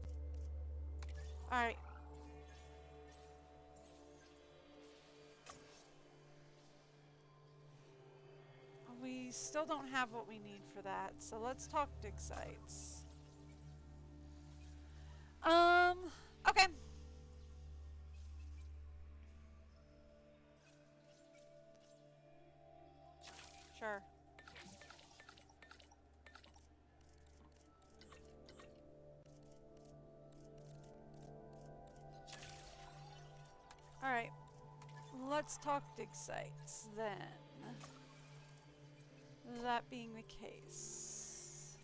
Alright. We still don't have what we need for that, so let's talk dig sites. Okay. Sure. Alright, let's talk dig sites then. That being the case.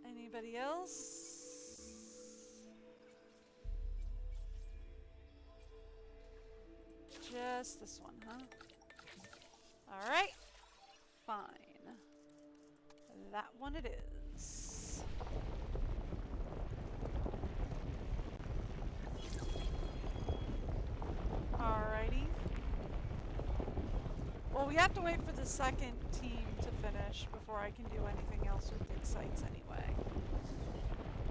Anybody else? Just this one, huh? Alright, fine. That one it is. Alrighty. Well, we have to wait for the second team to finish before I can do anything else with dig sites anyway.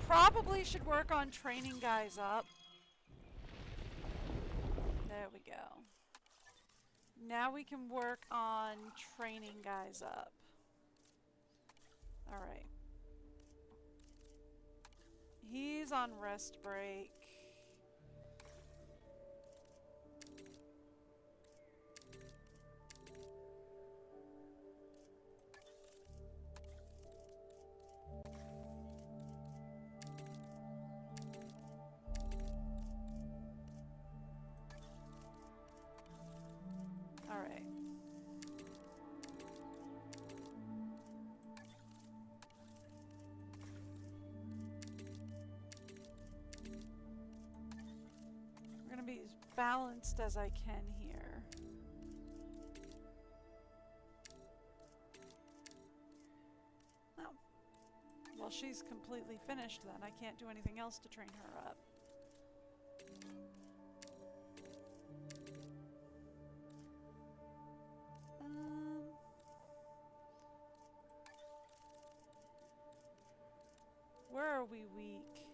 Probably should work on training guys up. There we go. Now we can work on training guys up. Alright. He's on rest break. Alright. We're gonna be as balanced as I can here. Oh. Well, she's completely finished then. I can't do anything else to train her up. Where are we weak?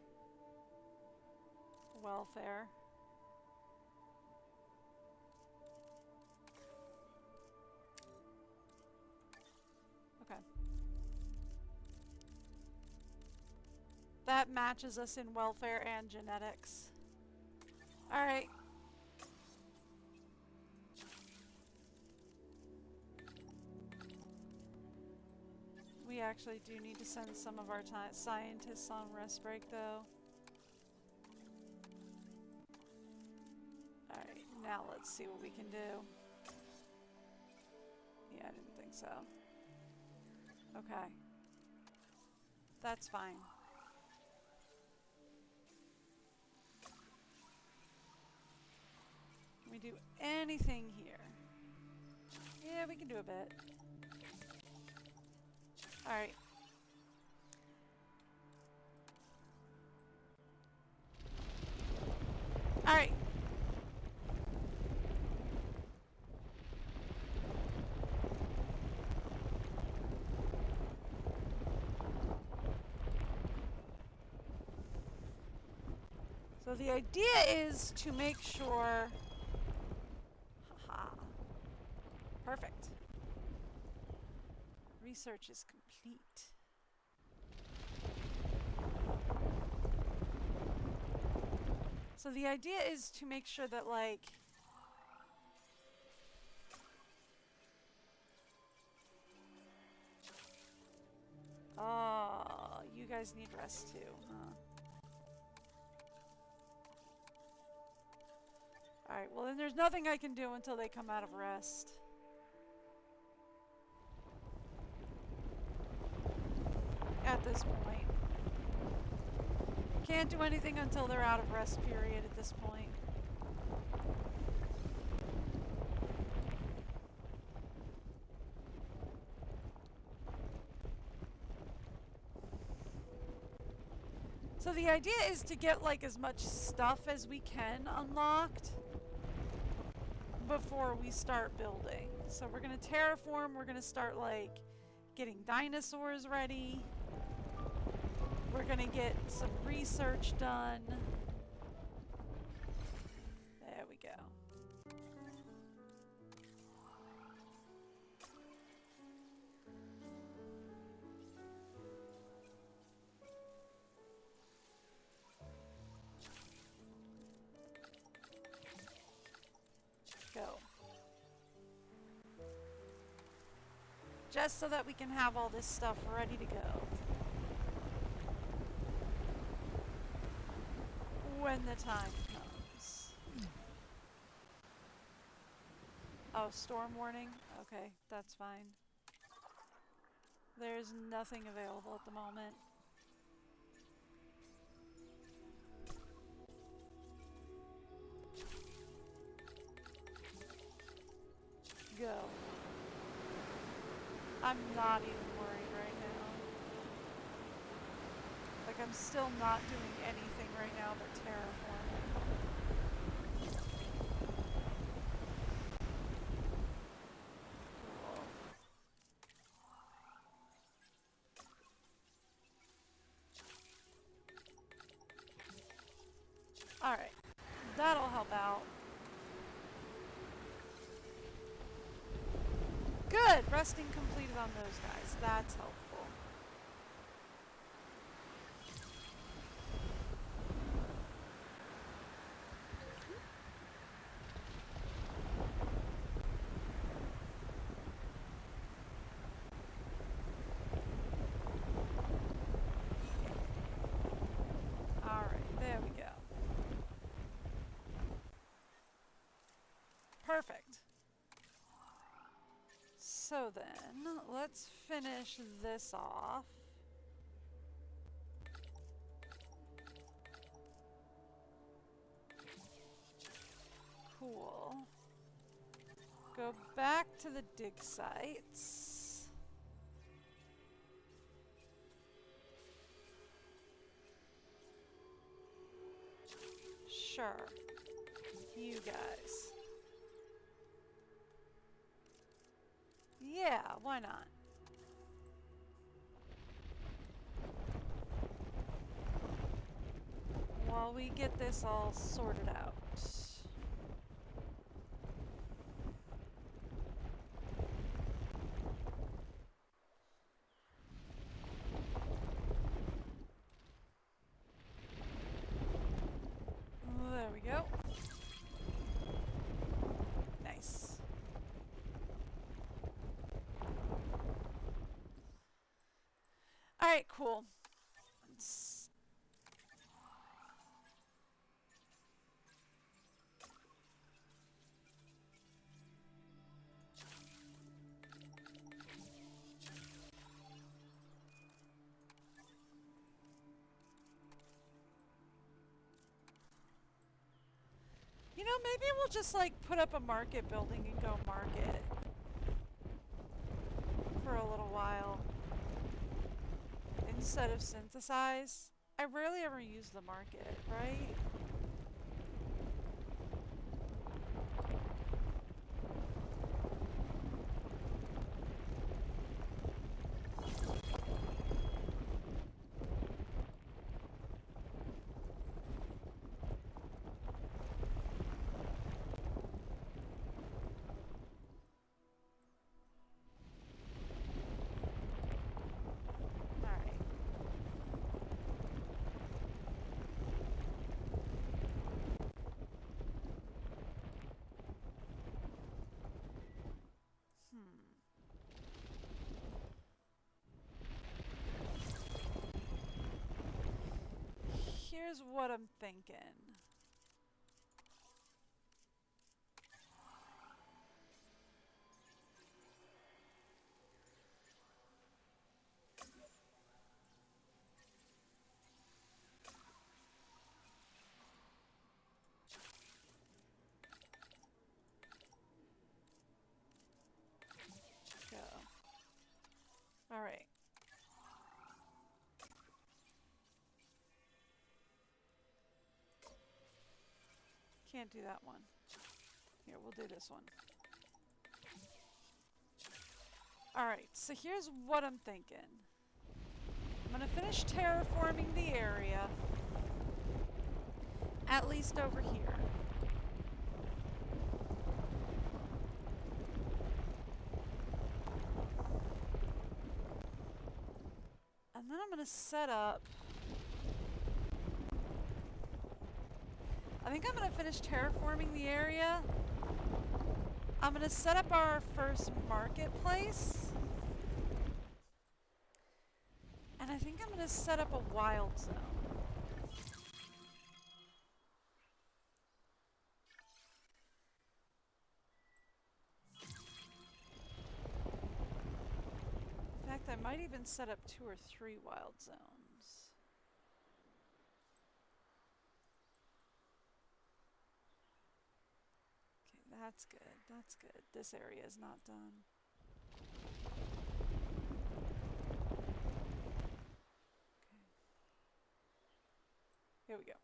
Welfare. That matches us in welfare and genetics. Alright. We actually do need to send some of our scientists on rest break, though. Alright, now let's see what we can do. Yeah, I didn't think so. Okay. That's fine. Can we do anything here? Yeah, we can do a bit. Alright. Alright. So the idea is to make sure... Haha. Perfect. Research is complete. So the idea is to make sure that, like... Oh, you guys need rest too, huh? Alright, well then there's nothing I can do until they come out of rest. At this point. Can't do anything until they're out of rest period at this point. So the idea is to get like as much stuff as we can unlocked before we start building. So we're gonna terraform, we're gonna start like getting dinosaurs ready. We're gonna get some research done. There we go. Go. Just so that we can have all this stuff ready to go. When the time comes. Oh, storm warning? Okay, that's fine. There's nothing available at the moment. Go. I'm not even worried right now. Like, I'm still not doing anything right now but terraforming. Cool. Alright. That'll help out. Good! Resting completed on those guys. That's helpful. Alright, there we go. Perfect. So then, let's finish this off. Cool. Go back to the dig sites. Sure. You guys. Yeah, why not? While we get this all sorted out. Alright, cool. Let's... You know, maybe we'll just like put up a market building and go market for a little while instead of synthesize. I rarely ever use the market, right? Here's what I'm thinking. Go. All right. Can't do that one. Here, we'll do this one. Alright, so here's what I'm thinking. I'm gonna finish terraforming the area. At least over here. And then I'm gonna set up... I think I'm going to finish terraforming the area. I'm going to set up our first marketplace. And I think I'm going to set up a wild zone. In fact, I might even set up 2 or 3 wild zones. That's good. That's good. This area is not done. Okay. Here we go.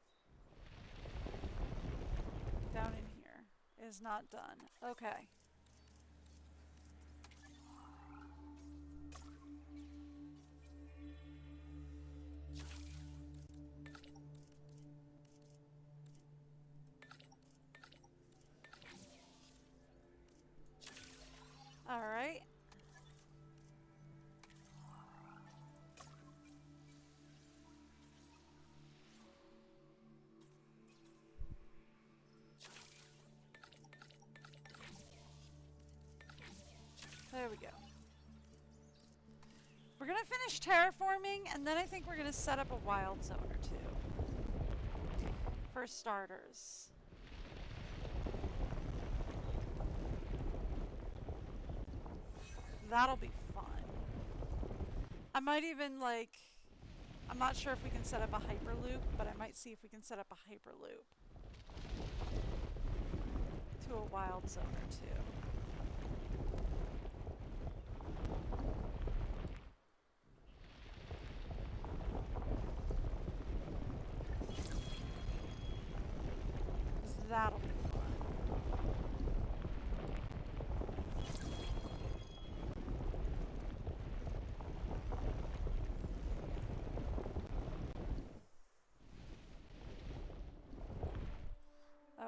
Down in here is not done. Okay. All right. There we go. We're gonna finish terraforming, and then I think we're gonna set up a wild zone or 2. For starters. That'll be fun. I might even like, I'm not sure if we can set up a hyperloop, but I might see if we can set up a hyperloop to a wild zone or 2. That'll be fun.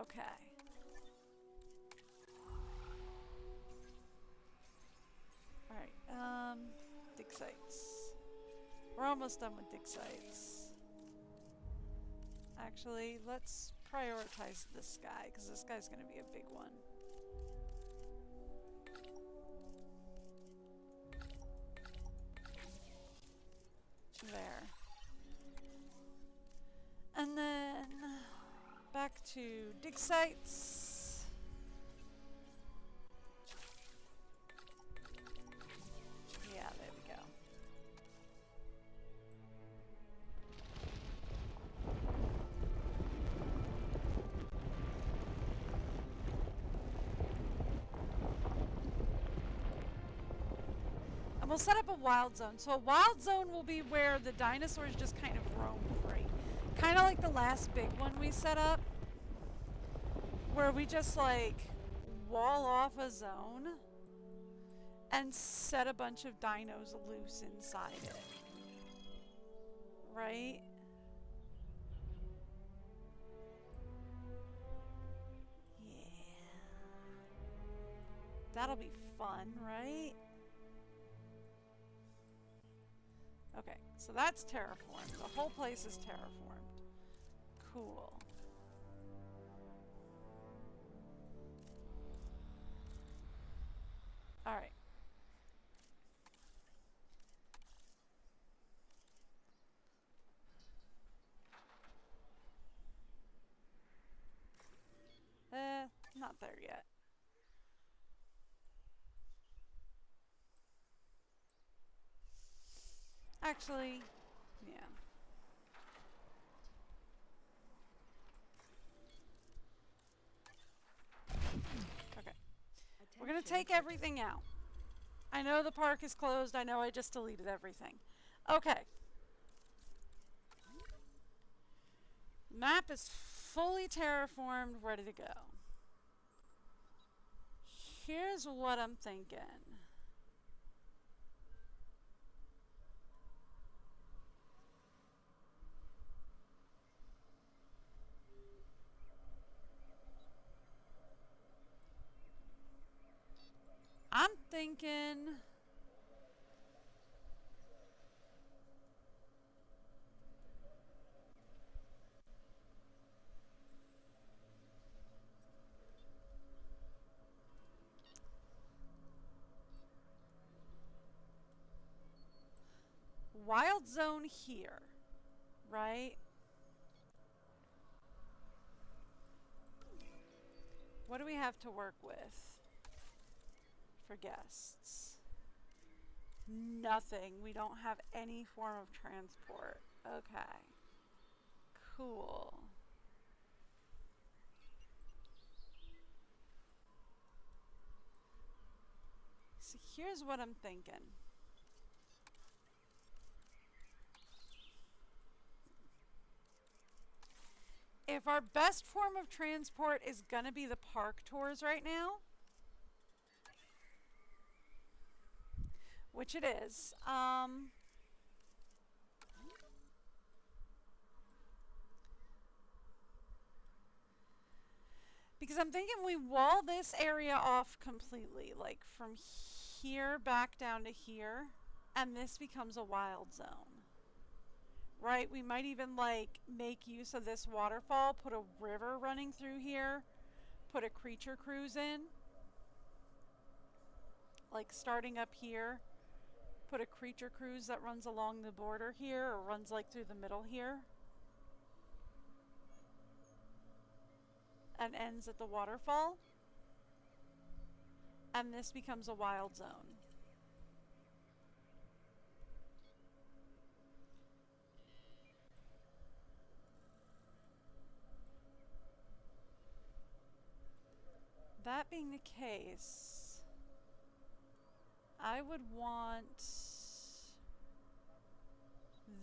Okay. Alright, dig sites. We're almost done with dig sites. Actually, let's prioritize this guy, because this guy's going to be a big one. Back to dig sites. Yeah, there we go. And we'll set up a wild zone. So a wild zone will be where the dinosaurs just kind of roam free. Kind of like the last big one we set up, where we just like wall off a zone and set a bunch of dinos loose inside it. Right? Yeah. That'll be fun, right? Okay, so that's terraformed. The whole place is terraformed. Cool. Alright. Not there yet. Actually, yeah. Okay. We're gonna take everything out. I know the park is closed. I know I just deleted everything. Okay. Map is fully terraformed, ready to go. Here's what I'm thinking. I'm thinking wild zone here, right? What do we have to work with for guests? Nothing. We don't have any form of transport. Okay. Cool. So here's what I'm thinking. If our best form of transport is gonna be the park tours right now, which it is, because I'm thinking we wall this area off completely, like from here back down to here, and this becomes a wild zone. Right? We might even like make use of this waterfall, put a river running through here, put a creature cruise in. Like starting up here, put a creature cruise that runs along the border here or runs like through the middle here. And ends at the waterfall. And this becomes a wild zone. That being the case, I would want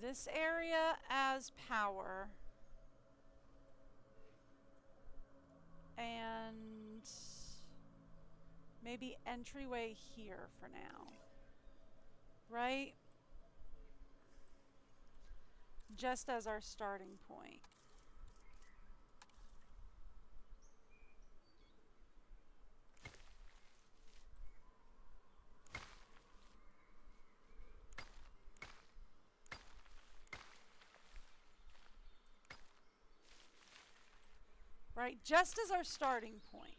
this area as power and maybe entryway here for now, right? Just as our starting point. Right, just as our starting point.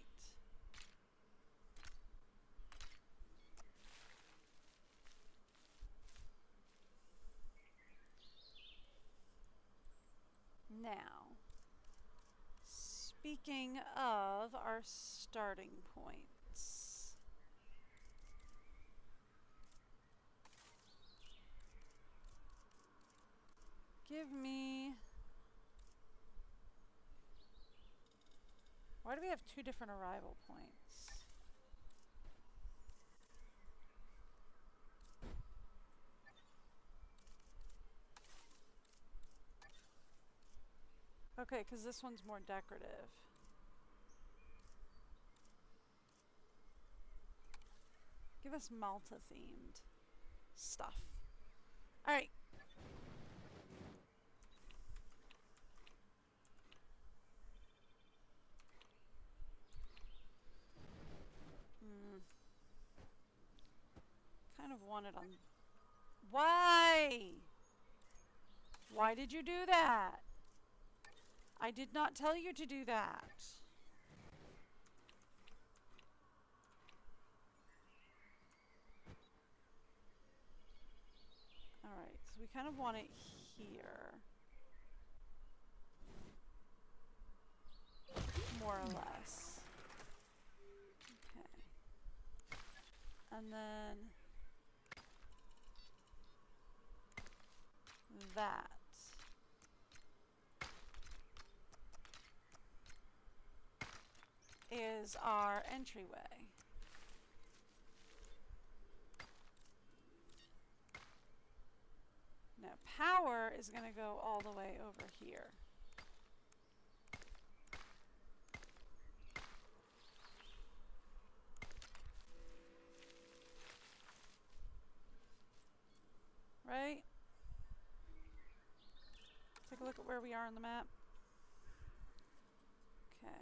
Now, speaking of our starting points. Give me... Why do we have 2 different arrival points? Okay, because this one's more decorative. Give us Malta-themed stuff. Alright. Kind of want it on... Why? Why did you do that? I did not tell you to do that. Alright, so we kind of want it here. More or less. Okay. And then that. Is our entryway. Now power is going to go all the way over here. Right? Take a look at where we are on the map. Okay.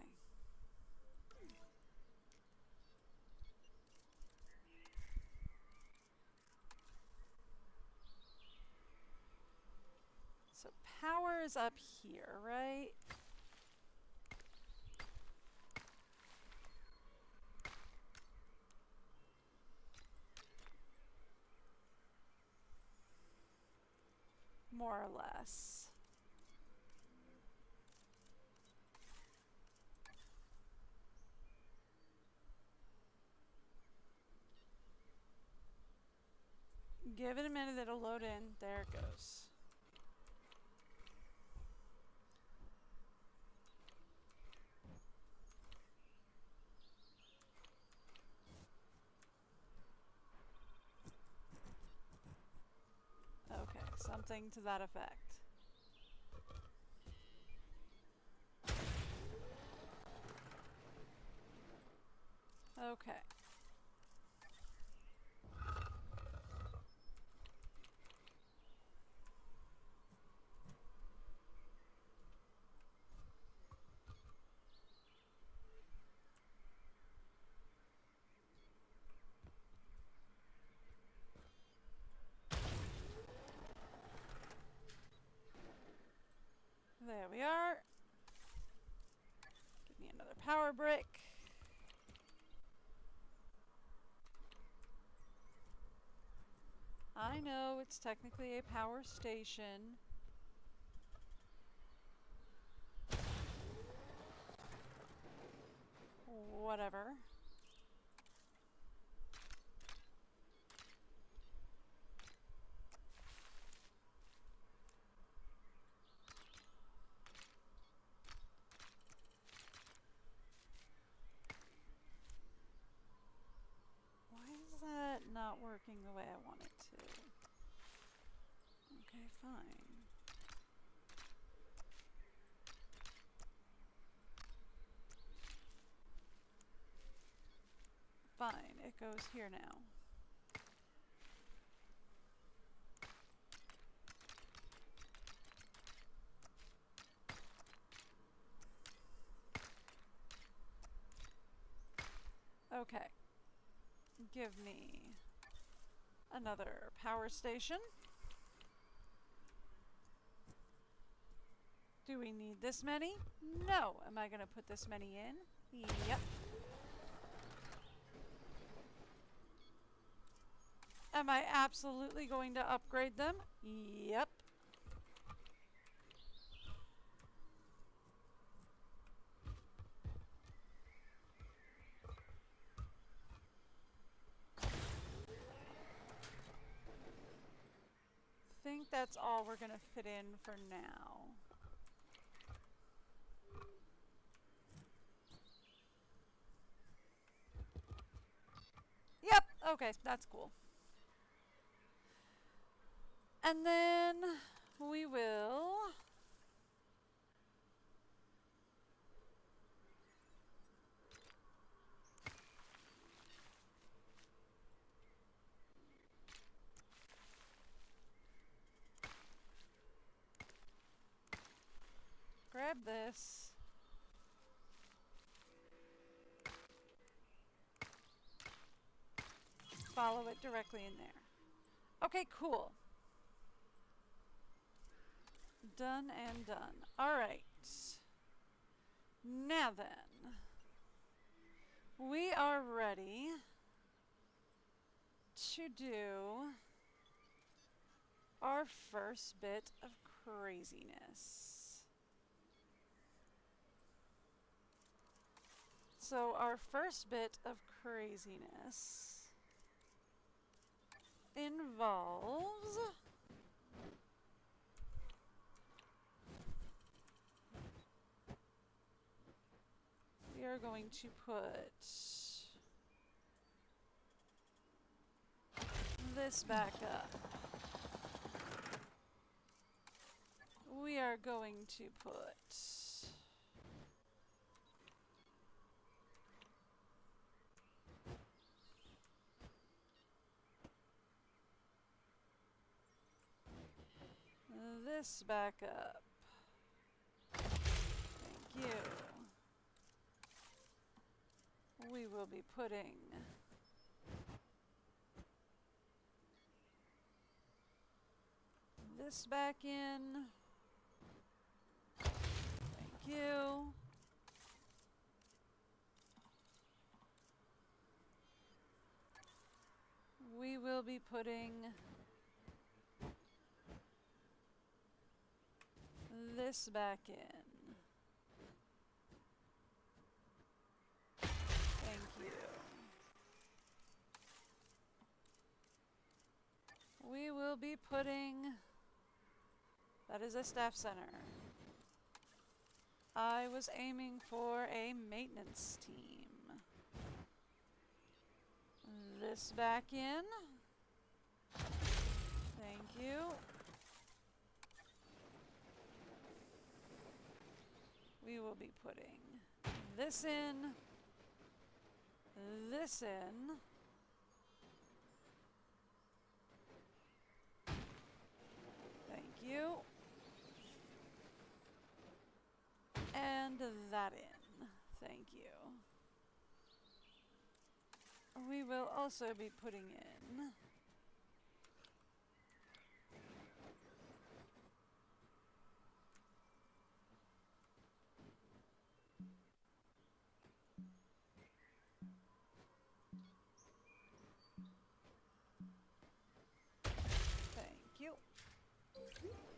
So power is up here, right? More or less. Give it a minute, it'll load in. There it goes. Okay, something to that effect. Okay. There we are. Give me another power brick. I know it's technically a power station. Whatever. Not working the way I want it to. Okay, fine. Fine, it goes here now. Okay. Give me another power station. Do we need this many? No. Am I going to put this many in? Yep. Am I absolutely going to upgrade them? Yep. think that's all we're gonna fit in for now. Yep, okay, that's cool. And then we will grab this. Follow it directly in there. Okay, cool. Done and done. Alright. Now then. We are ready to do our first bit of craziness. So our first bit of craziness involves we are going to put this back up. We are going to put this back up. Thank you. We will be putting this back in. Thank you. We will be putting this back in. Thank you. We will be putting, that is a staff center. I was aiming for a maintenance team. This back in. Thank you. We will be putting this in, this in, thank you, and that in, thank you. We will also be putting in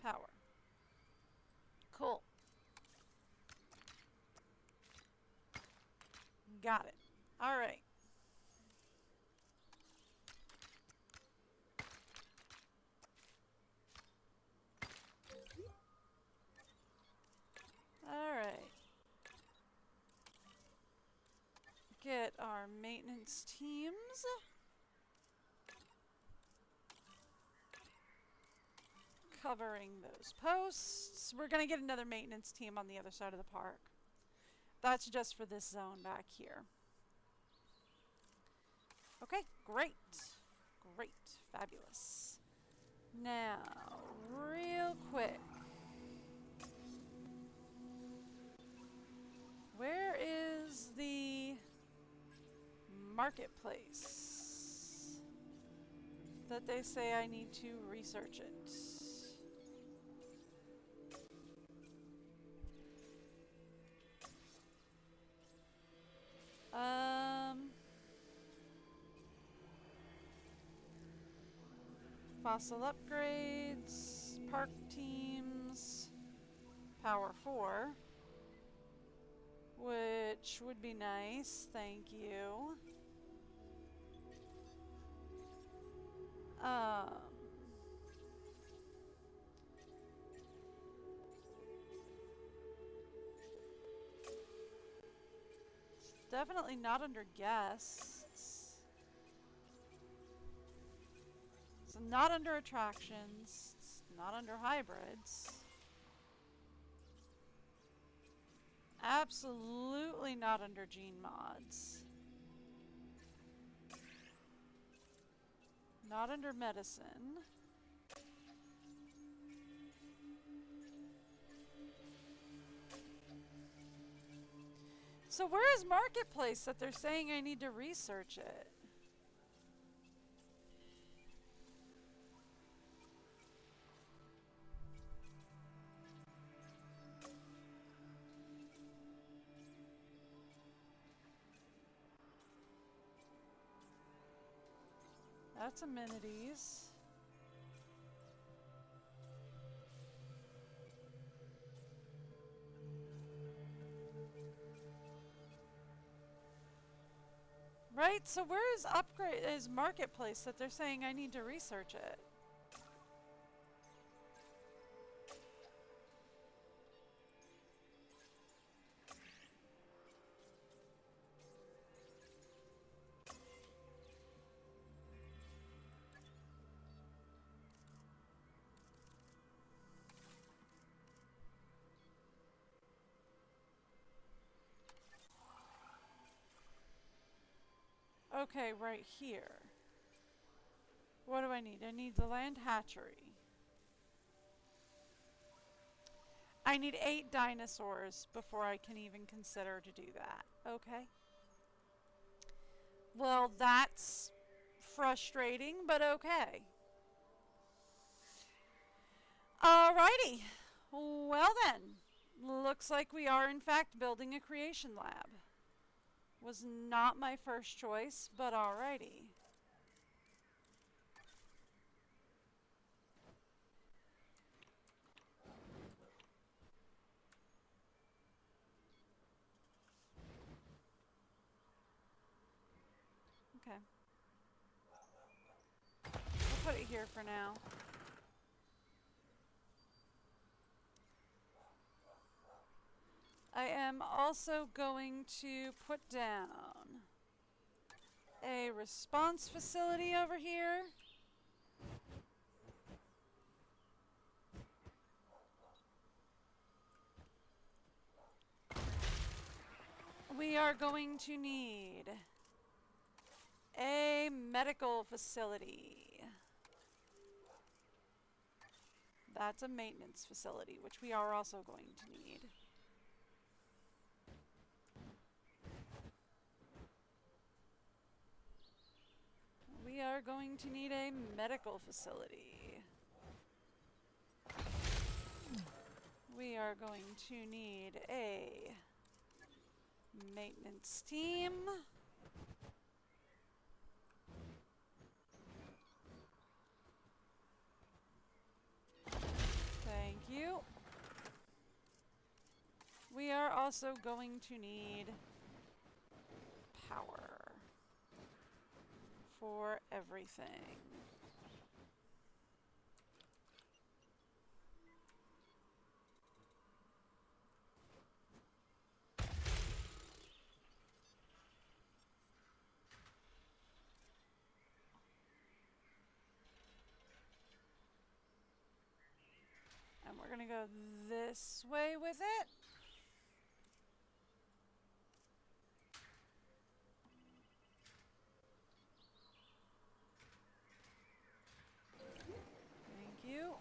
power. Cool. Got it. All right. All right. Get our maintenance teams. Covering those posts. We're going to get another maintenance team on the other side of the park. That's just for this zone back here. Okay, great. Great. Fabulous. Now, real quick. Where is the marketplace that they say I need to research it? Fossil upgrades, park teams, power 4, which would be nice, thank you. definitely not under guests. So not under attractions. It's not under hybrids. Absolutely not under gene mods. Not under medicine. So where is Marketplace that they're saying I need to research it? That's amenities. Right, so where is Marketplace that they're saying I need to research it? Okay, right here. What do I need? I need the land hatchery. I need 8 dinosaurs before I can even consider to do that. Okay. Well, that's frustrating, but okay. Alrighty. Well then, looks like we are in fact building a creation lab. Was not my first choice, but alrighty. Okay. I'll put it here for now. I am also going to put down a response facility over here. We are going to need a medical facility. That's a maintenance facility, which we are also going to need. We are going to need a medical facility. We are going to need a maintenance team. Thank you. We are also going to need power for everything. And we're going to go this way with it. Thank you.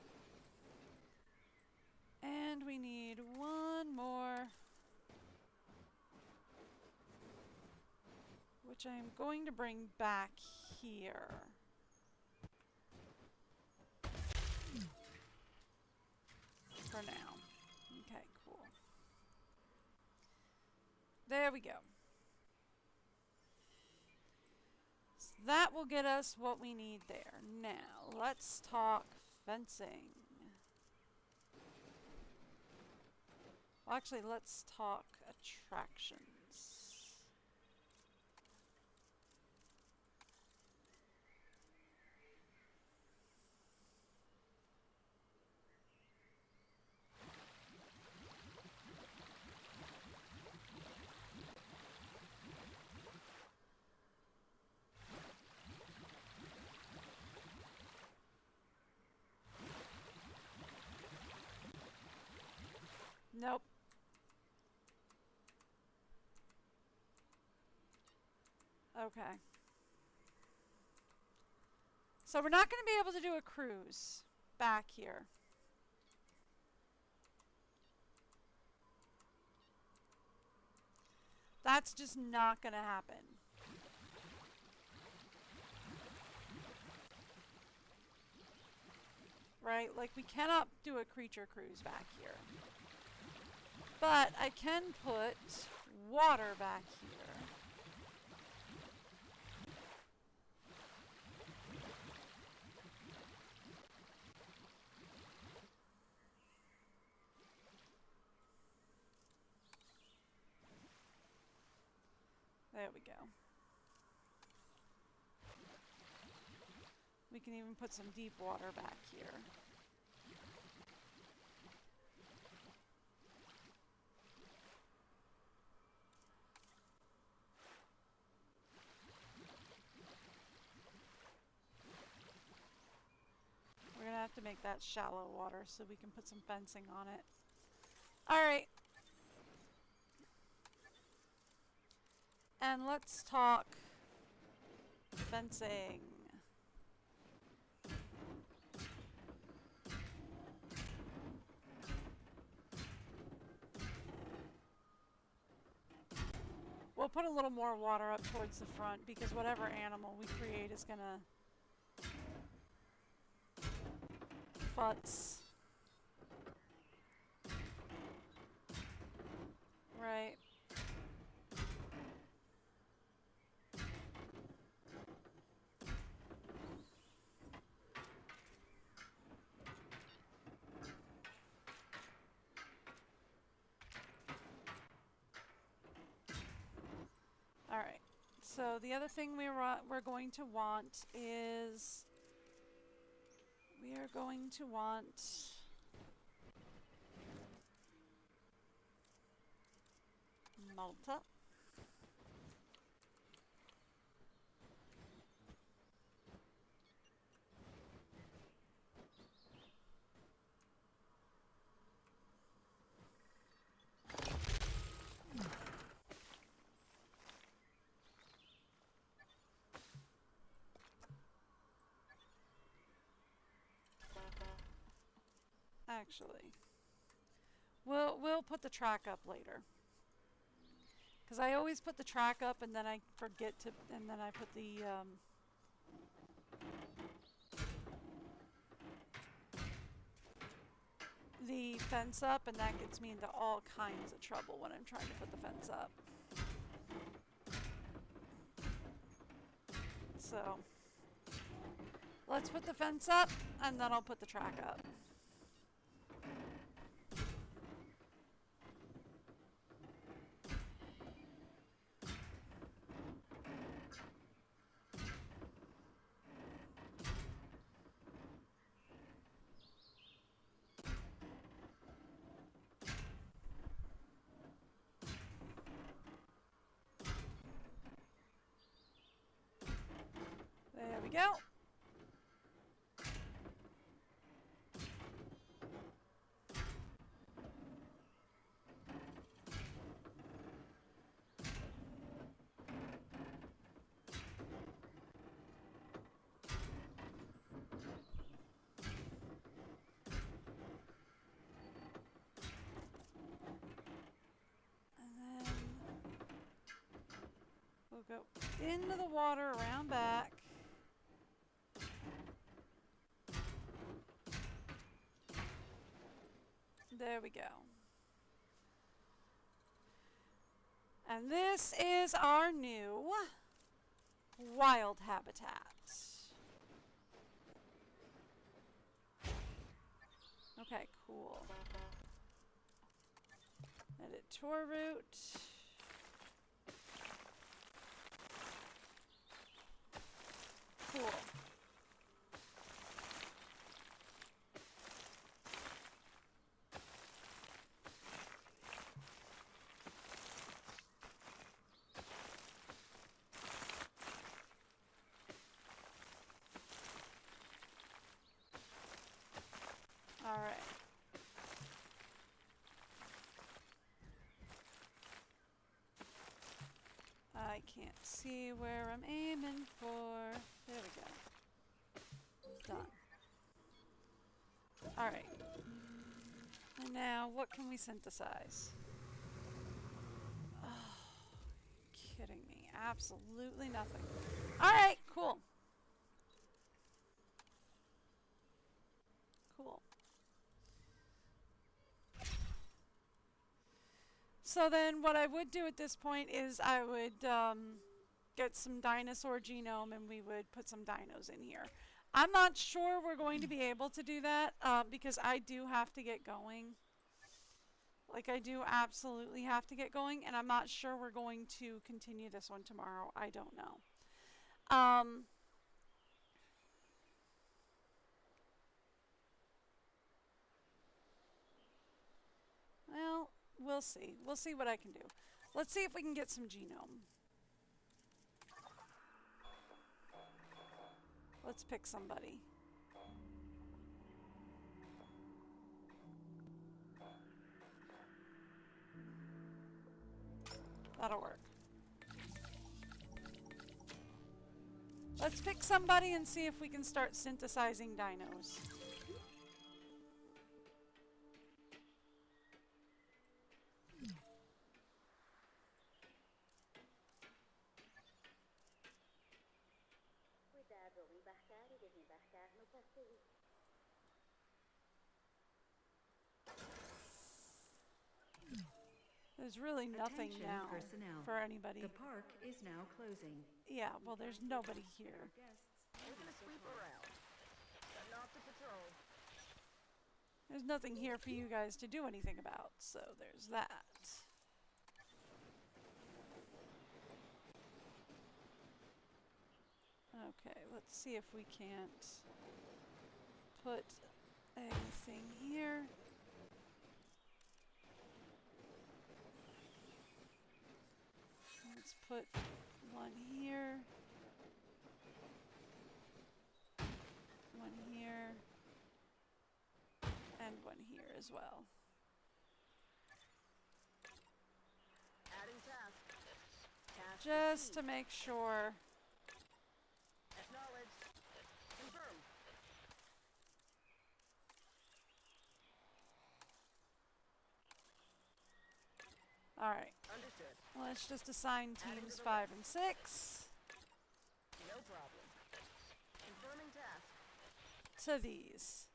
And we need one more, which I'm going to bring back here. For now. Okay, cool. There we go. So that will get us what we need there. Now, let's talk fencing. Well, actually, let's talk attractions. Nope. Okay. So we're not going to be able to do a cruise back here. That's just not going to happen. Right? Like, we cannot do a creature cruise back here. But I can put water back here. There we go. We can even put some deep water back here. We're gonna have to make that shallow water so we can put some fencing on it. Alright. And let's talk fencing. We'll put a little more water up towards the front because whatever animal we create is gonna futz. Right. Alright, so the other thing we're going to want is we are going to want Malta. Actually, we'll put the track up later. Because I always put the track up and then I forget to, and then I put the fence up, and that gets me into all kinds of trouble when I'm trying to put the fence up. So, let's put the fence up, and then I'll put the track up. There we go. And then we'll go into the water around back. There we go. And this is our new wild habitat. Okay, cool. Edit tour route. Cool. All right. can't see where I'm aiming for. There we go. Done. Alright. And now, what can we synthesize? Oh, kidding me. Absolutely nothing. Alright, cool. Cool. So then what I would do at this point is I would get some dinosaur genome and we would put some dinos in here. I'm not sure we're going to be able to do that because I do have to get going. Like, I do absolutely have to get going, and I'm not sure we're going to continue this one tomorrow. I don't know. Well, we'll see. We'll see what I can do. Let's see if we can get some genome. Let's pick somebody. That'll work. Let's pick somebody and see if we can start synthesizing dinos. Cuidado ao embarcar e desembarcar no passeio. There's really nothing Attention now personnel. for anybody. The park is now closing. Yeah, well, there's nobody here. We're gonna sweep around. But not to patrol. There's nothing here for you guys to do anything about, so there's that. Okay, let's see if we can't put anything here. Let's put one here. One here. And one here as well. Adding task. Task Just to complete. make sure. Acknowledged. Confirmed. Alright. Understood. Let's just assign teams 5 and 6 No problem. Confirming task. to these.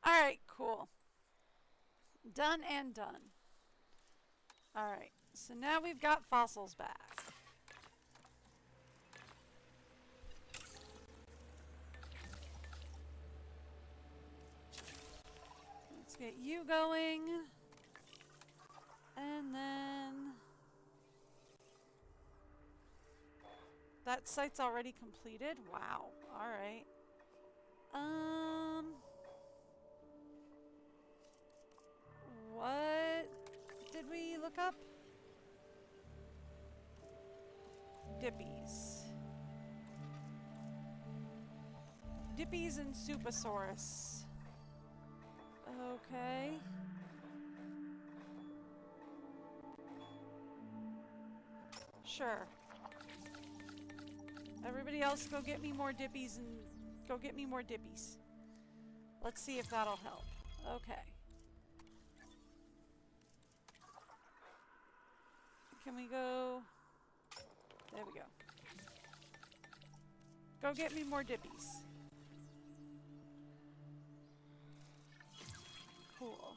Alright, cool. Done and done. Alright, so now we've got fossils back. Let's get you going. And then that site's already completed? Wow. Alright. What did we look up? Dippies. Dippies and Supasaurus. Okay. Sure. Everybody else go get me more dippies and go get me more dippies. Let's see if that'll help. Okay. Can we go? There we go. Go get me more dippies. Cool.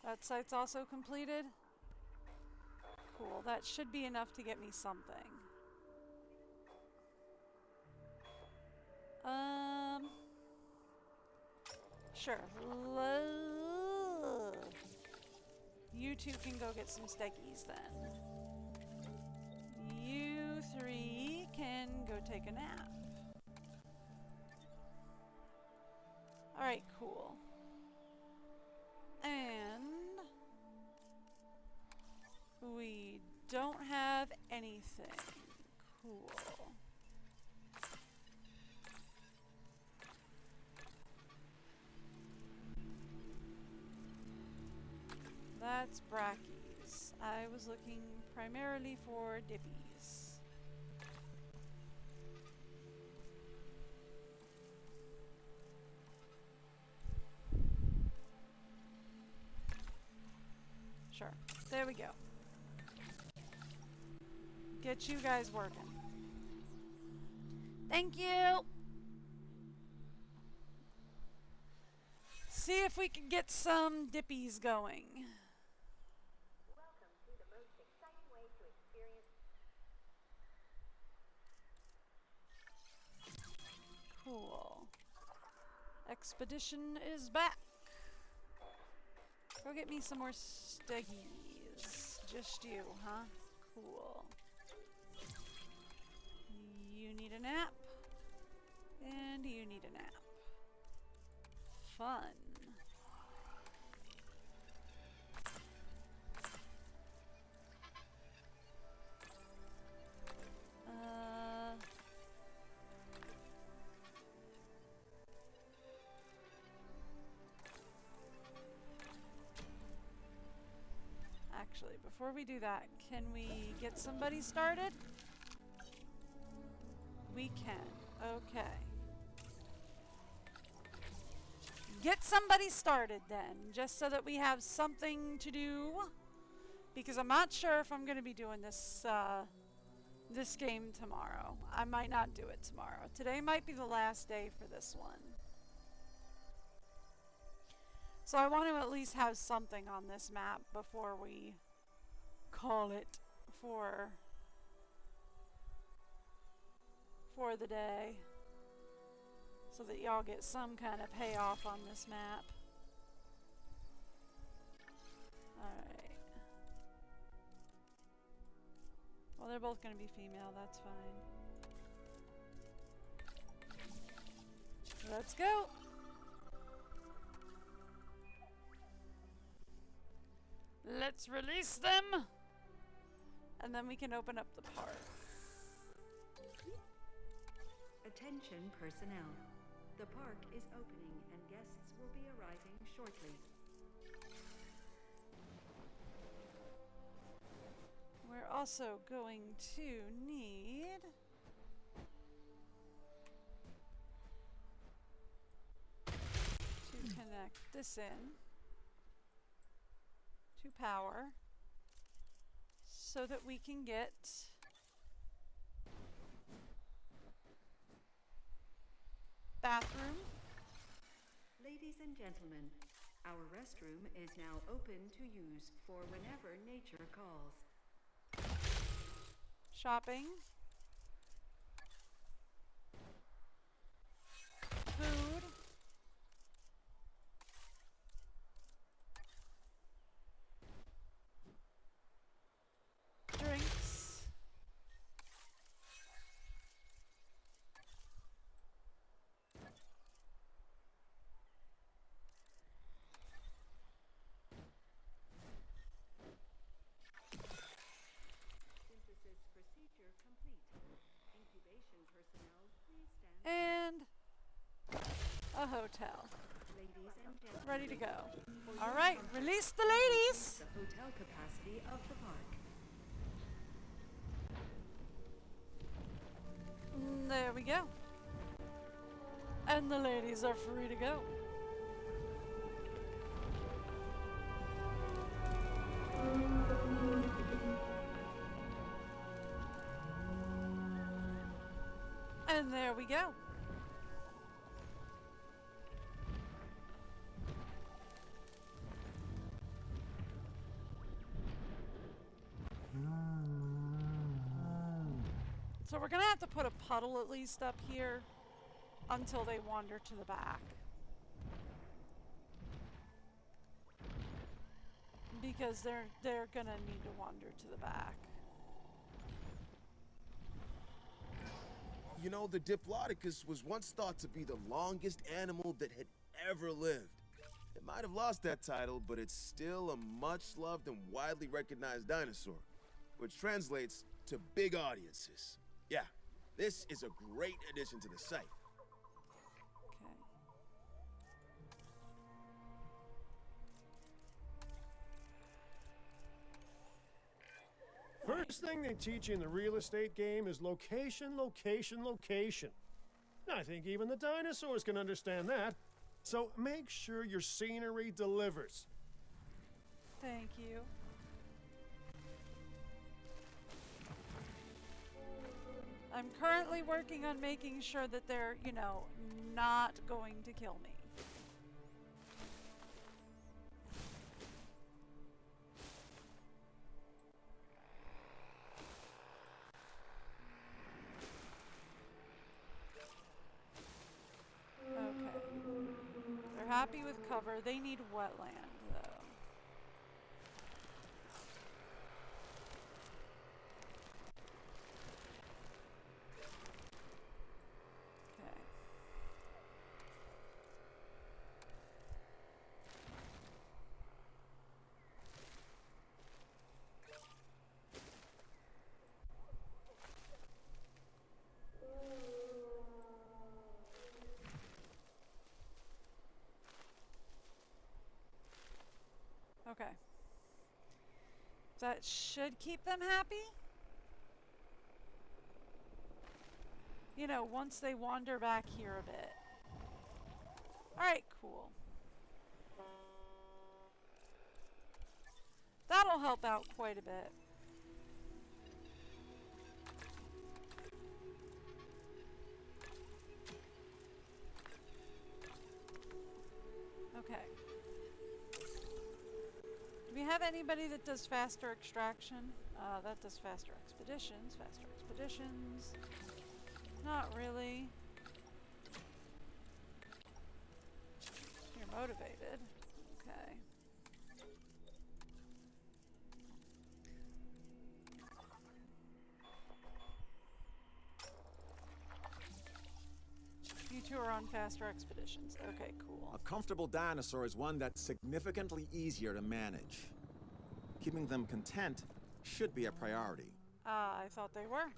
That site's also completed. Cool. That should be enough to get me something. Sure. You two can go get some steckies then. You three can go take a nap. Alright, cool. And we don't have anything. Cool. That's brackies. dippies. I was looking primarily for dippies. Sure. There we go. Get you guys working. Thank you! See if we can get some dippies going. Welcome to the most exciting way to experience. Cool. Expedition is back. Go get me some more steggies. Just you, huh? Cool. You need a nap. And you need a nap. Fun. Actually, before we do that, can we get somebody started? We can. Okay. Get somebody started then, just so that we have something to do. Because I'm not sure if I'm going to be doing this this game tomorrow. I might not do it tomorrow. Today might be the last day for this one. So I want to at least have something on this map before we call it for the day. So that y'all get some kind of payoff on this map. Alright. Well, they're both going to be female, that's fine. Let's go! Let's release them! And then we can open up the park. Attention personnel. The park is opening and guests will be arriving shortly. We're also going to need to connect this in to power so that we can get bathroom. Ladies and gentlemen, our restroom is now open to use for whenever nature calls. Shopping. Food. Drinks. Synthesis procedure complete. Incubation personnel, please stand. And a hotel. Ladies and gentlemen, Ready to go. for All your right, comfort, release the ladies. the hotel capacity of the park. There we go. And the ladies are free to go. And there we go. So we're gonna have to put a puddle at least up here until they wander to the back. Because they're gonna need to wander to the back. You know, the Diplodocus was once thought to be the longest animal that had ever lived. It might have lost that title, but it's still a much-loved and widely recognized dinosaur, which translates to big audiences. Yeah, this is a great addition to the site. Okay. First thing they teach you in the real estate game is location, location, location. I think even the dinosaurs can understand that. So make sure your scenery delivers. Thank you. I'm currently working on making sure that they're, you know, not going to kill me. Okay. They're happy with cover. They need wetland, though. Okay. Okay. That should keep them happy. You know, once they wander back here a bit. Alright, cool. That'll help out quite a bit. Okay. Do we have anybody that does faster extraction? That does faster expeditions. Faster expeditions. Not really. You're motivated. Okay. You two are on faster expeditions. Okay, cool. A comfortable dinosaur is one that's significantly easier to manage. Keeping them content should be a priority. I thought they were.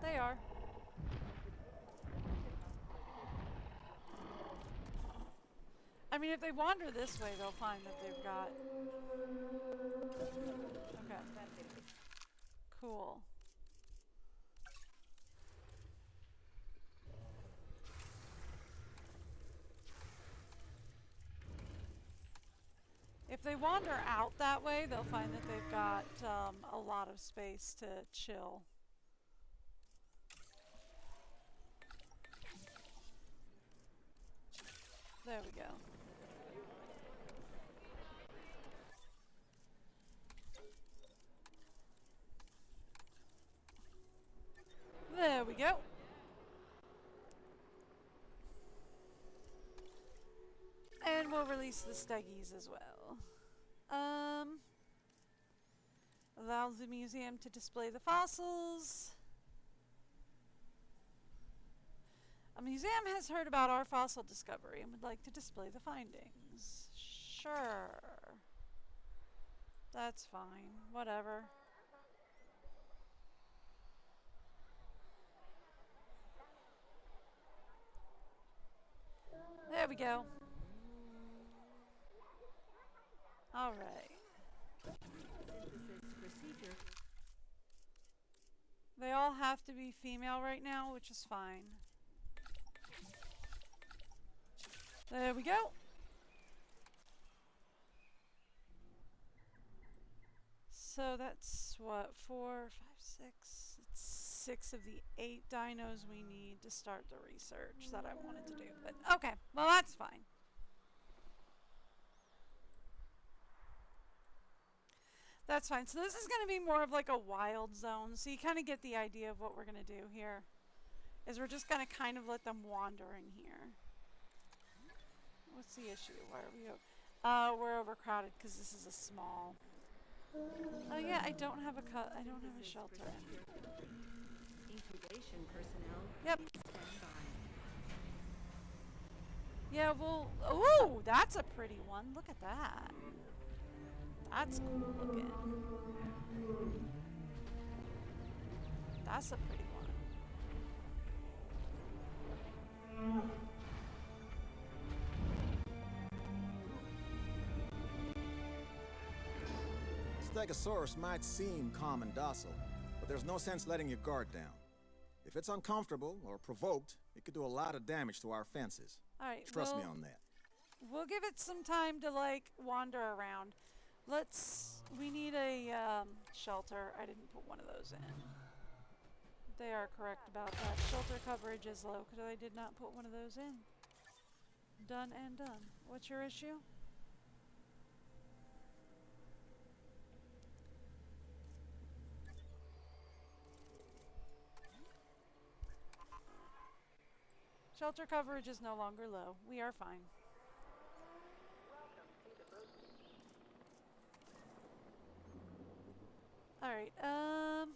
They are. I mean, if they wander this way, they'll find that they've got... Okay. Cool. If they wander out that way, they'll find that they've got a lot of space to chill. There we go. There we go. And we'll release the steggies as well. Allows the museum to display the fossils. A museum has heard about our fossil discovery and would like to display the findings. Sure. That's fine. Whatever. There we go. All right. Synthesis procedure. They all have to be female right now, which is fine. There we go. So that's what, 4, 5, 6. It's 6 of the 8 dinos we need to start the research that I wanted to do. But okay, well that's fine. That's fine. So this is going to be more of like a wild zone. So you kind of get the idea of what we're going to do here. Is we're just going to kind of let them wander in here. What's the issue? Why are we we're overcrowded because this is a small. Oh yeah, I don't have a I don't have a shelter. Incubation personnel. Yep. Stand by. Yeah, well, ooh, that's a pretty one. Look at that. That's cool looking. That's a pretty one. Stegosaurus might seem calm and docile, but there's no sense letting your guard down. If it's uncomfortable or provoked, it could do a lot of damage to our fences. Alright, Trust me on that. We'll give it some time to, like, wander around. We need a, shelter. I didn't put one of those in. They are correct about that. Shelter coverage is low because I did not put one of those in. Done and done. What's your issue? Shelter coverage is no longer low. We are fine. Alright, how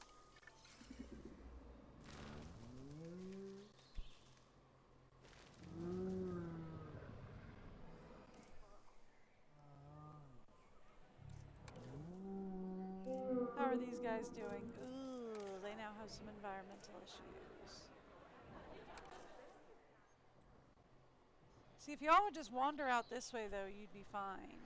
are these guys doing? Ooh, they now have some environmental issues. See, if y'all would just wander out this way, though, you'd be fine.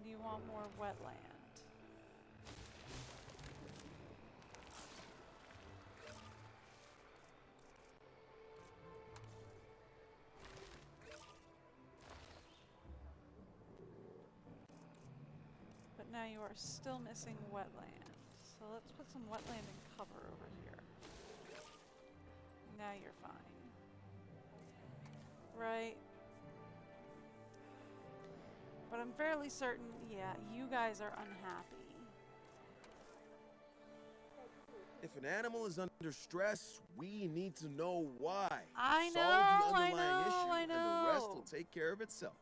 Do you want more wetland? But now you are still missing wetland. So let's put some wetland and cover over here. Now you're fine. Right? But I'm fairly certain, yeah, you guys are unhappy. If an animal is under stress, we need to know why. I know, Solve the underlying I issue, and the rest know. will take care of itself.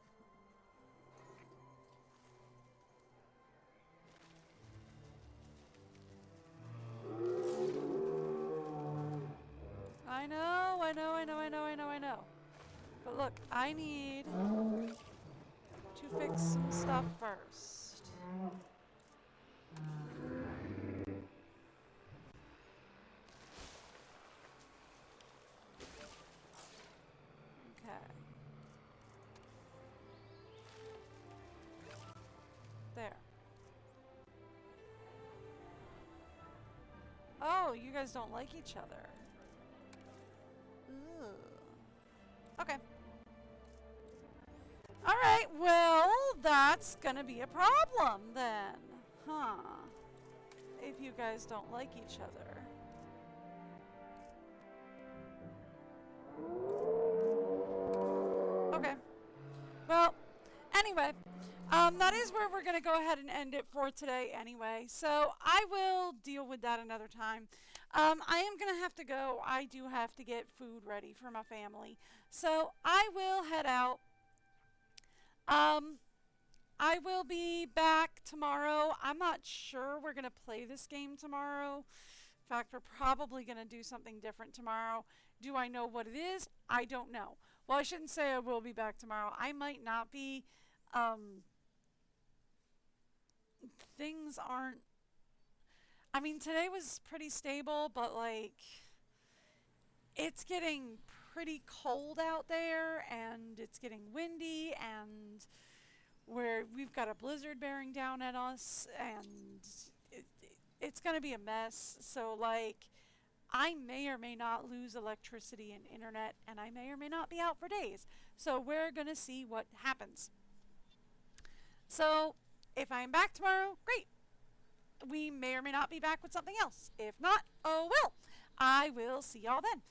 I know. But look, I need to fix some stuff first. Okay. There. Oh, you guys don't like each other. Ooh. Okay. Alright, well, that's gonna be a problem then. Huh. If you guys don't like each other. Okay. Well, anyway, that is where we're going to go ahead and end it for today anyway. So I will deal with that another time. I am going to have to go. I do have to get food ready for my family. So I will head out. I will be back tomorrow. I'm not sure we're going to play this game tomorrow. In fact, we're probably going to do something different tomorrow. Do I know what it is? I don't know. Well, I shouldn't say I will be back tomorrow. I might not be. Things aren't... I mean, today was pretty stable, but, like, it's getting pretty cold out there, and it's getting windy, and we've got a blizzard bearing down at us, and it's going to be a mess. So, like, I may or may not lose electricity and internet, and I may or may not be out for days. So we're going to see what happens. So if I'm back tomorrow, great. We may or may not be back with something else. If not, oh well. I will see y'all then.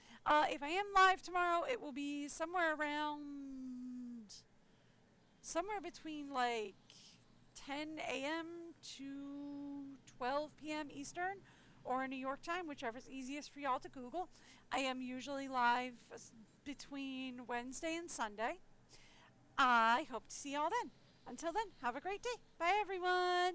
If I am live tomorrow, it will be somewhere between like 10 a.m. to 12 p.m. Eastern, or New York time, whichever is easiest for y'all to Google. I am usually live between Wednesday and Sunday. I hope to see y'all then. Until then, have a great day. Bye, everyone.